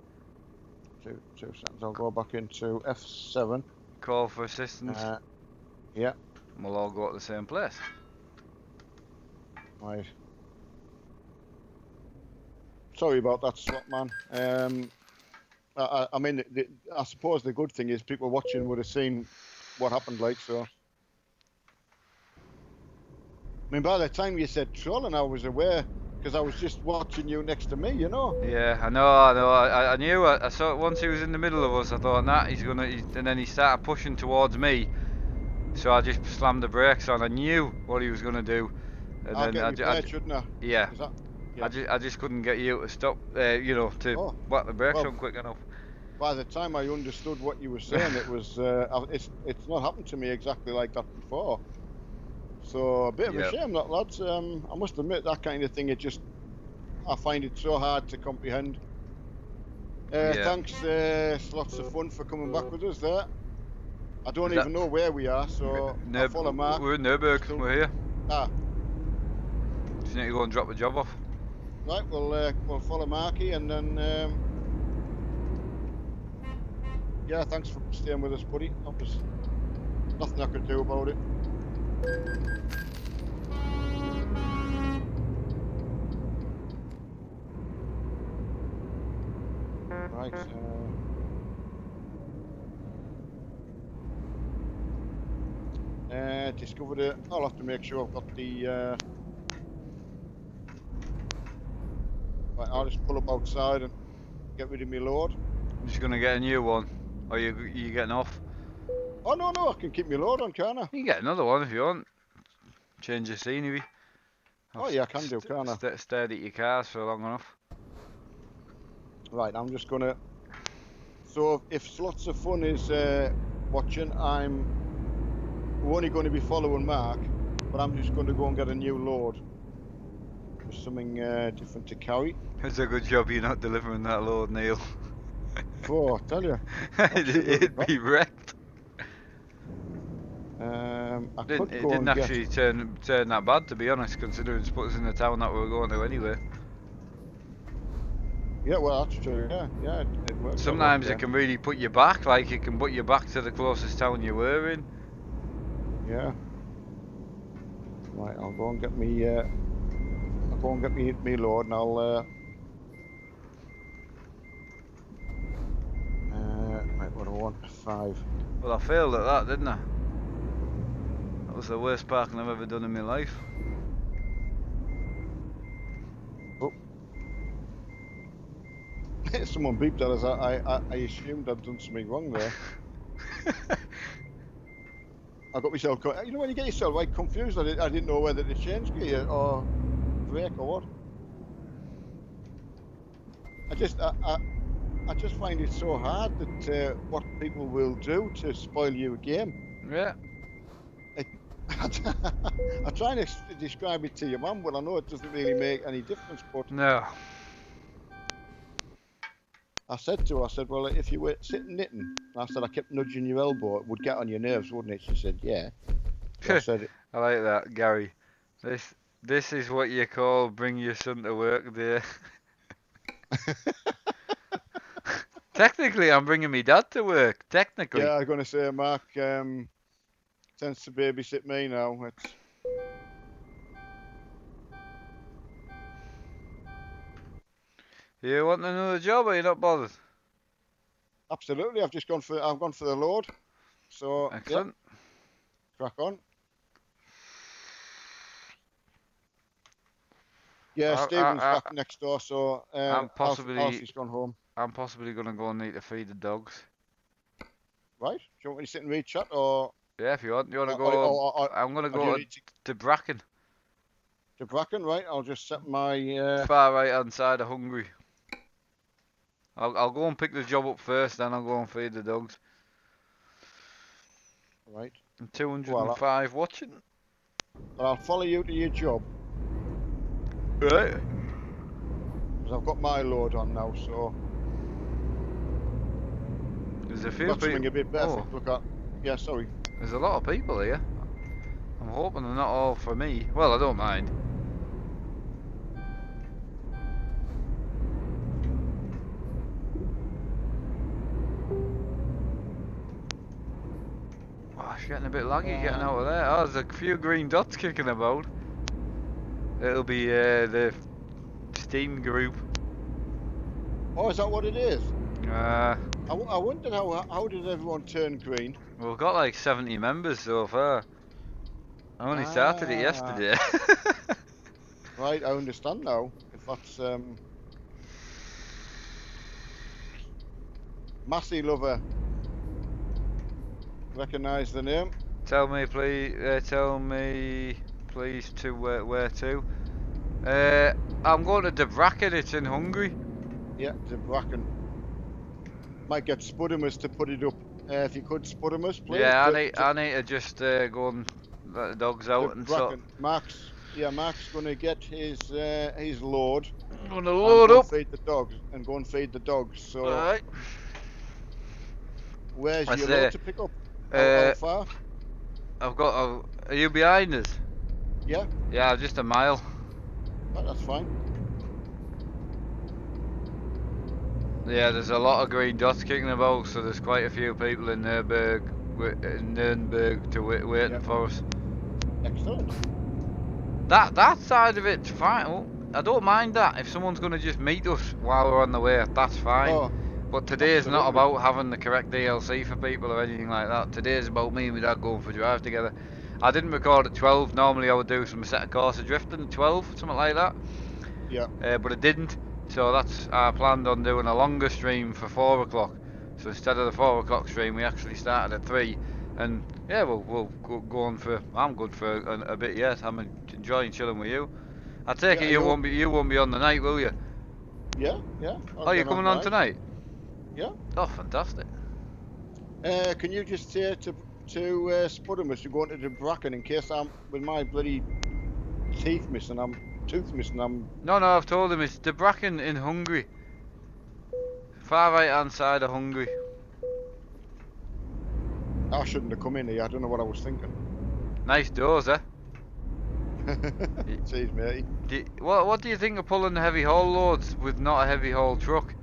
2 seconds. I'll go back into F7. Call for assistance. Yeah. We'll all go to the same place. Right. Sorry about that, slot man. I mean, I suppose the good thing is people watching would have seen what happened, like so. I mean, by the time you said trolling, I was aware because I was just watching you next to me, you know. Yeah, I know. I knew. I saw it once he was in the middle of us. I thought, nah, and then he started pushing towards me. So I just slammed the brakes on. I knew what he was gonna do, and I'll then get repaired, shouldn't I? yeah, Is that? Yeah. I just couldn't get you to stop. To Oh, whack the brakes well, on quick enough. by the time I understood what you were saying, it was it's not happened to me exactly like that before. So a bit of a Yeah. shame, that lads. I must admit that kind of thing. I find it so hard to comprehend. Yeah. Thanks, lots of fun for coming back with us there. I don't Is that- even know where we are, so I'll follow Mark. We're in Nurburg. Still- We're here. Ah, Just need to go and drop the job off. right. We'll follow Marky, and then yeah, thanks for staying with us, buddy. That was nothing I could do about it. Right. Discovered it. I'll have to make sure I've got the. Right, I'll just pull up outside and get rid of my load. I'm just gonna get a new one. Or you getting off? Oh no, I can keep my load on, can't I? You can get another one if you want. Change the scenery. Oh yeah, I can do, can't I? Stared at your cars for long enough. Right, I'm just gonna. So if Slots of Fun is watching, we're only going to be following Mark, but I'm just going to go and get a new load. Just something different to carry. It's a good job you're not delivering that load, Neil. Oh, I tell you, It'd be wrecked. I It could go didn't and get. actually turn that bad, to be honest, considering it's put us in the town that we were going to anyway. Yeah, well, that's true. Yeah, it works. Sometimes it can really put you back, like it can put you back to the closest town you were in. Yeah. Right, I'll go and get me. I'll go and get me load, and I'll. Right, what do I want? 5. Well, I failed at that, didn't I? That was the worst parking I've ever done in my life. Oh. Someone beeped at us. I assumed I'd done something wrong there. I got myself. You know when you get yourself like confused, I didn't know whether to change gear or brake or what. I just find it so hard that what people will do to spoil you a game. Yeah. I'm trying to describe it to your mum, but I know it doesn't really make any difference. But No. I said to her, I said, well, if you were sitting knitting, I said, I kept nudging your elbow, it would get on your nerves, wouldn't it? She said, yeah. So I said, I like that, Gary. This is what you call bring your son to work day. Technically, I'm bringing me dad to work. Technically. Yeah, I'm going to say Mark tends to babysit me now. It's You want another job, or you not bothered? absolutely. I've gone for the load. So yeah, Excellent. crack on. Yeah, I, Stephen's I, back next door, so I'm possibly, Alfie's gone home. I'm possibly gonna go and need to feed the dogs. Right? Do you want me to sit and read chat, or Yeah, if you want, you wanna or, or, go? or, or, I'm gonna or do you go need to Bracken, to Bracken? Right? I'll just set my far right hand side of Hungary. I'll go and pick the job up first, then I'll go and feed the dogs. right. And Well, 205 watching. I'll follow you to your job Right. because I've got my load on now. So There's a few got something people. a bit better Oh, to look at. Yeah, sorry. there's a lot of people here. I'm hoping they're not all for me. Well, I don't mind. Oh, it's getting a bit laggy getting out of there. Oh, there's a few green dots kicking about. It'll be the Steam group. Oh, is that what it is? Uh, I wondered how did everyone turn green? we've got like 70 members so far. I only started it Ah, yesterday. right. I understand now. If that's Massey Lover, recognise the name. Tell me, please. Tell me, please, to where to. I'm going to Debrecen. It's in Hungary. Yeah, the Bracken. Might get Spudamus to put it up. If you could, Spudamus, please. Yeah, I need to just go and let the dogs The out and so. Bracken. Mark's gonna get his load I'm gonna and load go and up. feed the dogs So Right. where's I your say, load to pick up? How uh, far? I've got. Are you behind us? Yeah, Yeah, just a mile. that's fine. Yeah, there's a lot of green dots kicking about, so there's quite a few people in Nuremberg to waiting Yeah, for us. excellent. That side of it's fine. Oh, I don't mind that. If someone's going to just meet us while we're on the way, that's fine. Oh, But today is not absolutely. about having the correct DLC for people or anything like that. Today is about me and my dad going for a drive together. I didn't record at 12. Normally I would do some set of course of drifting at 12, something like that. Yeah, But I didn't. So I planned on doing a longer stream for 4 o'clock. So instead of the 4 o'clock stream, we actually started at 3. And yeah, we'll go on for. I'm good for a bit yet. I'm enjoying chilling with you. I take yeah. it Are you? you won't be on the night, will you? Yeah. I'll Oh, you're get on coming on tonight. tonight? Yeah. Oh, fantastic. Can you just say to Spudamus to go into the Bracken in case I'm with my bloody tooth missing. No, I've told him it's Debrecen in Hungary. Far right hand side of Hungary. I shouldn't have come in here. I don't know what I was thinking. Nice doors, eh? Cheers, matey. What do you think of pulling the heavy haul loads with not a heavy haul truck?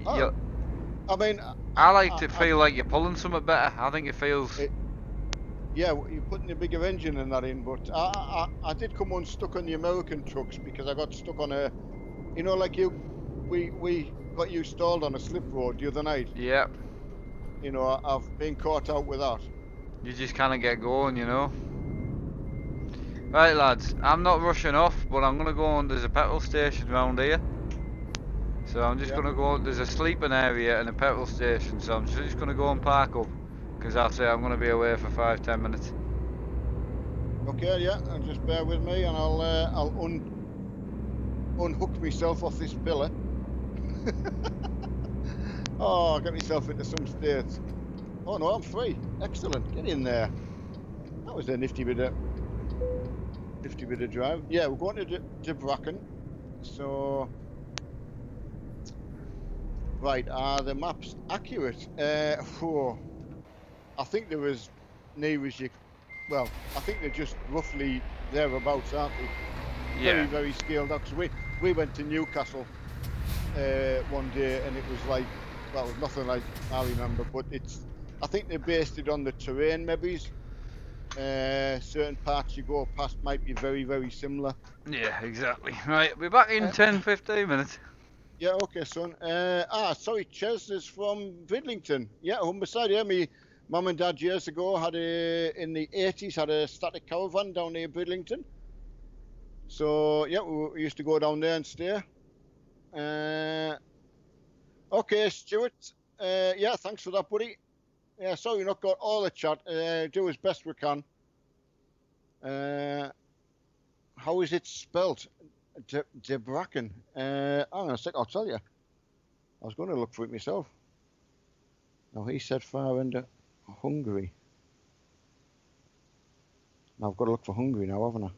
Oh, I mean, I like to feel like you're pulling something better. I think it feels. Yeah, you're putting a bigger engine and that in, but I did come unstuck on the American trucks because I got stuck on a, like we got you stalled on a slip road the other night. Yeah. I've been caught out with that. You just kind of get going, you know. Right, lads. I'm not rushing off, but I'm gonna go on. There's a petrol station around here. So I'm just gonna go. There's a sleeping area and a petrol station, so I'm just gonna go and park up, because I'll say I'm gonna be away for 5-10 minutes. Okay, yeah, and just bear with me, and I'll unhook myself off this pillar. Oh, I got myself into some state. Oh no, I'm free. Excellent. Get in there. That was a nifty bit of drive. Yeah, we're going to Bracken. So right, are the maps accurate? I think there was near as you. Well, I think they're just roughly thereabouts, aren't they? Yeah. Very scaled up. Because we went to Newcastle one day, and it was like well, it was nothing like I remember, but I think they based it on the terrain, maybe. Certain parts you go past might be very, very similar. Yeah, exactly. Right, we'll be back in Uh, 10-15 minutes. yeah, okay, son. Sorry, Ches is from Vidlington. Yeah, Humberside. Yeah, me mum and dad years ago in the 80s, had a static caravan down near Bridlington. So, yeah, we used to go down there and stay. Okay, Stuart. Yeah, thanks for that, buddy. Yeah, sorry we've not got all the chat. Do as best we can. How is it spelt? De Bracken. Hang on a sec, I'll tell you. I was going to look for it myself. No, he said far end of Hungary. Now I've got to look for Hungary now, haven't I?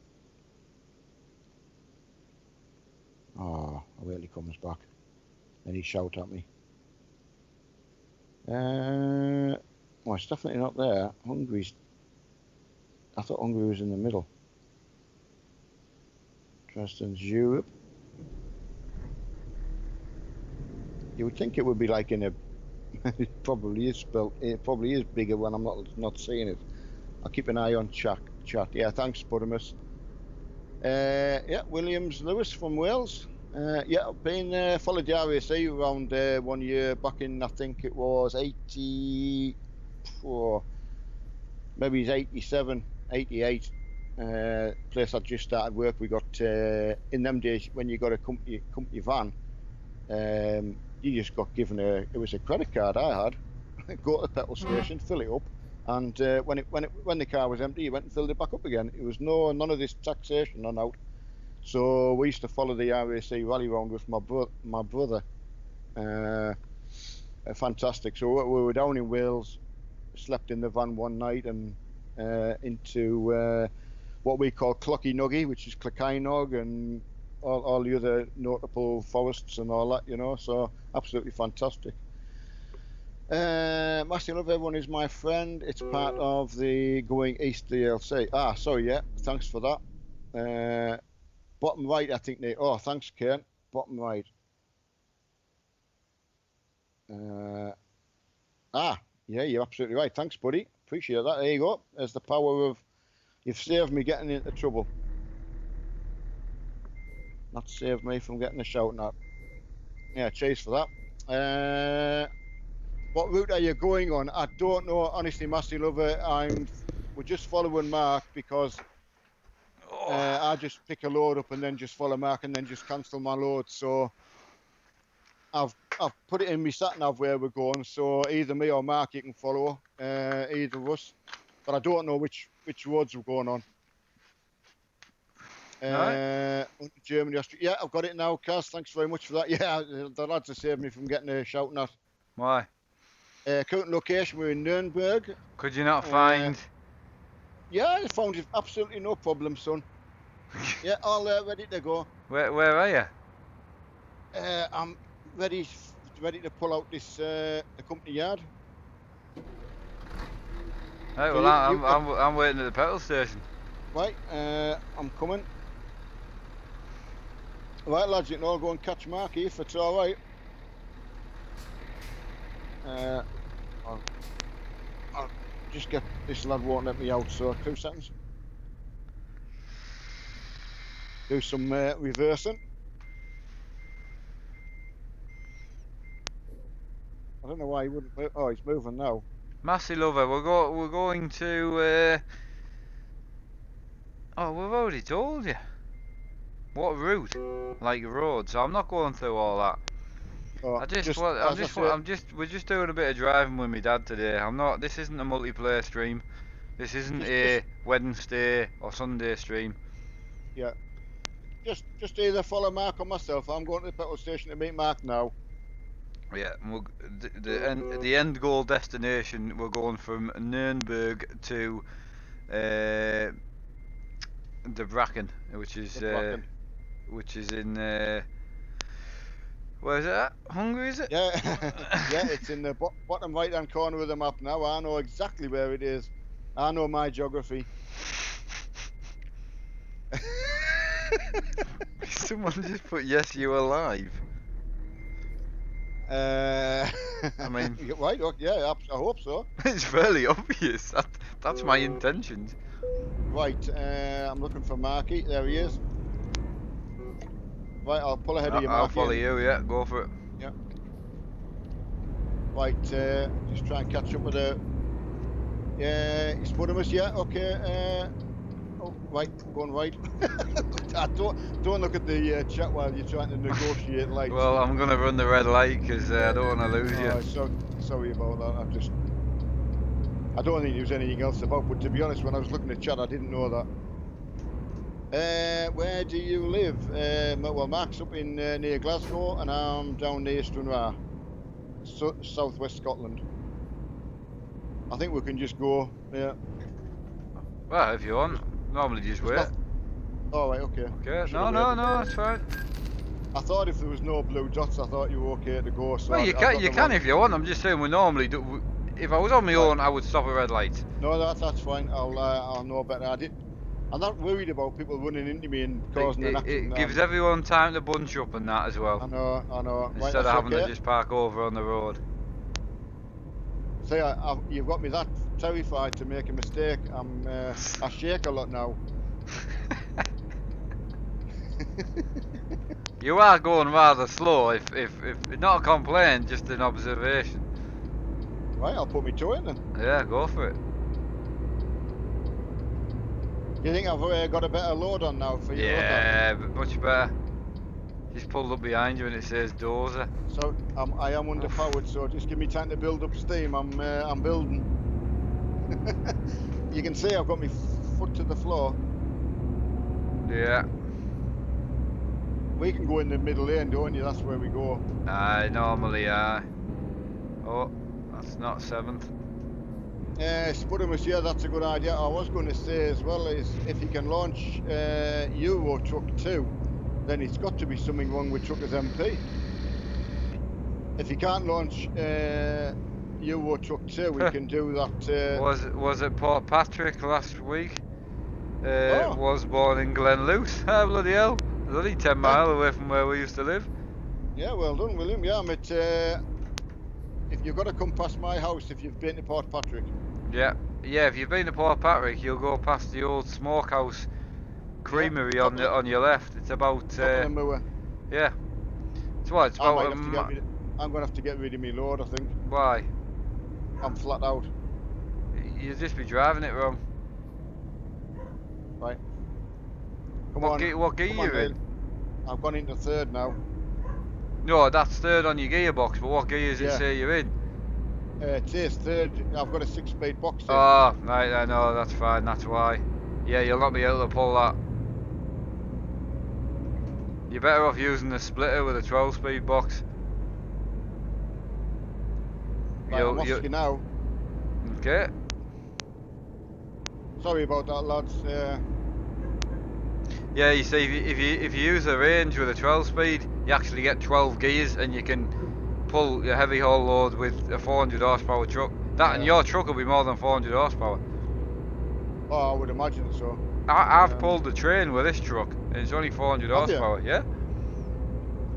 Oh, I wait till he comes back. Then he shout at me. Well, it's definitely not there. I thought Hungary was in the middle. Dresden's Europe. You would think it would be like in a. It probably is spelled. It probably is bigger when I'm not seeing it. I'll keep an eye on chat. Yeah, thanks, Budimus. Yeah, Williams Lewis from Wales. Yeah, I've been followed the RAC around 1 year back in, I think it was 84, maybe it's 87, 88. Place I just started work. We got in them days when you got a company van, you just got given it was a credit card I had. Go to the petrol station, fill it up, and when the car was empty, you went and filled it back up again. It was none of this taxation on out. So we used to follow the RAC rally round with my brother. Fantastic. So we were down in Wales, slept in the van one night, and into what we call Clocky Nuggy, which is Clockynog, and all the other notable forests and all that, you know. So absolutely fantastic. Massey Love, everyone is my friend. It's part of the Going East DLC. Sorry, yeah, thanks for that. Bottom right, I think oh, thanks, Karen. Bottom right. Yeah, you're absolutely right. Thanks, buddy. Appreciate that. There you go. There's the power of. You've saved me getting into trouble. Not saved me from getting a shouting at. Yeah, cheers for that. What route are you going on? I don't know, honestly, Massey Lover. We're just following Mark because I just pick a load up and then just follow Mark and then just cancel my load. So I've put it in my sat nav where we're going. So either me or Mark, you can follow either of us. But I don't know which roads we're going on. Right. Germany, Australia. Yeah, I've got it now, Kaz. Thanks very much for that. Yeah, the lads have saved me from getting a shouting at. Why? Current location, we're in Nuremberg. Could you not find? Yeah, I found it absolutely no problem, son. Yeah, all ready to go. Where are you? I'm ready to pull out this the company yard. Right, So well, I'm waiting at the petrol station. Right, I'm coming. Right, lads, you can all go and catch Marky if it's all right. I'll just get this lad won't let me out, so 2 seconds. Do some reversing. I don't know why he wouldn't move. Oh, he's moving now. Massey Lover, we're going to. Oh, we've already told you. What route? Like road. So I'm not going through all that. Oh, we're just doing a bit of driving with my dad today. This isn't a multiplayer stream. This isn't a Wednesday or Sunday stream. Yeah. Just either follow Mark or myself. I'm going to the petrol station to meet Mark now. Yeah, the end goal destination, we're going from Nuremberg to the Bracken, which is in where is it at? Hungary, is it? Yeah, yeah, it's in the bottom right hand corner of the map now. I know exactly where it is. I know my geography. Someone just put yes, you are live. I mean, Right, okay, yeah, I hope so. it's fairly obvious. That's my intentions. Right, I'm looking for Marky. There he is. Right, I'll pull ahead of you, I'll Marky. follow you. Yeah, go for it. Yeah. Right, just try and catch up with the. Yeah, you spotted us, yeah. Okay. Oh, right, I'm going right. Don't look at the chat while you're trying to negotiate lights. Well, I'm gonna run the red light because I don't want to lose you. Oh, sorry about that. I don't think there was anything else about. But to be honest, when I was looking at chat, I didn't know that. Where do you live? Well, Mark's up in near Glasgow, and I'm down near Stranraer, southwest Scotland. I think we can just go. Yeah. Well, if you want, normally just There's wait. nothing. Oh, right, okay. Okay. I should No, have no, waited. no, it's fine. I thought if there was no blue dots, I thought you were okay to go. So Well, I you got can, you the can wrong. if you want. I'm just saying we normally do. If I was on my Right. own, I would stop at red lights. No, that's fine. I'll know better. I'm not worried about people running into me and causing an It accident. gives everyone time to bunch up and that as well, I know. Right, instead that's of having to okay. just park over on the road. See, you've got me that terrified to make a mistake. I shake a lot now. You are going rather slow. If not a complaint, just an observation. Right, I'll put me toe in then. Yeah, go for it. Do you think I've got a better load on now for you to look at? Yeah, but much better. Just pulled up behind you and it says dozer. So I am underpowered, so just give me time to build up steam. I'm building. You can see I've got my foot to the floor. Yeah. We can go in the middle lane, don't you? That's where we go. I normally are. Oh, that's not 7th. Spudamus, yeah, that's a good idea. I was going to say as well is if you can launch Euro Truck 2, then it's got to be something wrong with Truckers MP. If you can't launch Euro Truck 2, we can do that. Was it Port Patrick last week? Oh. Was born in Glenluce. Ah, bloody hell. It's only 10 mile away from where we used to live. Yeah, well done, William. Yeah, I'm at. If you've got to come past my house, if you've been to Port Patrick. Yeah, if you've been to Port Patrick, you'll go past the old smokehouse creamery on your left. It's about top of the moor. Yeah. It's what? It's about. I'm going to have to get rid of my load, I think. Why? I'm flat out. You'll just be driving it wrong. Right. What gear you in? I've gone into third now. No, that's third on your gearbox, but what gear does it say you're in? It says third. I've got a 6-speed box there. Oh, right, I know, that's fine, that's why. Yeah, you'll not be able to pull that. You're better off using the splitter with a 12-speed box. Right, I'm off you now. Okay. Sorry about that, lads. Yeah, you see, if you use the range with a 12-speed, you actually get 12 gears, and you can pull your heavy haul load with a 400 horsepower truck. And your truck will be more than 400 horsepower. Oh, I would imagine so. I've pulled the train with this truck, and it's only 400 horsepower. Yeah.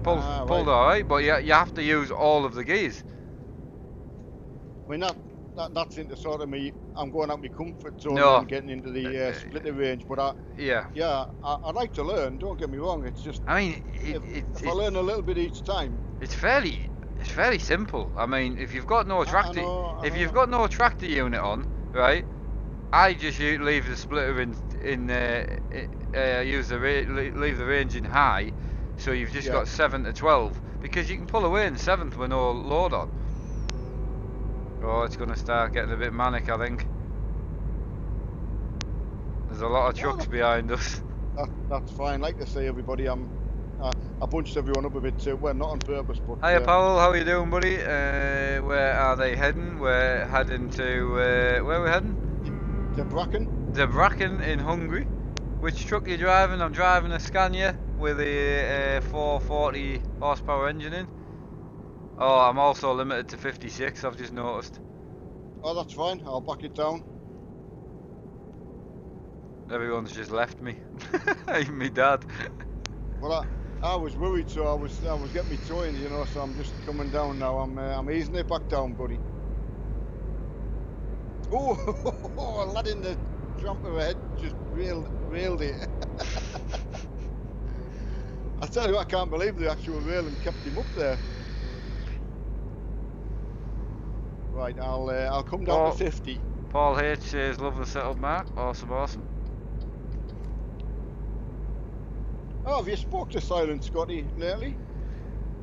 Pulled alright, but you have to use all of the gears. I mean that's into sort of me. I'm going out my comfort zone and getting into the splitter range, but I'd like to learn. Don't get me wrong. It's just if I learn a little bit each time. It's fairly simple. I mean, if you've got no tractor, you've got no tractor unit on, right? I just leave the splitter leave the range in high, so you've just got 7 to 12 because you can pull away in 7th with no load on. Oh, it's going to start getting a bit manic, I think. There's a lot of trucks behind us. That's fine. Like to say, everybody, I bunched everyone up a bit too. Well, not on purpose, but. Hiya, Powell. How are you doing, buddy? Where are they heading? We're heading to where are we heading? Debrecen in Hungary. Which truck are you driving? I'm driving a Scania with a 440 horsepower engine in. Oh, I'm also limited to 56, I've just noticed. Oh, that's fine. I'll back it down. Everyone's just left me. Even me dad. Well, I was worried, so I was getting me toe in, you know. So I'm just coming down now. I'm easing it back down, buddy. Oh, a lad in the jumper ahead just railed it. I tell you, I can't believe the actual railing kept him up there. Right, I'll come down to Paul 50. Paul H says lovely setup, Mark. Awesome, awesome. Oh, have you spoke to Silent Scotty lately?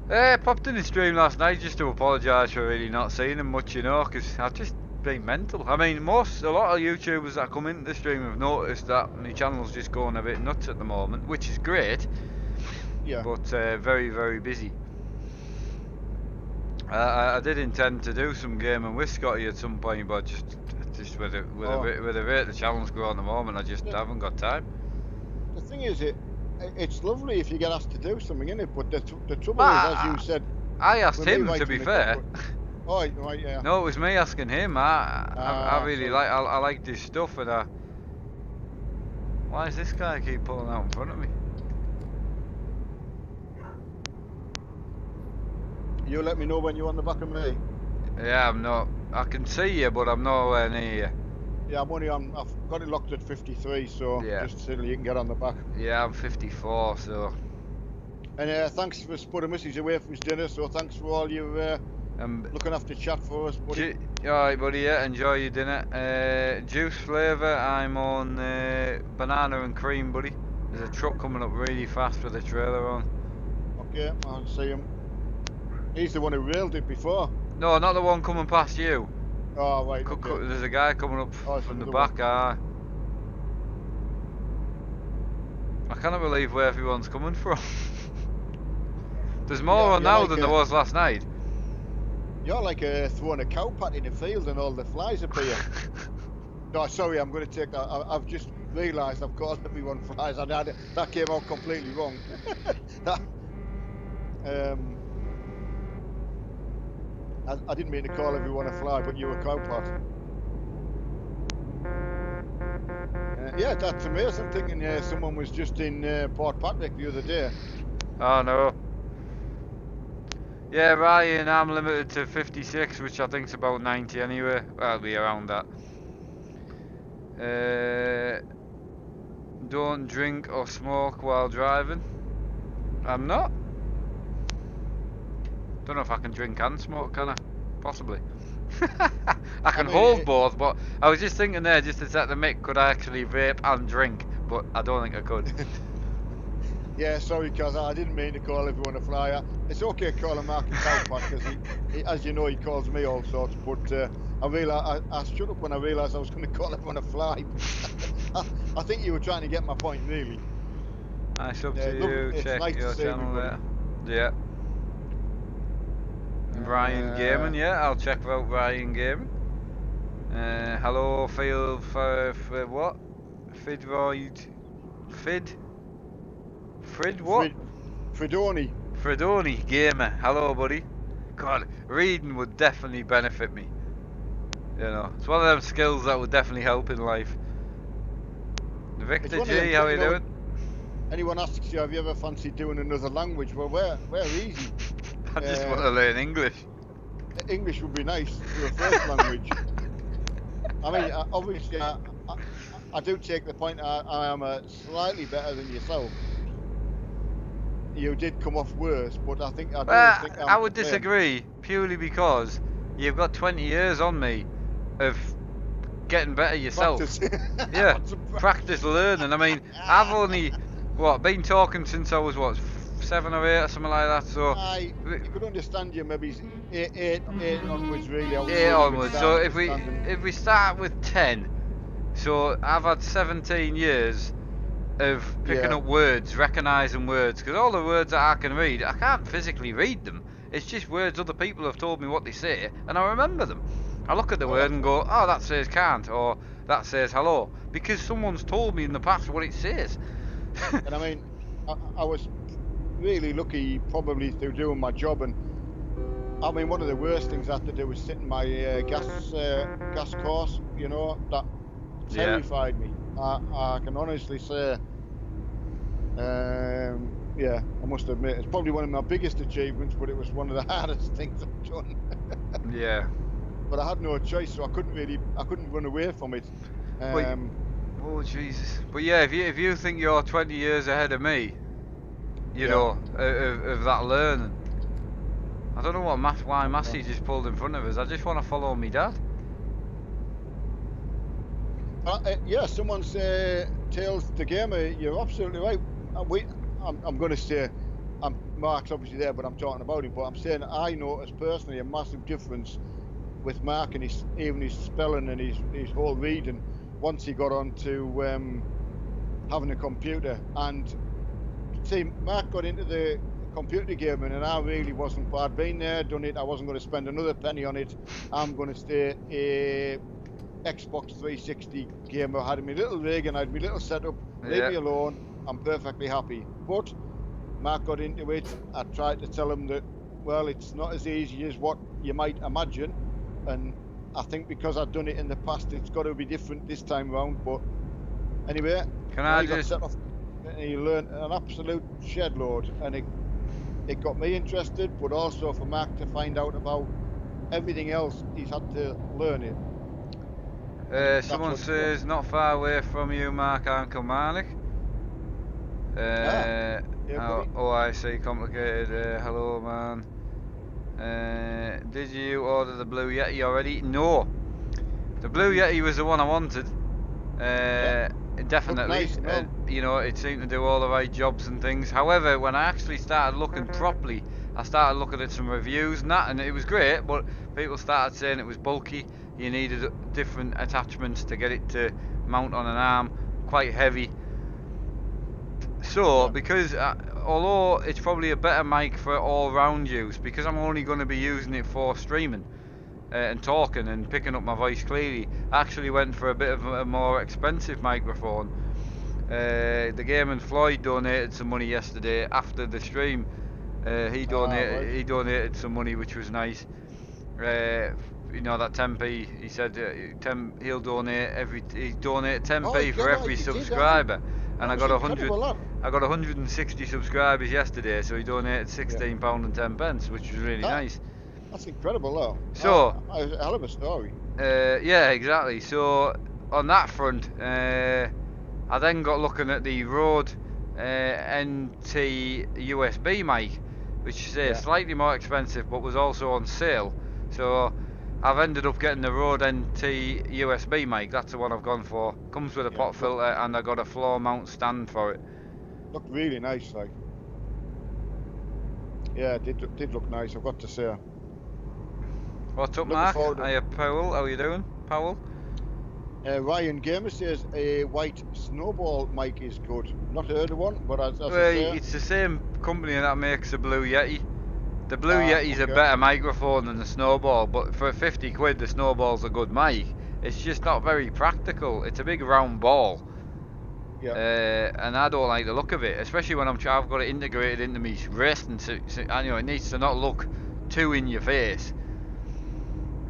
Popped in the stream last night just to apologise for really not seeing him much, you know, because I've just been mental. I mean, a lot of YouTubers that come into the stream have noticed that my channel's just going a bit nuts at the moment, which is great, Yeah. but very, very busy. I did intend to do some gaming with Scotty at some point, but just with the rate the channel's growing at the moment, I just haven't got time. The thing is, it's lovely if you get asked to do something, isn't it? But the trouble Well, is, as you said, I asked with me him, right to from be the fair. get-go. Oh, right, yeah. No, it was me asking him. I really Sorry. I liked his stuff, and why does this guy keep pulling out in front of me? You let me know when you're on the back of me. Yeah, I'm not. I can see you, but I'm nowhere near you. Yeah, I've got it locked at 53, so Yeah. just so you can get on the back. Yeah, I'm 54, so. And thanks for putting Mrs. away from his dinner. So thanks for all you looking after chat for us, buddy. Alright, buddy. Yeah, enjoy your dinner. Juice flavour. I'm on banana and cream, buddy. There's a truck coming up really fast with a trailer on. Okay, I'll see him. He's the one who railed it before. No, not the one coming past you. Oh, right. Okay. There's a guy coming up from the back. I cannot believe where everyone's coming from. There's more on now than there was last night. You're like throwing a cow pat in a field and all the flies appear. No, sorry, I'm going to take that. I've just realised I've called everyone flies. That came out completely wrong. I didn't mean to call everyone a fly, but you were a cow pat. Yeah, that's amazing. Thinking someone was just in Port Patrick the other day. Oh no. Yeah, Ryan, I'm limited to 56, which I think's about 90 anyway. Well, I'll be around that. Don't drink or smoke while driving. I'm not. Don't know if I can drink and smoke, can I? Possibly. I can hold both, but I was just thinking there, just to set the mic, could I actually vape and drink? But I don't think I could. Yeah, sorry, cuz I didn't mean to call everyone a flyer. It's okay to call him Mark a cowpat, because he, as you know, he calls me all sorts. But I shut up when I realised I was going to call everyone a fly. I think you were trying to get my point, really. Nice up to you. Check nice your channel there. Yeah. Ryan Gaming, yeah, I'll check out Ryan Gaming. Hello, Phil, for what? Fidroid. Frid what? Fredoni Gamer. Hello, buddy. God, reading would definitely benefit me. You know, it's one of them skills that would definitely help in life. Victor G, how you doing? Anyone asks you, have you ever fancied doing another language? Well, we're easy. I just want to learn English. English would be nice for a first language. I mean, obviously, I do take the point. I am slightly better than yourself. You did come off worse, but I think I would disagree purely because you've got 20 years on me of getting better yourself. Yeah, practice learning. I mean, I've only been talking since I was 7 or 8 or something like that. So you could understand you maybe eight onwards really. 8 onwards. So if we start with 10, so I've had 17 years of picking up words, recognising words, because all the words that I can read, I can't physically read them. It's just words other people have told me what they say, and I remember them. I look at the word and go, oh, that says can't, or that says hello, because someone's told me in the past what it says. And I mean, I was really lucky, probably through doing my job, and I mean, one of the worst things I had to do was sit in my gas course. You know, that terrified me. I can honestly say, yeah, I must admit, it's probably one of my biggest achievements, but it was one of the hardest things I've done. Yeah. But I had no choice, so I couldn't run away from it. But Um, oh Jesus. But yeah, if you think you're 20 years ahead of me, you yeah, know, of that learning. I don't know why yeah. Massey just pulled in front of us. I just want to follow me dad. Yeah, someone's Tails the gamer. You're absolutely right. I'm going to say, Mark's obviously there, but I'm talking about him. But I'm saying I noticed personally a massive difference with Mark and even his spelling and his whole reading once he got on to having a computer. And see, Mark got into the computer gaming, and I really wasn't. But I'd been there, done it. I wasn't going to spend another penny on it. I'm going to stay a Xbox 360 gamer. I had my little rig and I had my little setup. Leave Yeah. me alone. I'm perfectly happy. But Mark got into it. I tried to tell him that, well, it's not as easy as what you might imagine. And I think because I've done it in the past, it's got to be different this time round. But anyway, Can yeah, I he got just set off and he learned an absolute shed load. And it got me interested, but also for Mark to find out about everything else he's had to learn it. And that's someone what he's done. says not far away from you, Mark, I'm Kilmarnock. Ah, Uh, yeah, buddy. I see complicated. Hello, man. Did you order the Blue Yeti already? No. The Blue Yeti was the one I wanted. Yeah, Uh, looked Definitely. nice and all. You know, it seemed to do all the right jobs and things. However, when I actually started looking properly, I started looking at some reviews and that, and it was great, but people started saying it was bulky. You needed different attachments to get it to mount on an arm, quite heavy. So, Yeah, because although it's probably a better mic for all-round use, because I'm only going to be using it for streaming and talking and picking up my voice clearly, I actually went for a bit of a more expensive microphone. The Gamer Floyd donated some money yesterday after the stream. He right. donated some money, which was nice. Uh, you know that 10p. He said he'll donate he donated Oh, 10p for yeah, every right, you did. That's subscriber, and that was incredible, that. I got 160 subscribers yesterday, so he donated Yeah, £16 and 10 pence, which was really that nice. that's incredible, that. So That was a hell of a story. yeah, exactly. So on that front, I then got looking at the Rode NT USB mic, which is Yeah, slightly more expensive, but was also on sale. So I've ended up getting the Rode NT USB mic. That's the one I've gone for. Comes with a yeah. pop filter, and I got a floor mount stand for it. Looked really nice, like. Yeah, it did look nice. I've got to say. What's up, Looking Mark? forward to. Hiya, Powell. How you doing, Powell? Ryan Gamer says a white snowball mic is good. Not heard of one, but as I Well, say, it's the same company that makes the Blue Yeti. The Blue Yeti's a okay, better microphone than the Snowball, but for 50 quid, the Snowball's a good mic. It's just not very practical. It's a big round ball, yeah, and I don't like the look of it, especially when I've got it integrated into my wrist, and you know it needs to not look too in your face.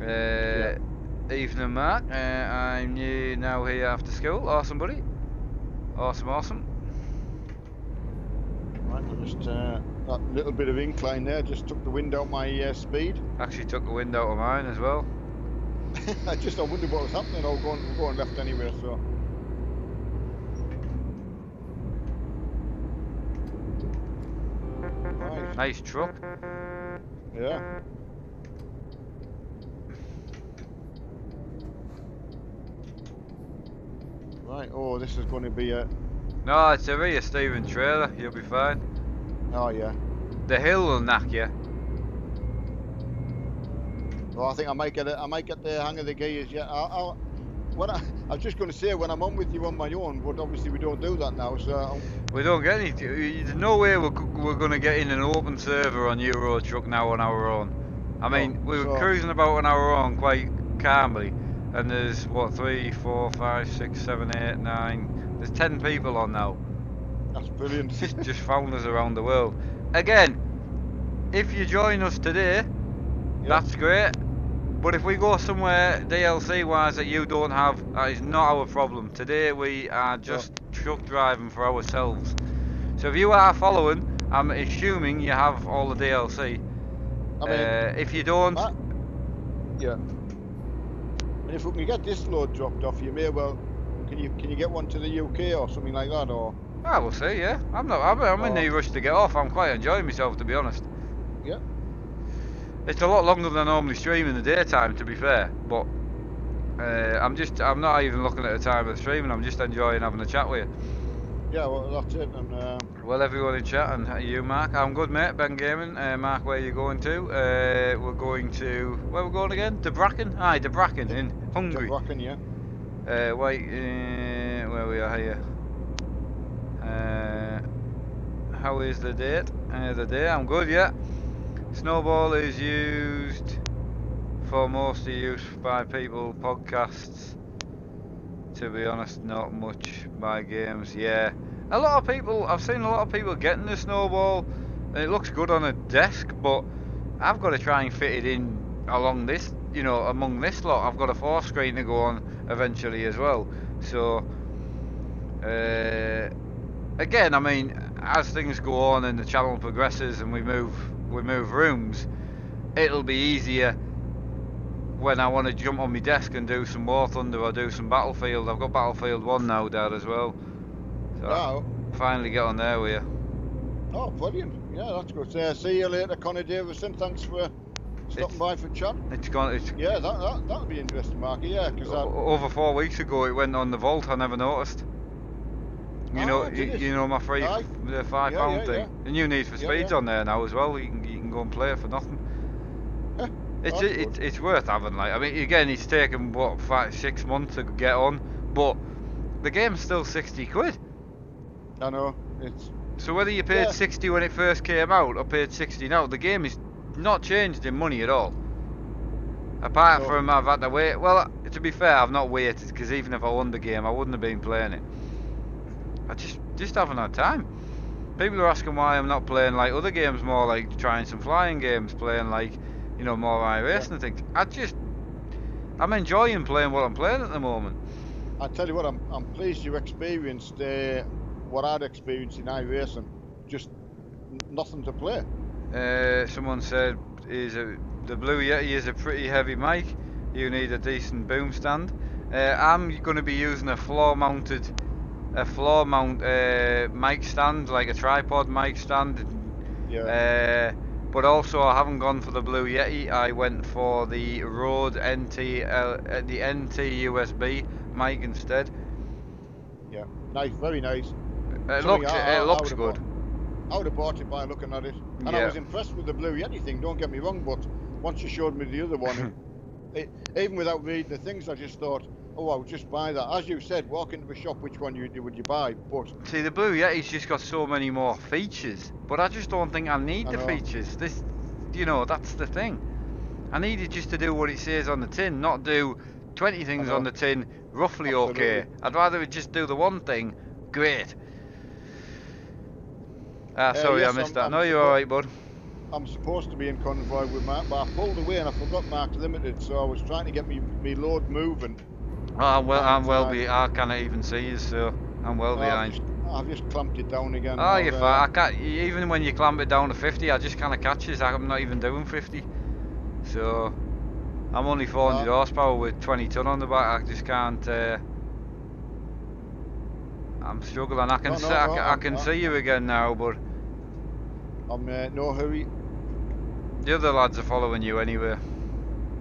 yeah. Evening, Mark. I'm new now here after school. Awesome, buddy. Awesome, awesome. Right, I just that little bit of incline there just took the wind out my speed. Actually took the wind out of mine as well. I wondered what was happening. We're going left anyway, so. Right. Nice truck. Yeah. Right. Oh, this is going to be a. No, it's a rear Stephen trailer. You'll be fine. Oh yeah. The hill will knock you. Well, I think I might get the hang of the gears. Yeah. I was just going to say when I'm on with you on my own, but obviously we don't do that now. So. We don't get any. There's no way we're going to get in an open server on Euro Truck now on our own. I No. mean, we were So. cruising about on our own quite calmly, and there's what 3, 4, 5, 6, 7, 8, 9. There's 10 people on now. That's brilliant. Just found us around the world. Again, if you join us today, that's great. But if we go somewhere DLC wise that you don't have, that is not our problem. Today we are just truck driving for ourselves. So if you are following I'm assuming you have all the DLC. I mean, If you don't, Matt, yeah. And if we can get this load dropped off, you may well. Can you get one to the UK or something like that, or? we'll see. Yeah, I'm in no Or rush to get off. I'm quite enjoying myself, to be honest. yeah. It's a lot longer than I normally stream in the daytime, to be fair. But I'm not even looking at the time of the streaming. I'm just enjoying having a chat with you. Yeah, well, that's it. And Well, everyone in chat, and you, Mark. I'm good, mate. Ben Gaming. Mark, where are you going to? We're going to where we're going again? Debraken. Aye, Debraken in Hungary. Debrecen, yeah. Wait, where we are here. How is the date? The day. I'm good, yeah. Snowball is used for mostly use by people, podcasts. To be honest, not much by games. Yeah, a lot of people. I've seen a lot of people getting the snowball, and it looks good on a desk. But I've got to try and fit it in along this, among this lot. I've got a 4 screen to go on eventually as well. So, again, I mean, as things go on and the channel progresses and we move rooms, it'll be easier when I want to jump on my desk and do some War Thunder or do some Battlefield. I've got Battlefield 1 now, Dad, as well. So Now, I finally get on there with you. oh, brilliant. Yeah, that's good. See you later, Connor Davison. Thanks for stopping by for chat. It's gone. Yeah, that'll be interesting, Marky. Yeah, because over 4 weeks ago it went on the vault. I never noticed. You know my free Aye. the £5 Yeah, thing. yeah. The new Need for Yeah, Speed's yeah. on there now as well. You can go and play it for nothing. Yeah, It's worth having. Like, I mean, again, it's taken what 6 months to get on, but the game's still 60 quid. I know. It's So whether you paid 60 when it first came out or paid 60 now, the game is not changed in money at all. Apart from I've had to wait. Well, to be fair, I've not waited because even if I won the game, I wouldn't have been playing it. I just haven't had time. People are asking why I'm not playing like other games, more like trying some flying games, playing like, more iRacing and things. I'm enjoying playing what I'm playing at the moment. I tell you what, I'm pleased you experienced what I'd experienced in iRacing. Just nothing to play. Someone said the Blue Yeti is a pretty heavy mic. You need a decent boom stand. I'm going to be using a floor mount mic stand, like a tripod mic stand. Yeah. But also I haven't gone for the Blue Yeti. I went for the Rode the NT USB mic instead. Yeah, nice, very nice. It looks good. I would have bought it by looking at it, and I was impressed with the Blue Yeti thing. Don't get me wrong, but once you showed me the other one, even without reading the things, I just thought, oh, I'll just buy that. As you said, walk into a shop, which one would you buy? But see, the Blue Yeti's just got so many more features, but I just don't think I need the features. That's the thing. I need it just to do what it says on the tin, not do 20 things on the tin, roughly okay. I'd rather it just do the one thing, great. Sorry, I missed that. No, you're alright, bud. I'm supposed to be in convoy with Mark, but I pulled away and I forgot Mark's limited, so I was trying to get me load moving. I cannot even see you, so I'm well behind. I've just clamped it down again. Oh, you're fine. I can't, even when you clamp it down to 50, I just kind of catch it. I'm not even doing 50. So, I'm only 400 horsepower with 20 ton on the back. I just can't. I'm struggling. I can see you again now, but I'm no hurry. The other lads are following you anyway.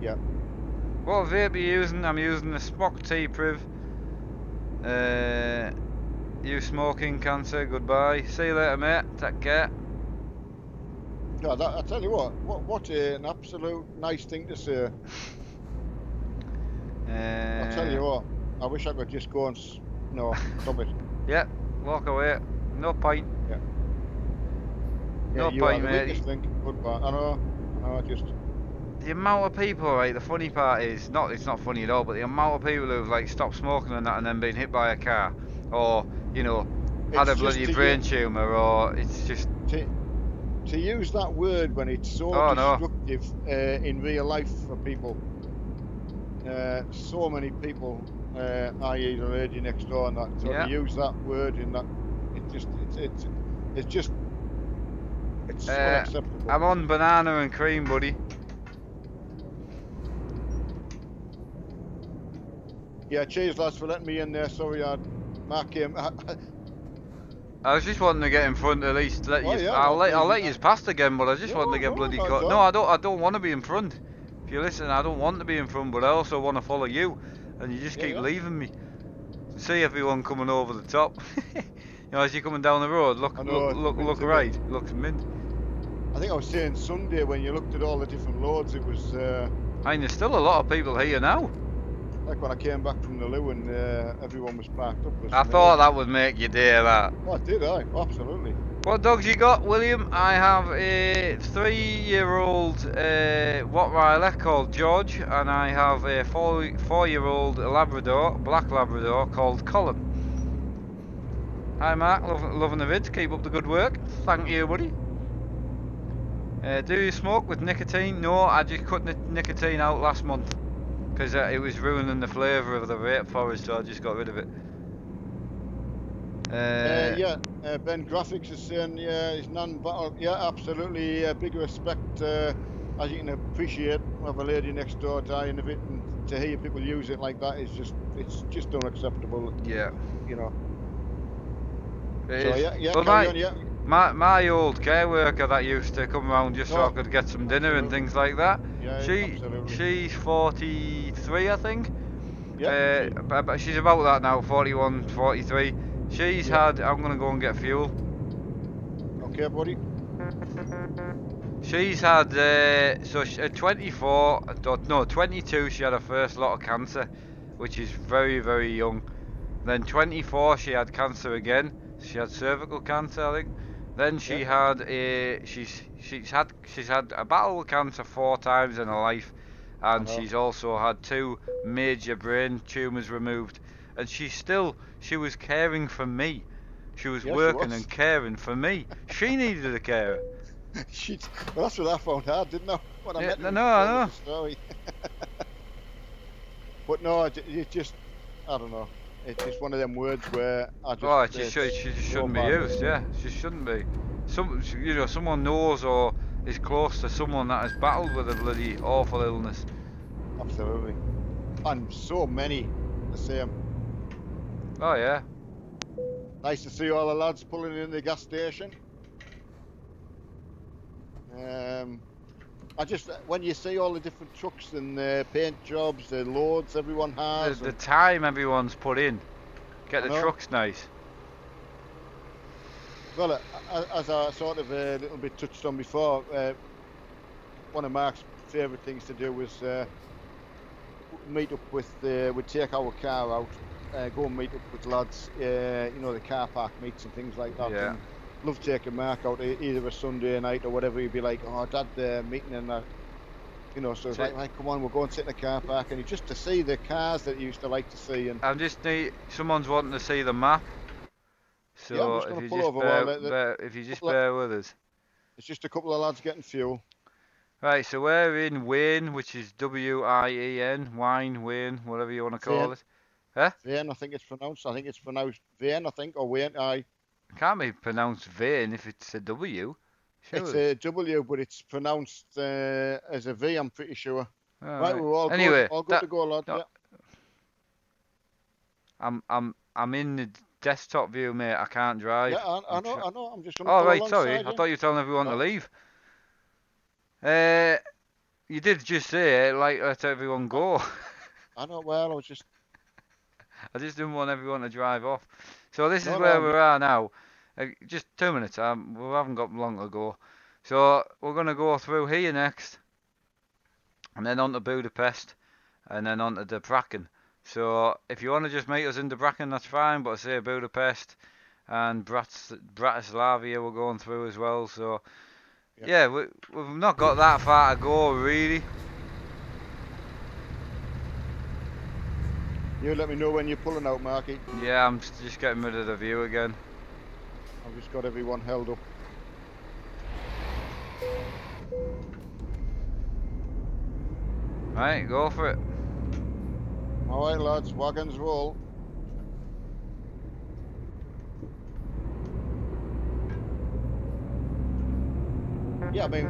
Yeah. What vape are you using? I'm using the Spock T-Priv. You smoking cancer, goodbye. See you later, mate. Take care. Yeah, I tell you what an absolute nice thing to say. I tell you what, I wish I could just go and stop it. Yeah, walk away. No point. Yeah. No point, mate. Goodbye. I know. Just the amount of people, right? The funny part is it's not funny at all, but the amount of people who've like stopped smoking and that, and then been hit by a car, or had a bloody brain tumour, or it's just to use that word when it's so destructive in real life for people. So many people, i.e. the lady next door, and that. So to use that word in that, it's just It's Uh, unacceptable. I'm on banana and cream, buddy. Yeah, cheers, lads, for letting me in there. Sorry, Mark came. I was just wanting to get in front at least. Let Oh you. yeah, I'll no, let I'll please. let you past again, but I just want to No, get no, bloody not at cut. No, all. I don't want to be in front. If you listen, I don't want to be in front, but I also want to follow you, and you just Yeah, keep yeah. leaving me. See everyone coming over the top. As you're coming down the road, look, I look, know it's look, mint, look isn't it? right. Looks mint. I think I was saying Sunday when you looked at all the different loads, it was And there's still a lot of people here now. like when I came back from the loo and everyone was parked up. It was I thought amazing. that would make you day that. Oh, did I? Absolutely. What dogs you got, William? I have a 3-year-old Rottweiler called George, and I have a 4-year-old Labrador, black Labrador called Colin. Hi Mark, loving the vids. Keep up the good work. Thank you, buddy. Do you smoke with nicotine? No, I just cut nicotine out last month because it was ruining the flavour of the vape forest, so I just got rid of it. Yeah, Ben Graphics is saying, yeah, he's non-battle. Yeah, absolutely. Big respect. As you can appreciate, we have a lady next door dying of it, and to hear people use it like that is it's just unacceptable, Yeah, you know. it So is. yeah, yeah, Well, carry on, yeah. my old care worker that used to come around just so I No, could get some dinner and absolutely. things like that. Yeah, absolutely. She's 43, I think. Yeah, see, But she's about that now, 41, 43. She's yeah. had. I'm gonna go and get fuel. Okay, buddy. She's had. At 24, no, 22. She had her first lot of cancer, which is very, very young. Then 24, she had cancer again. She had cervical cancer, I think. Then Yeah, she had a she's had a battle with cancer 4 times in her life, I and know. she's also had 2 major brain tumors removed. And she was caring for me. She was Yeah, she working was. and caring for me. She needed a carer. She, well, that's what I found hard, didn't I? When I Yeah, met her no, and she told me I know. the story. But no, it just, I don't know. It's just one of them words where Oh, she it's just so shouldn't be bad. used. Yeah, she shouldn't be. Someone knows or is close to someone that has battled with a bloody awful illness. Absolutely. And so many the same. Oh yeah. Nice to see all the lads pulling in the gas station. Um, when you see all the different trucks and paint jobs, the loads everyone has, The and time everyone's put in, get I the know. trucks nice. Well, as I sort of a little bit touched on before, one of Mark's favourite things to do was meet up with, we'd take our car out, go and meet up with lads, the car park meets and things like that. Yeah. And love taking Mark out either a Sunday night or whatever. He'd be like, "Oh, Dad, meeting," and so it's So like, "Right, come on, we'll go and sit in the car park," and just to see the cars that he used to like to see. And I'm just need someone's wanting to see the map. yeah, I'm So just going to pull over while if you just couple of, bear with us. it's just a couple of lads getting fuel. Right, so we're in Wayne, which is Wien, Wine, Wayne, whatever you want to call Vane, it. Huh? Vane, I think it's pronounced. I think it's pronounced Vane, I think, or Wayne. Aye. Can't be pronounced Vane if it's a W, It's surely. a W, but it's pronounced as a V, I'm pretty sure. Right, Alright. we're all good. Anyway, All good to go, lads. no, Yeah. I'm in the desktop view, mate. I can't Yeah, drive. I know, I know. I'm just going to Oh pull right, sorry. alongside I you. thought you were telling everyone to No, leave. Uh, you did just say it, like let everyone I, go. I know. Well, I was just. I just didn't want everyone to drive off. So this is No, where no. we are now. Just 2 minutes. We haven't got long to go. So we're gonna go through here next, and then on to Budapest, and then on to Debrecen. So if you want to just meet us in Debrecen, that's fine. But I say Budapest and Bratislava we're going through as well. So Yeah. yeah, we've not got that far to go really. You let me know when you're pulling out, Marky. Yeah, I'm just getting rid of the view again. I've just got everyone held up. Right, go for it. All right, lads. Wagons roll. yeah, I mean,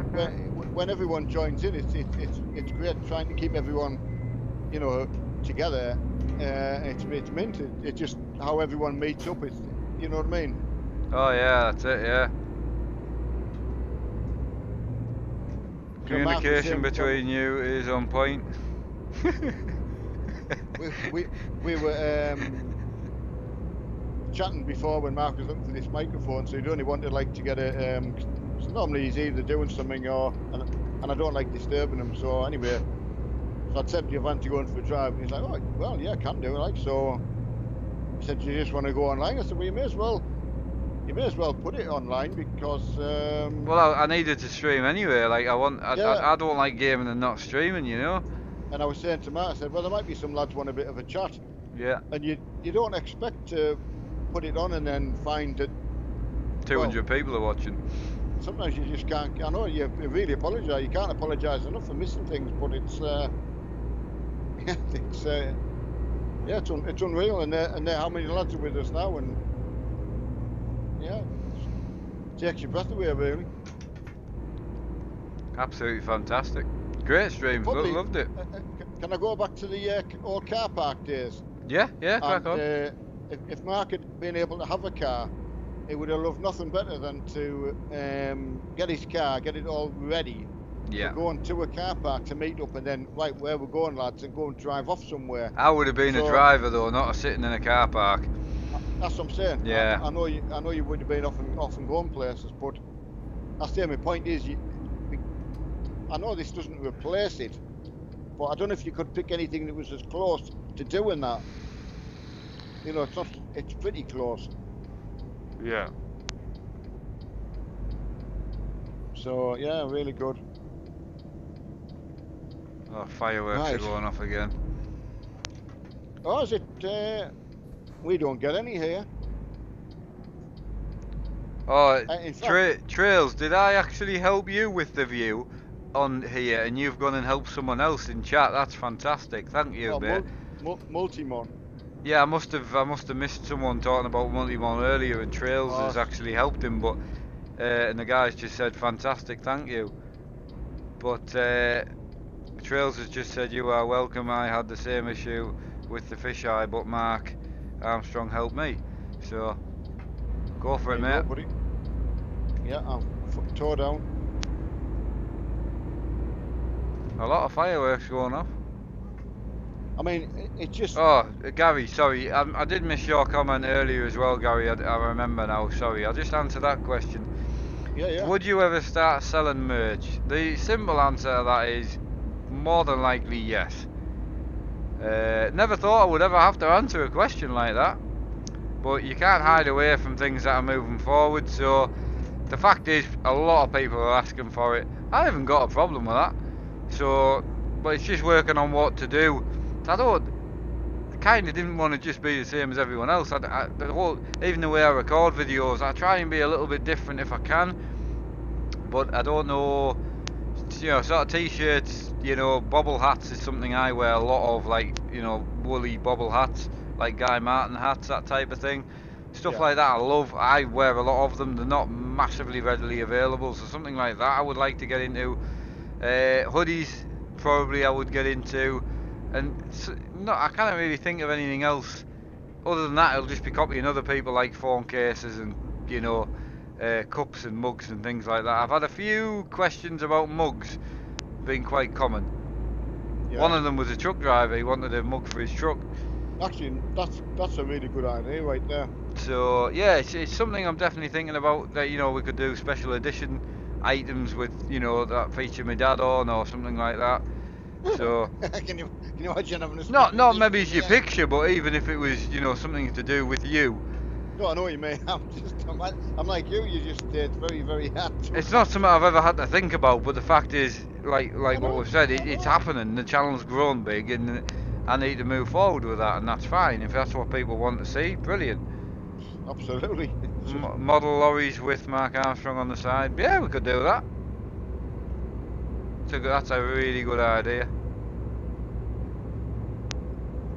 when everyone joins in, it's great trying to keep everyone, you know, together. It's mint. It's just how everyone meets up. It's, you know what I mean. Oh yeah, that's it. Yeah, You know, Mark was communication saying when between you is on point. we we we were chatting before when Mark was looking for this microphone, so he'd only wanted like to get a 'cause normally he's either doing something or and I don't like disturbing him. So anyway, so I'd said, "Do you fancy going for a drive?" And he's like, "Oh, well, yeah, I can do." Like so, he said, "You just want to go online?" I said, "Well, you may as well put it online because Well, I needed to stream anyway. Like yeah." I don't like gaming and not streaming. You know. And I was saying to Matt, I said, "Well, there might be some lads want a bit of a chat, Yeah. and you don't expect to put it on and then find that well." 200 people are watching. Sometimes you just can't. I know you really apologise. You can't apologise enough for missing things, but it's it's yeah, it's unreal. And how many lads are with us now? And yeah, it takes your breath away, really. Absolutely fantastic. Great It stream. probably. Loved it. Can I go back to the old car park days? Yeah, yeah, crack And on. if Mark had been able to have a car, he would have loved nothing better than to get his car, get it all ready for Yeah. going to a car park to meet up, and then right where we're going, lads, and go and drive off somewhere. I would have been a So driver though, not a sitting in a car park. that's what I'm saying. Yeah. I know you would have been off and going places, but I say my point is, I know this doesn't replace it, but I don't know if you could pick anything that was as close to doing that. You know, it's not. It's pretty close. Yeah. So yeah, really good. Oh, fireworks are Right. going off again. Oh, is it? We don't get any here. Oh, In fact, Trails, did I actually help you with the view on here and you've gone and helped someone else in chat? That's fantastic. Thank you, oh, mate. Multimon. Yeah, I must have missed someone talking about Multimon earlier and Trails Oh, has actually helped him, but and the guys just said fantastic, thank you. But Trails has just said you are welcome. I had the same issue with the fisheye, but Mark Armstrong helped me. So go for there it, you mate. go, buddy. Yeah, I'm tore down. A lot of fireworks going off. I mean, it just. Oh, Gary, sorry, I did miss your comment earlier as well, Gary. I remember now. Sorry, I'll just answer that question. Yeah, yeah. Would you ever start selling merch? The simple answer to that is more than likely yes. Never thought I would ever have to answer a question like that, but you can't hide away from things that are moving forward. So the fact is, a lot of people are asking for it. I haven't got a problem with that. So, but it's just working on what to do. I kind of didn't want to just be the same as everyone else. Even the way I record videos, I try and be a little bit different if I can. But I don't know, sort of t-shirts, bobble hats is something I wear a lot of, like, woolly bobble hats, like Guy Martin hats, that type of thing. Stuff Yeah. like that I love. I wear a lot of them. They're not massively readily available, so something like that I would like to get into. Hoodies, probably I would get into. And no, I can't really think of anything else. Other than that, it'll just be copying other people, like phone cases and, cups and mugs and things like that. I've had a few questions about mugs being quite common. Yeah. One of them was a truck driver. He wanted a mug for his truck. Actually, that's a really good idea right there. So yeah, it's something I'm definitely thinking about. That we could do special edition items with that feature my dad on or something like that. So can you imagine having a special not edition maybe of it's your the picture, but even if it was something to do with you. No, I know what you mean. I'm like you. You just it's very very hard. It's not something I've ever had to think about, but the fact is, like what we've said, I it's know. happening. The channel's grown big, and I need to move forward with that, and that's fine. If that's what people want to see, brilliant. Absolutely. Model lorries with Mark Armstrong on the side. Yeah, we could do that. That's a really good idea.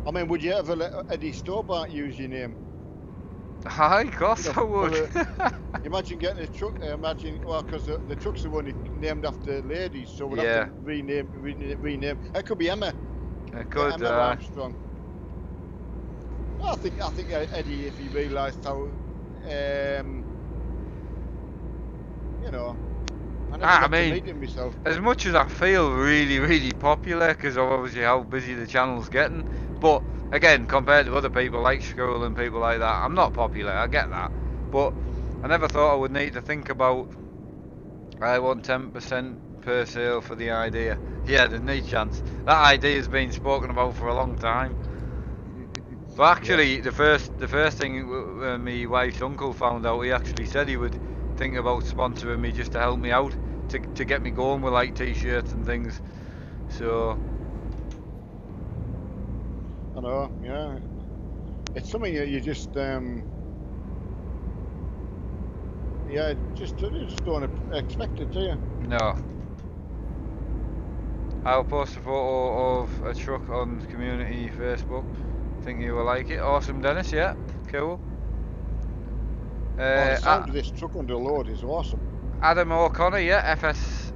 I mean, would you ever let Eddie Stobart use your name? Hi, of You course know, I for would. the imagine getting a truck. Imagine, well, because the trucks are only named after ladies, so we'd have Yeah, to rename. It could be Emma. I Yeah, could. Emma Armstrong. I think Eddie, if he realised how, um, you know, I never I got to mean, meet him myself, as but much as I feel really, really popular because of obviously how busy the channel's getting, but again, compared to other people like School and people like that, I'm not popular. I get that, but I never thought I would need to think about. I want 10% per sale for the idea. Yeah, there's no chance. That idea has been spoken about for a long time. But yeah, actually, the first thing when my wife's uncle found out, he actually said he would think about sponsoring me just to help me out, to get me going with like t-shirts and things. So I know, yeah, it's something that you just, yeah, you just don't expect it, do you? no, I'll post a photo of a truck on community Facebook. Think you will like it. Awesome, Dennis. Yeah, cool. Oh, the Uh, sound of this truck under load is awesome. Adam O'Connor. Yeah, FS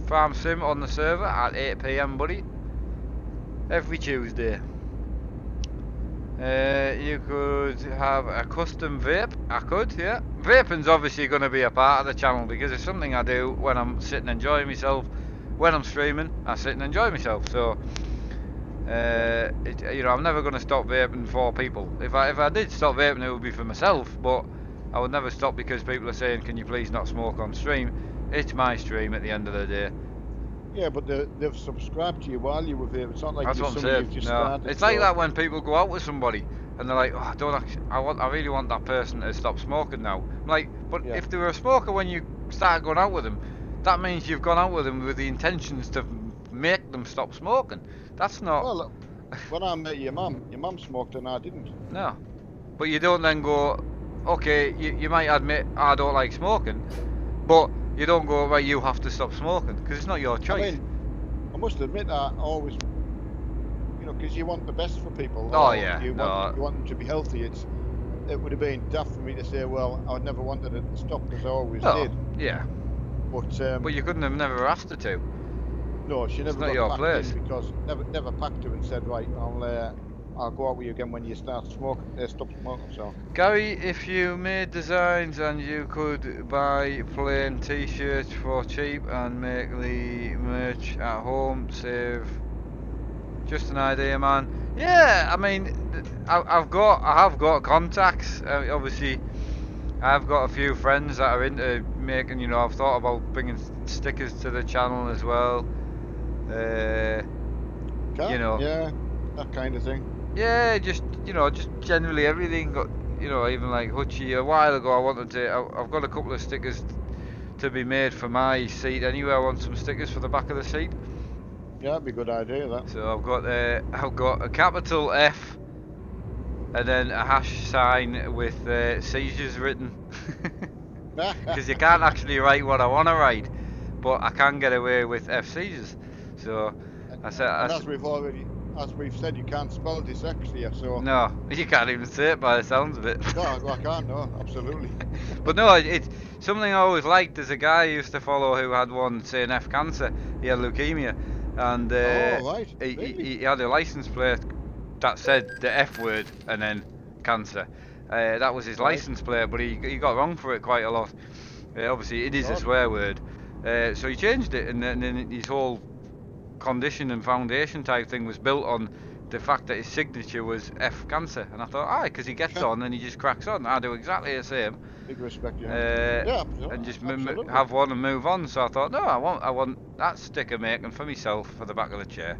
Farm Sim on the server at 8 p.m. buddy. Every Tuesday. You could have a custom vape. I could, yeah. Vaping's obviously going to be a part of the channel because it's something I do when I'm sitting enjoying myself. When I'm streaming, I sit and enjoy myself. So, Yeah. I'm never going to stop vaping for people. If I did stop vaping, it would be for myself. But I would never stop because people are saying, "Can you please not smoke on stream?" It's my stream at the end of the day. Yeah, but they've subscribed to you while you were there. It's not like That's you're what I'm somebody saying. you've just No, started. it's like So that when people go out with somebody and they're like, "Oh, I don't actually, I really want that person to stop smoking now." I'm like, but yeah. if they were a smoker when you started going out with them, that means you've gone out with them with the intentions to make them stop smoking. That's not Well, when I met your mum smoked and I didn't. no. But you don't then go, okay, you might admit I don't like smoking, but you don't go right. You have to stop smoking because it's not your I choice. mean, I must admit, I always, because you want the best for people, Oh or yeah, no, you want them to be healthy. It would have been daft for me to say, well, I never wanted it to stop because I always no, did. yeah. But But you couldn't have never asked her to. no, she It's never not got your packed in place. because never packed her and said, right, I'll go out with you again when you stop smoking. So Gary, if you made designs and you could buy plain t-shirts for cheap and make the merch at home, save just an idea, man. Yeah, I mean, I have got contacts. Obviously, I've got a few friends that are into making. I've thought about bringing stickers to the channel as well. Uh, you know, yeah, that kind of thing. Yeah, just generally everything. Got even like Hutchie. A while ago, I wanted to. I've got a couple of stickers to be made for my seat. Anyway, I want some stickers for the back of the seat. Yeah, that'd be a good idea. That. So I've got a capital F and then a hash sign with seizures written. Because you can't actually write what I want to write, but I can get away with F seizures. So and, I said, I and said as we've said, you can't spell dyslexia. So no, you can't even say it by the sounds of it. no, I can't. No, absolutely. But no, it's something I always liked. There's a guy I used to follow who had one saying F cancer. He had leukemia, and Oh, right. he, Really? he had a license plate that said the F word and then cancer. That was his Right. license plate, but he got wrong for it quite a lot. Obviously, it Oh is a God. swear word, so he changed it, and then his whole condition and foundation type thing was built on the fact that his signature was F cancer. And I thought, aye, because he gets on and he just cracks on. I do exactly the same, Big respect, yeah. uh, Yeah, and just absolutely. have one and move on. So I thought, no, I want that sticker making for myself for the back of the chair.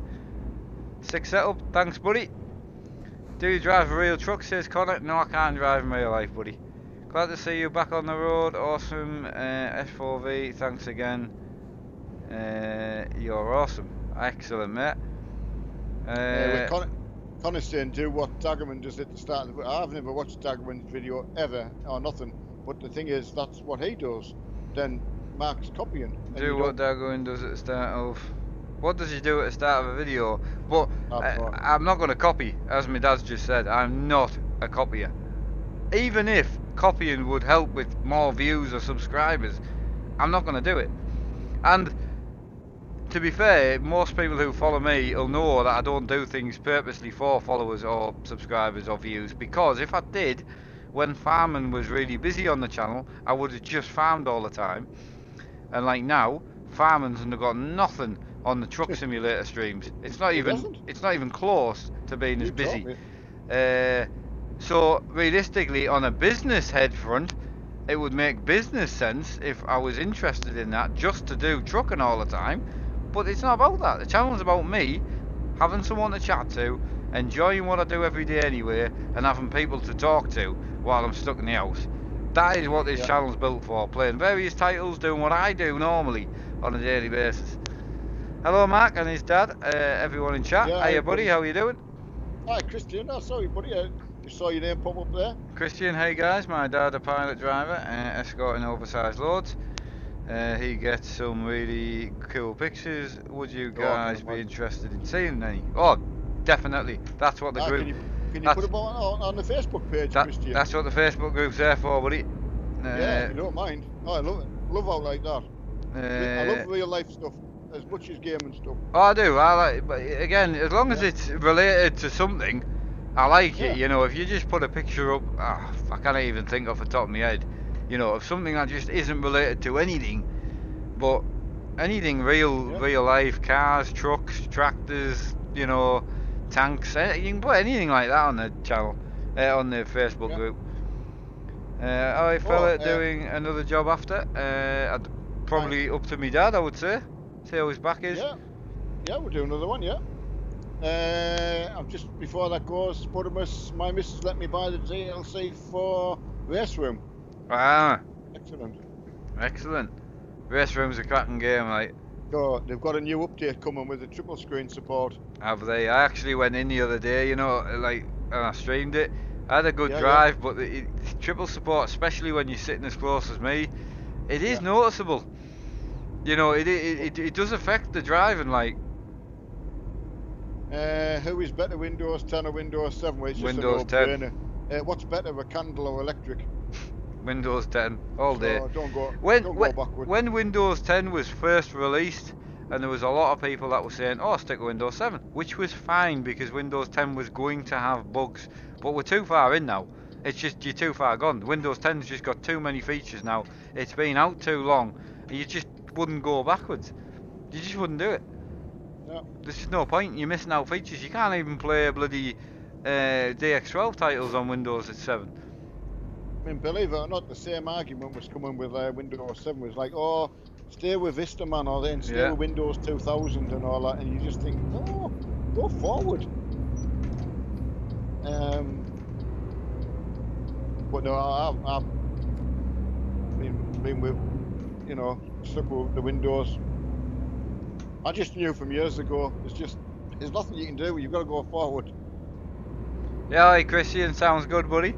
Sick setup, thanks, buddy. Do you drive a real truck? Says Connor. No, I can't drive in real life, buddy. Glad to see you back on the road. Awesome. S4V, thanks again. You're awesome. Excellent, mate. With Uh, Connor saying, do what Daggerman does at the start of the. I've never watched Daggerman's video ever or nothing. But the thing is, that's what he does. Then Mark's copying, and do you what don't. Dagoin does at the start of. What does he do at the start of a video? But I've I'm not going to copy, as my dad's just said. I'm not a copier. even if copying would help with more views or subscribers, I'm not going to do it. And to be fair, most people who follow me will know that I don't do things purposely for followers or subscribers or views, because if I did, when farming was really busy on the channel, I would have just farmed all the time. And like now, farming's got nothing on the truck simulator streams. It's not It even doesn't. it's not even close to being as You taught busy. me. Uh, so realistically, on a business head front, it would make business sense if I was interested in that just to do trucking all the time. But it's not about that. The channel's about me having someone to chat to, enjoying what I do every day anyway, and having people to talk to while I'm stuck in the house. That is what this Yeah. channel's built for, playing various titles, doing what I do normally on a daily basis. Hello Mark and his dad, everyone in chat. Yeah, Hiya hey, buddy, buddy. how you doing? Hi, Christian. Oh, sorry, buddy. I just saw your name pop up there. Christian, hey guys, my dad a pilot driver, escorting oversized loads. He gets some really cool pictures. Would you Oh, I can guys be imagine. interested in seeing any? Oh, definitely. That's what the Ah, group. can you put That's them on the Facebook page, Christian? that's what the Facebook group's there for, buddy. Yeah, if you don't mind. Oh, I love it. Love out like that. I love Uh, real life stuff as much as game and stuff. oh, I do. I like, but again, as long as Yeah. it's related to something, I like it. Yeah. You know, if you just put a picture up, I can't even think off the top of my head. You know, of something that just isn't related to anything, but anything real, Yeah. real life, cars, trucks, tractors, you know, tanks. You can put anything like that on the channel, on the Facebook Yeah. group. Alright, Oh, fella, doing another job after. Probably up to me dad, I would say. See how his back is. yeah. Yeah, we'll do another one, yeah. I'm just before that goes, Spodamus, my missus let me buy the DLC for Race Room. Ah, Excellent. excellent. Race Room's a cracking game, right? So they've got a new update coming with the triple screen support. Have they? I actually went in the other day, you know, like, and I streamed it. I had a good Yeah, drive, but the triple support, especially when you're sitting as close as me, it is Yeah. noticeable. You know, it does affect the driving, like. Who is better, Windows 10 or Windows 7? Well, it's just Windows a 10. no-brainer. What's better, a candle or electric? Windows 10 all day. So don't go When backward. when Windows 10 was first released, and there was a lot of people that were saying, "Oh, stick with Windows 7," which was fine because Windows 10 was going to have bugs, but we're too far in now. It's just you're too far gone. Windows 10's just got too many features now. It's been out too long, and you just wouldn't go backwards. You just wouldn't do it. No. There's just no point. You're missing out features. You can't even play bloody DX12 titles on Windows at 7. I mean, believe it or not, the same argument was coming with Windows 7. It was like, oh, stay with Vista, man, or then stay Yeah. with Windows 2000 and all that. And you just think, no, go forward. But no, I've been with, you know, stuck with the Windows. I just knew from years ago, there's nothing you can do. You've got to go forward. Yeah, hey Christian, sounds good, buddy.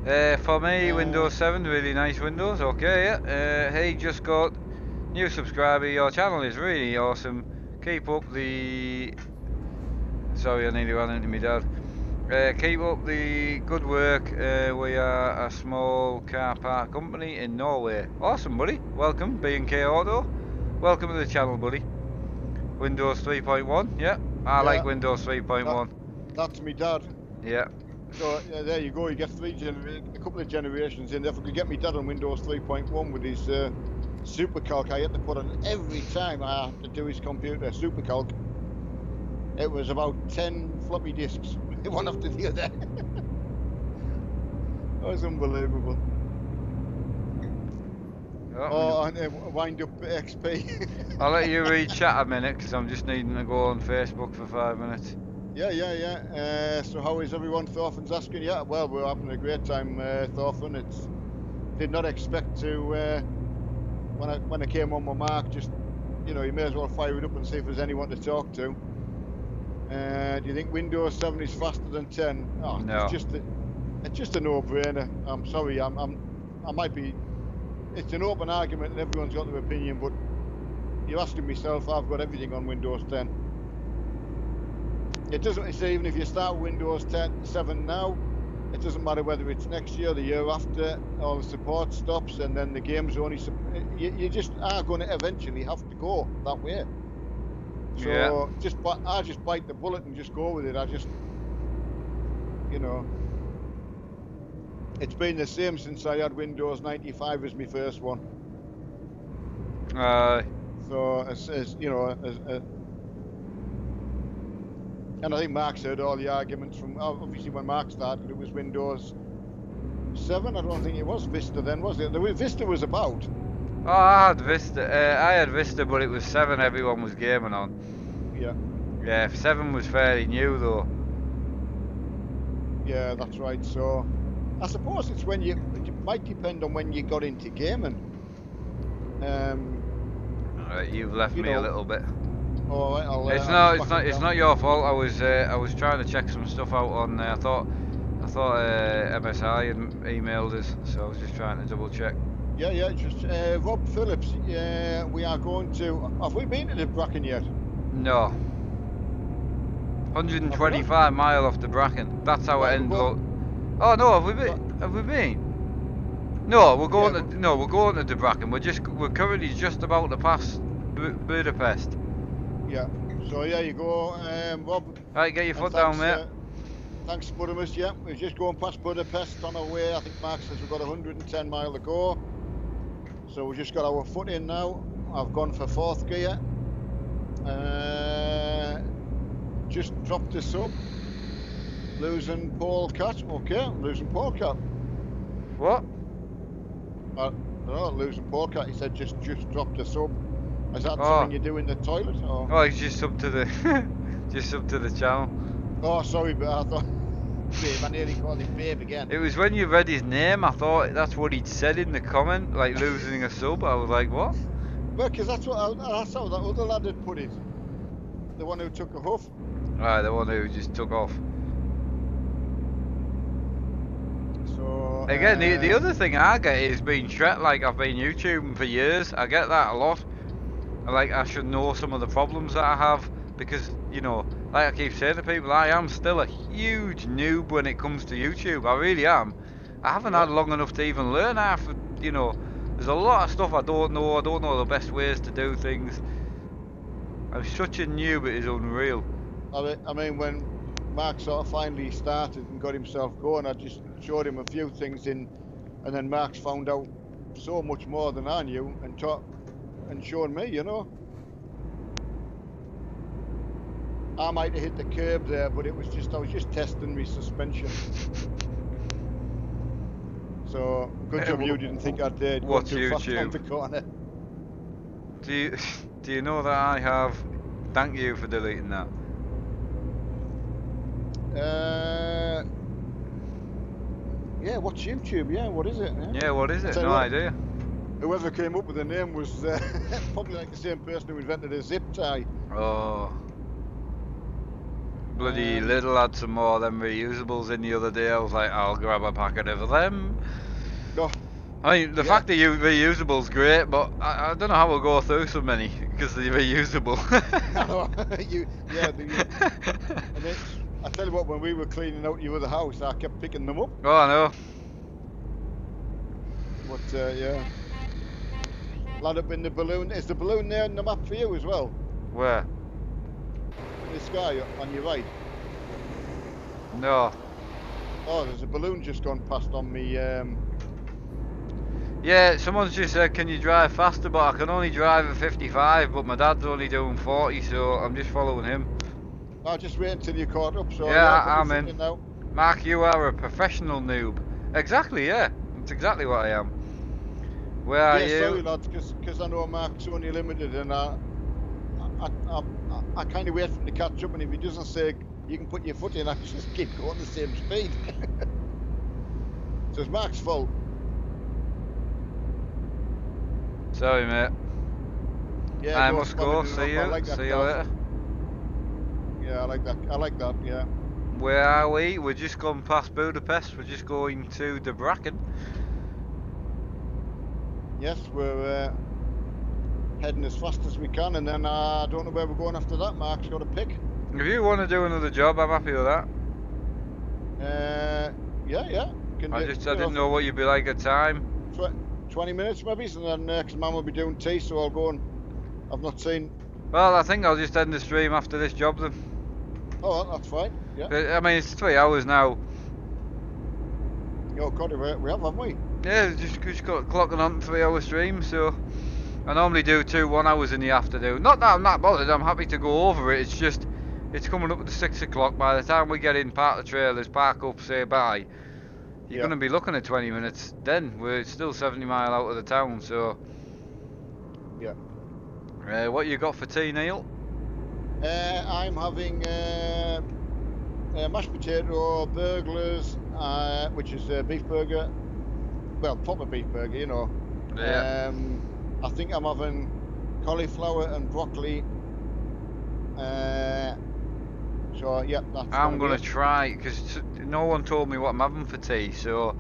For me, Windows 7, really nice Windows. Okay, yeah. Hey, just got new subscriber. Your channel is really awesome. Keep up the. Sorry, I nearly ran into my dad. Keep up the good work. We are a small car park company in Norway. Awesome, buddy. Welcome, B&K Auto. Welcome to the channel, buddy. Windows 3.1. Yeah, I like Windows 3.1. That's me dad. Yeah. So there you go. You get a couple of generations in. If I could get me dad on Windows 3.1 with his SuperCalc, I had to put on every time I had to do his computer SuperCalc. It was about 10 floppy disks, one after the other. That was unbelievable. Oh, and wind up XP. I'll let you read chat a minute because I'm just needing to go on Facebook for 5 minutes. Yeah. So how is everyone? Thorfinn's asking. Yeah, well, we're having a great time, Thorfinn. Did not expect to when I came on with Mark. Just you may as well fire it up and see if there's anyone to talk to. Do you think Windows 7 is faster than 10? Oh, no. It's just a no-brainer. I'm sorry. I might be. It's an open argument and everyone's got their opinion, but you're asking myself. I've got everything on Windows 10. It doesn't say even if you start Windows 7 now, it doesn't matter whether it's next year, the year after, all the support stops, and then the game's only. You just are going to eventually have to go that way. So I just bite the bullet and just go with it. I just, you know, it's been the same since I had Windows 95 as my first one. So as you know, and I think Mark's heard all the arguments from obviously when Mark started, it was Windows 7. I don't think it was Vista then, was it? Vista was about. Oh, I had Vista. I had Vista, but it was 7 everyone was gaming on. Yeah. Yeah, 7 was fairly new though. Yeah, that's right. So I suppose it's when it might depend on when you got into gaming. Alright, you've left me a little bit. All right, it's not your fault. I was trying to check some stuff out on there. I thought MSI had emailed us, so I was just trying to double check. Yeah, just Rob Phillips. We are going to. Have we been to the Bracken yet? No. 125 mile off the Bracken. That's our end look. Oh no, have we been? Have we been? No, we're going we're going to the Bracken. We're currently just about to pass Budapest. Yeah. So yeah, you go, Rob. Right, get your foot down, mate. Thanks, Budamus. Yeah, we're just going past Budapest on our way. I think Mark says we've got 110 mile to go. So we've just got our foot in now. I've gone for 4th gear. Just dropped a sub. Losing Paul Cat. Okay, losing Paul Cat. What? No, losing Paul Cat. He said just dropped a sub. Is that something you do in the toilet? Or? Oh, he's just up to the just up to the channel. Oh, sorry, but I thought Babe, I nearly called him Babe again. It was when you read his name, I thought that's what he'd said in the comment, like losing a sub. I was like, what? Well, because that's how that other lad had put it. The one who took a huff. Right, the one who just took off. So again, the other thing I get is being Shrek. Like I've been YouTubing for years. I get that a lot. Like I should know some of the problems that I have because like I keep saying to people, I am still a huge noob when it comes to YouTube. I really am. I haven't had long enough to even learn half. There's a lot of stuff I don't know. I don't know the best ways to do things. I'm such a noob, it is unreal. I mean, when Mark sort of finally started and got himself going, I just showed him a few things and then Mark's found out so much more than I knew and taught and shown me, I might have hit the curb there, but I was just testing my suspension. So good job you didn't think I'd go too fast on the corner. Do you know that I have? Thank you for deleting that. Yeah, what's YouTube? Yeah, what is it? Yeah, what is it? No idea. Whoever came up with the name was probably like the same person who invented a zip tie. Oh. Bloody Lidl had some more of them reusables in the other day. I was like, I'll grab a packet of them. No. I mean, the fact that you reusable's great, but I don't know how we'll go through so many because they're reusable. And then, I tell you what, when we were cleaning out your other house, I kept picking them up. Oh, I know. But yeah. Lad up in the balloon. Is the balloon there on the map for you as well? Where? In the sky on your right. No. Oh, there's a balloon just gone past on me. Yeah, someone's just said, can you drive faster? But I can only drive at 55, but my dad's only doing 40, so I'm just following him. I'll just wait until you caught up. So yeah, I'm in. Now. Mark, you are a professional noob. Exactly, yeah. That's exactly what I am. Where are you? Sorry lads, because I know Mark's only limited, and I kind of wait for him to catch up, and if he doesn't say you can put your foot in, I just keep going the same speed. So it's Mark's fault. Sorry, mate. Yeah, I must go. See you. See you later. Yeah, I like that. Yeah. Where are we? We're just gone past Budapest. We're just going to the Bracken. Yes, we're heading as fast as we can, and then I don't know where we're going after that. Mark's got a pick. If you want to do another job, I'm happy with that. Yeah. Can I do, didn't know what you'd be like at time. 20 minutes maybe, and then because Mum will be doing tea, so I'll go and I've not seen. Well, I think I'll just end the stream after this job then. Oh, that's fine. Yeah. I mean, it's 3 hours now. Oh, God, we have, haven't we? Yeah, just got clocking on 3 hour stream, so I normally do 2 1 hours in the afternoon. Not that I'm not bothered, I'm happy to go over it. It's just it's coming up to 6 o'clock. By the time we get in, park the trailers, park up, say bye, you're Yeah. going to be looking at 20 minutes. Then we're still 70 mile out of the town, so. Yeah. What you got for tea, Neil? I'm having mashed potato burglars, which is a beef burger. Well, proper beef burger, you know. Yeah. I think I'm having cauliflower and broccoli. So yeah, that's I'm gonna gonna be it. try because no one told me what I'm having for tea, so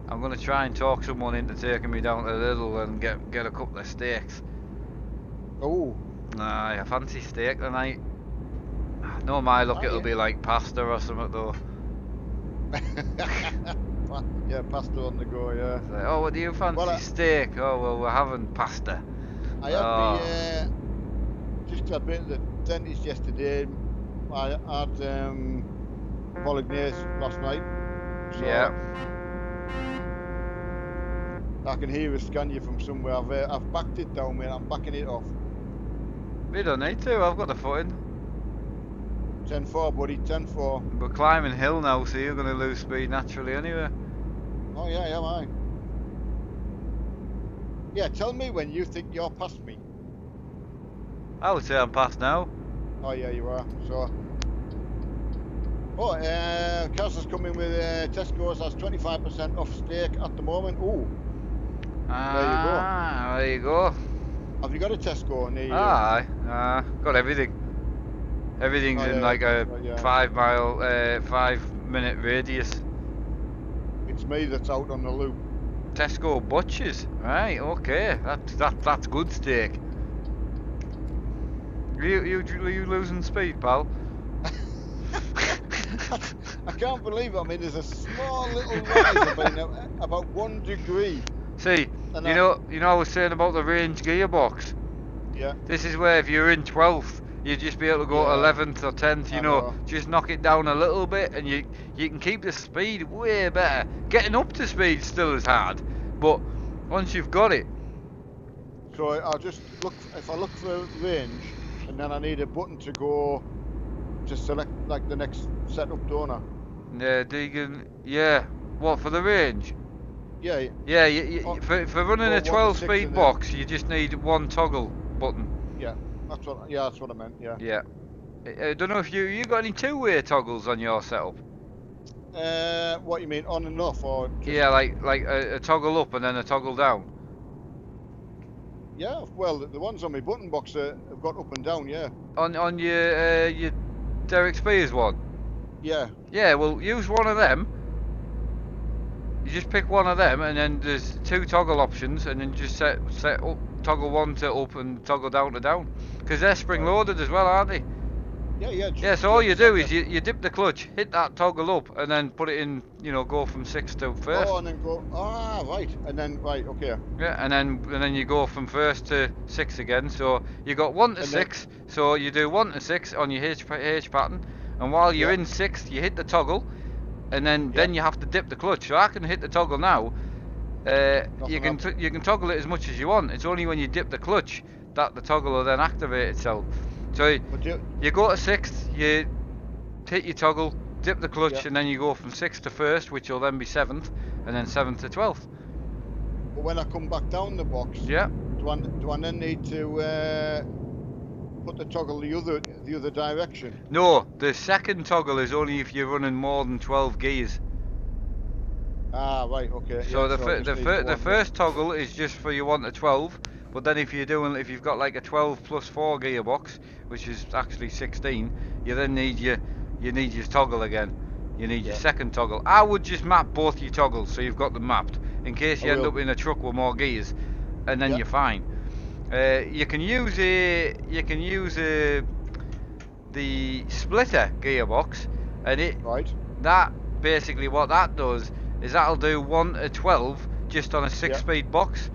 I'm gonna try and talk someone into taking me down to Lidl and get a couple of steaks. Oh, I fancy steak tonight. No, my luck, it'll yeah. be like pasta or something though. Yeah, pasta on the go. Yeah. It's like, oh, what do you fancy? Well, Steak. Oh, well, we're having pasta. I had Oh, just a bit of the dentist yesterday. I had bolognese last night. So yeah. I can hear a Scania from somewhere. I've backed it down, mate. I'm backing it off. We don't need to. I've got the footing. 10-4, buddy. 10-4. We're climbing hill now, so you're gonna lose speed naturally anyway. Oh yeah, I. Yeah, tell me when you think you're past me. I would say I'm past now. Oh yeah, you are. So. Oh, Kelsey's coming with Tesco's. That's 25% off steak at the moment. Ooh. There you go. Have you got a Tesco near you? Aye, got everything. Everything's in like a right, 5 minute radius. It's me that's out on the loop. Tesco butchers, right? Okay, that's good steak. Are you losing speed, pal? I can't believe it. I mean, there's a small little rise about 1 degree. See, you know, I was saying about the range gearbox. Yeah. This is where if you're in 12th, you'd just be able to go 11th or 10th. You know, just knock it down a little bit, and you can keep the speed way better. Getting up to speed still is hard, but once you've got it. So I'll just look. If I look for range, and then I need a button to go to select like the next setup, don't I? Yeah, Deegan. Yeah. What for the range? Yeah. Yeah. For running a 12 speed box, you just need one toggle button. Yeah. That's what I meant. Yeah. Yeah. I don't know if you got any two-way toggles on your setup. What you mean, on and off, or? Just... Yeah, like a toggle up and then a toggle down. Yeah. Well, the ones on my button box have got up and down. Yeah. On your Derek Spears one. Yeah. Yeah. Well, use one of them. You just pick one of them, and then there's 2 toggle options, and then just set up toggle 1 to up and toggle down to down, because they're spring loaded as well, aren't they? Yeah. So all you do is you dip the clutch, hit that toggle up, and then put it in. You know, go from 6 to 1st. Oh, and then go. Ah, right. And then okay. Yeah, and then you go from 1st to 6 again. So you got 1 to 6. So you do 1 to 6 on your H pattern, and while you're in 6th, you hit the toggle, and then you have to dip the clutch. So I can hit the toggle now. You can toggle it as much as you want. It's only when you dip the clutch that the toggle will then activate itself. So you go to 6th, you hit your toggle, dip the clutch, and then you go from 6th to 1st, which will then be 7th, and then 7th to 12th. But when I come back down the box, do I then need to put the toggle the other direction? No, the second toggle is only if you're running more than 12 gears. Ah, right, okay. So the first toggle is just for your 1 to 12, but then if you've got like a 12 plus 4 gearbox, which is actually 16, you then need your toggle again. You need your second toggle. I would just map both your toggles so you've got them mapped in case you end up in a truck with more gears, and then you're fine. You can use the splitter gearbox, and basically what that does is that'll do 1 to 12 just on a 6-speed box,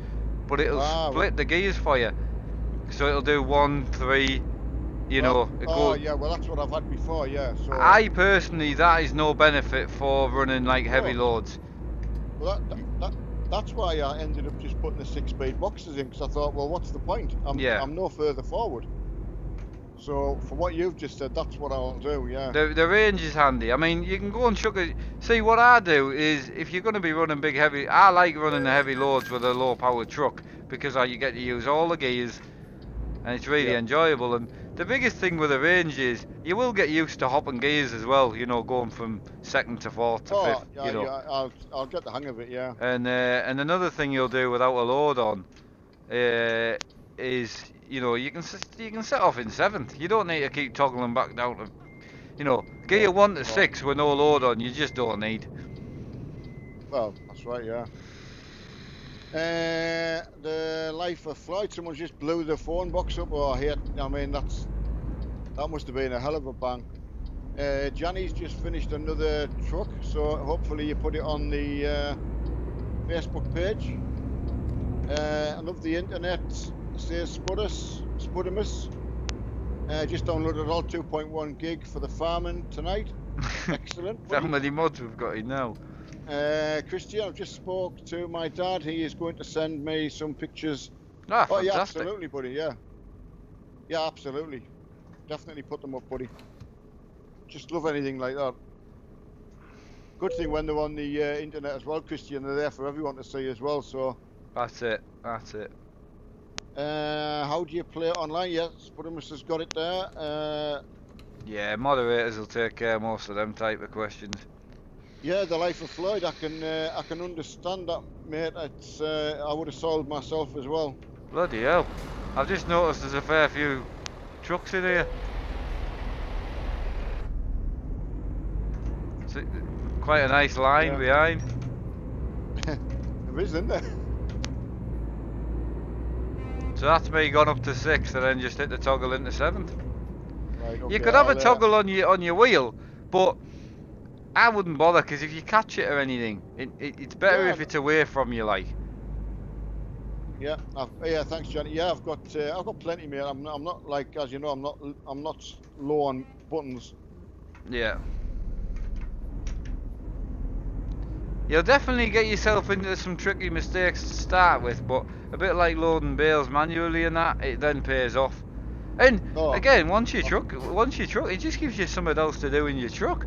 but it'll split the gears for you. So it'll do 1, 3, you know. Yeah, well that's what I've had before, yeah. So I personally, that is no benefit for running like heavy loads. Well, that's why I ended up just putting the 6-speed boxes in, because I thought, well, what's the point? I'm no further forward. So for what you've just said, that's what I'll do. Yeah. The range is handy. I mean, you can go and chuck it. See, what I do is, if you're going to be running big heavy, I like running the heavy loads with a low powered truck because you get to use all the gears, and it's really enjoyable. And the biggest thing with the range is you will get used to hopping gears as well. You know, going from second to fourth to fifth. Yeah, You know. yeah. I'll get the hang of it. Yeah. And another thing you'll do without a load on is, you know, you can set off in seventh. You don't need to keep toggling back down to, you know, gear 1 to 6 with no load on. You just don't need. Well, that's right. Yeah. The life of flight. Someone just blew the phone box up. Oh, I mean, that must have been a hell of a bang. Johnny's just finished another truck, so hopefully you put it on the Facebook page. I love the internet. Says Spudimus. Just downloaded all 2.1 gig for the farming tonight. Excellent. How many mods we've got in now? Christian, I've just spoke to my dad. He is going to send me some pictures. Ah, oh fantastic. Yeah, absolutely, buddy. Yeah, absolutely. Definitely put them up, buddy. Just love anything like that. Good thing when they're on the internet as well, Christian. They're there for everyone to see as well. So that's it. How do you play it online? Yes, Spudimus has got it there. Yeah, moderators will take care of most of them type of questions. Yeah, the life of Floyd. I can understand that, mate. It's I would have sold myself as well. Bloody hell! I've just noticed there's a fair few trucks in here. It's quite a nice line behind. There is, isn't there? So that's me gone up to 6th and then just hit the toggle into 7th. Right, okay, you could have a toggle on your wheel, but I wouldn't bother, because if you catch it or anything, it's better if it's away from you, like. Yeah, thanks, Johnny. Yeah, I've got plenty, mate. I'm not like, as you know, I'm not low on buttons. Yeah. You'll definitely get yourself into some tricky mistakes to start with, but a bit like loading bales manually and that, it then pays off. And again, once you truck, it just gives you something else to do in your truck.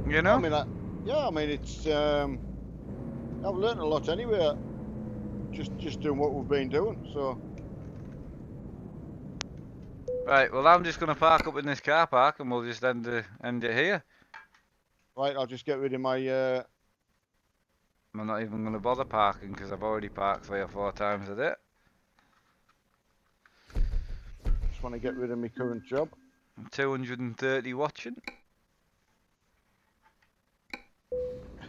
You know? I mean, it's I've learned a lot anyway. Just doing what we've been doing. So. Right. Well, I'm just gonna park up in this car park, and we'll just end it here. Right. I'll just get rid of my. I'm not even gonna bother parking because I've already parked 3 or 4 times a day. Just want to get rid of my current job. 230 watching.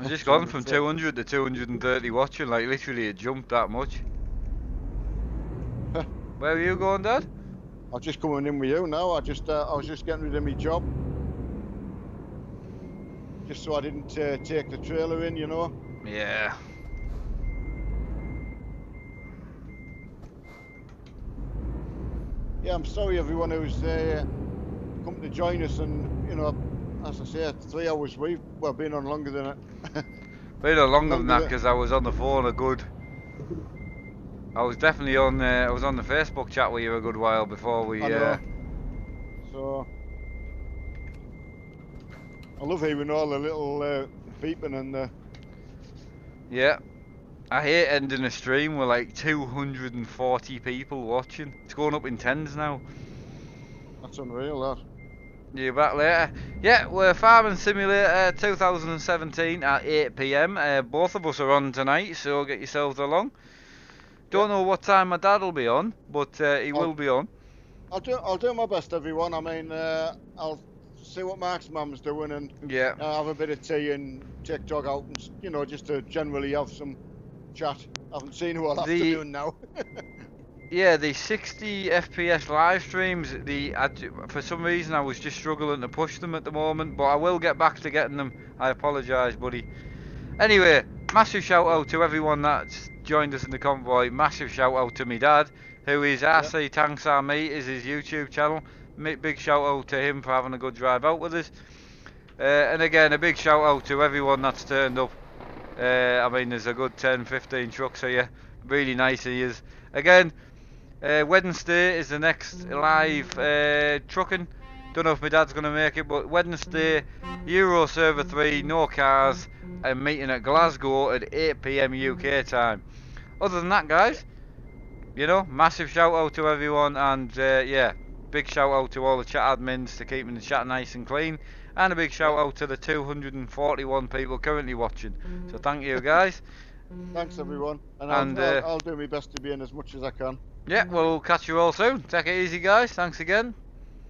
I've just gone from 200 to 230 watching, like literally it jumped that much. Where are you going, Dad? I'm just coming in with you now. I was just getting rid of my job. Just so I didn't take the trailer in, you know. Yeah. Yeah, I'm sorry everyone who's come to join us, and you know, as I say, 3 hours we've been on longer than it. Been on longer than that because I was on the phone I was definitely on. I was on the Facebook chat with you a good while before we. So I love hearing all the little beeping and the. Yeah, I hate ending a stream with like 240 people watching. It's going up in tens now. That's unreal, that. You back later? Yeah, we're Farming Simulator 2017 at 8 PM. Both of us are on tonight, so get yourselves along. Don't know what time my dad will be on, but he will be on. I'll do my best, everyone. I mean, I'll see what Mark's mum's doing and have a bit of tea and take dog out, and just to generally have some chat. I haven't seen her all afternoon now. yeah, the 60 FPS live streams, for some reason I was just struggling to push them at the moment, but I will get back to getting them. I apologise, buddy. Anyway, massive shout Yeah, out to everyone that's joined us in the convoy. Massive shout out to my dad, who is yeah, RC Tanks Our Meat, is his YouTube channel. Big shout out to him for having a good drive out with us. And again, a big shout out to everyone that's turned up. I mean, there's a good 10, 15 trucks here. Really nice he is. Again, Wednesday is the next live trucking. Don't know if my dad's going to make it, but Wednesday, Euro Server 3, no cars, and meeting at Glasgow at 8 PM UK time. Other than that, yeah. guys, massive shout out to everyone, and yeah, big shout out to all the chat admins to keeping the chat nice and clean, and a big shout Yeah. out to the 241 people currently watching. So thank you, guys, Thanks everyone, and and I'll do my best to be in as much as I can. yeah, we'll catch you all soon. Take it easy, guys. Thanks again.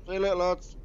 See you later, lads.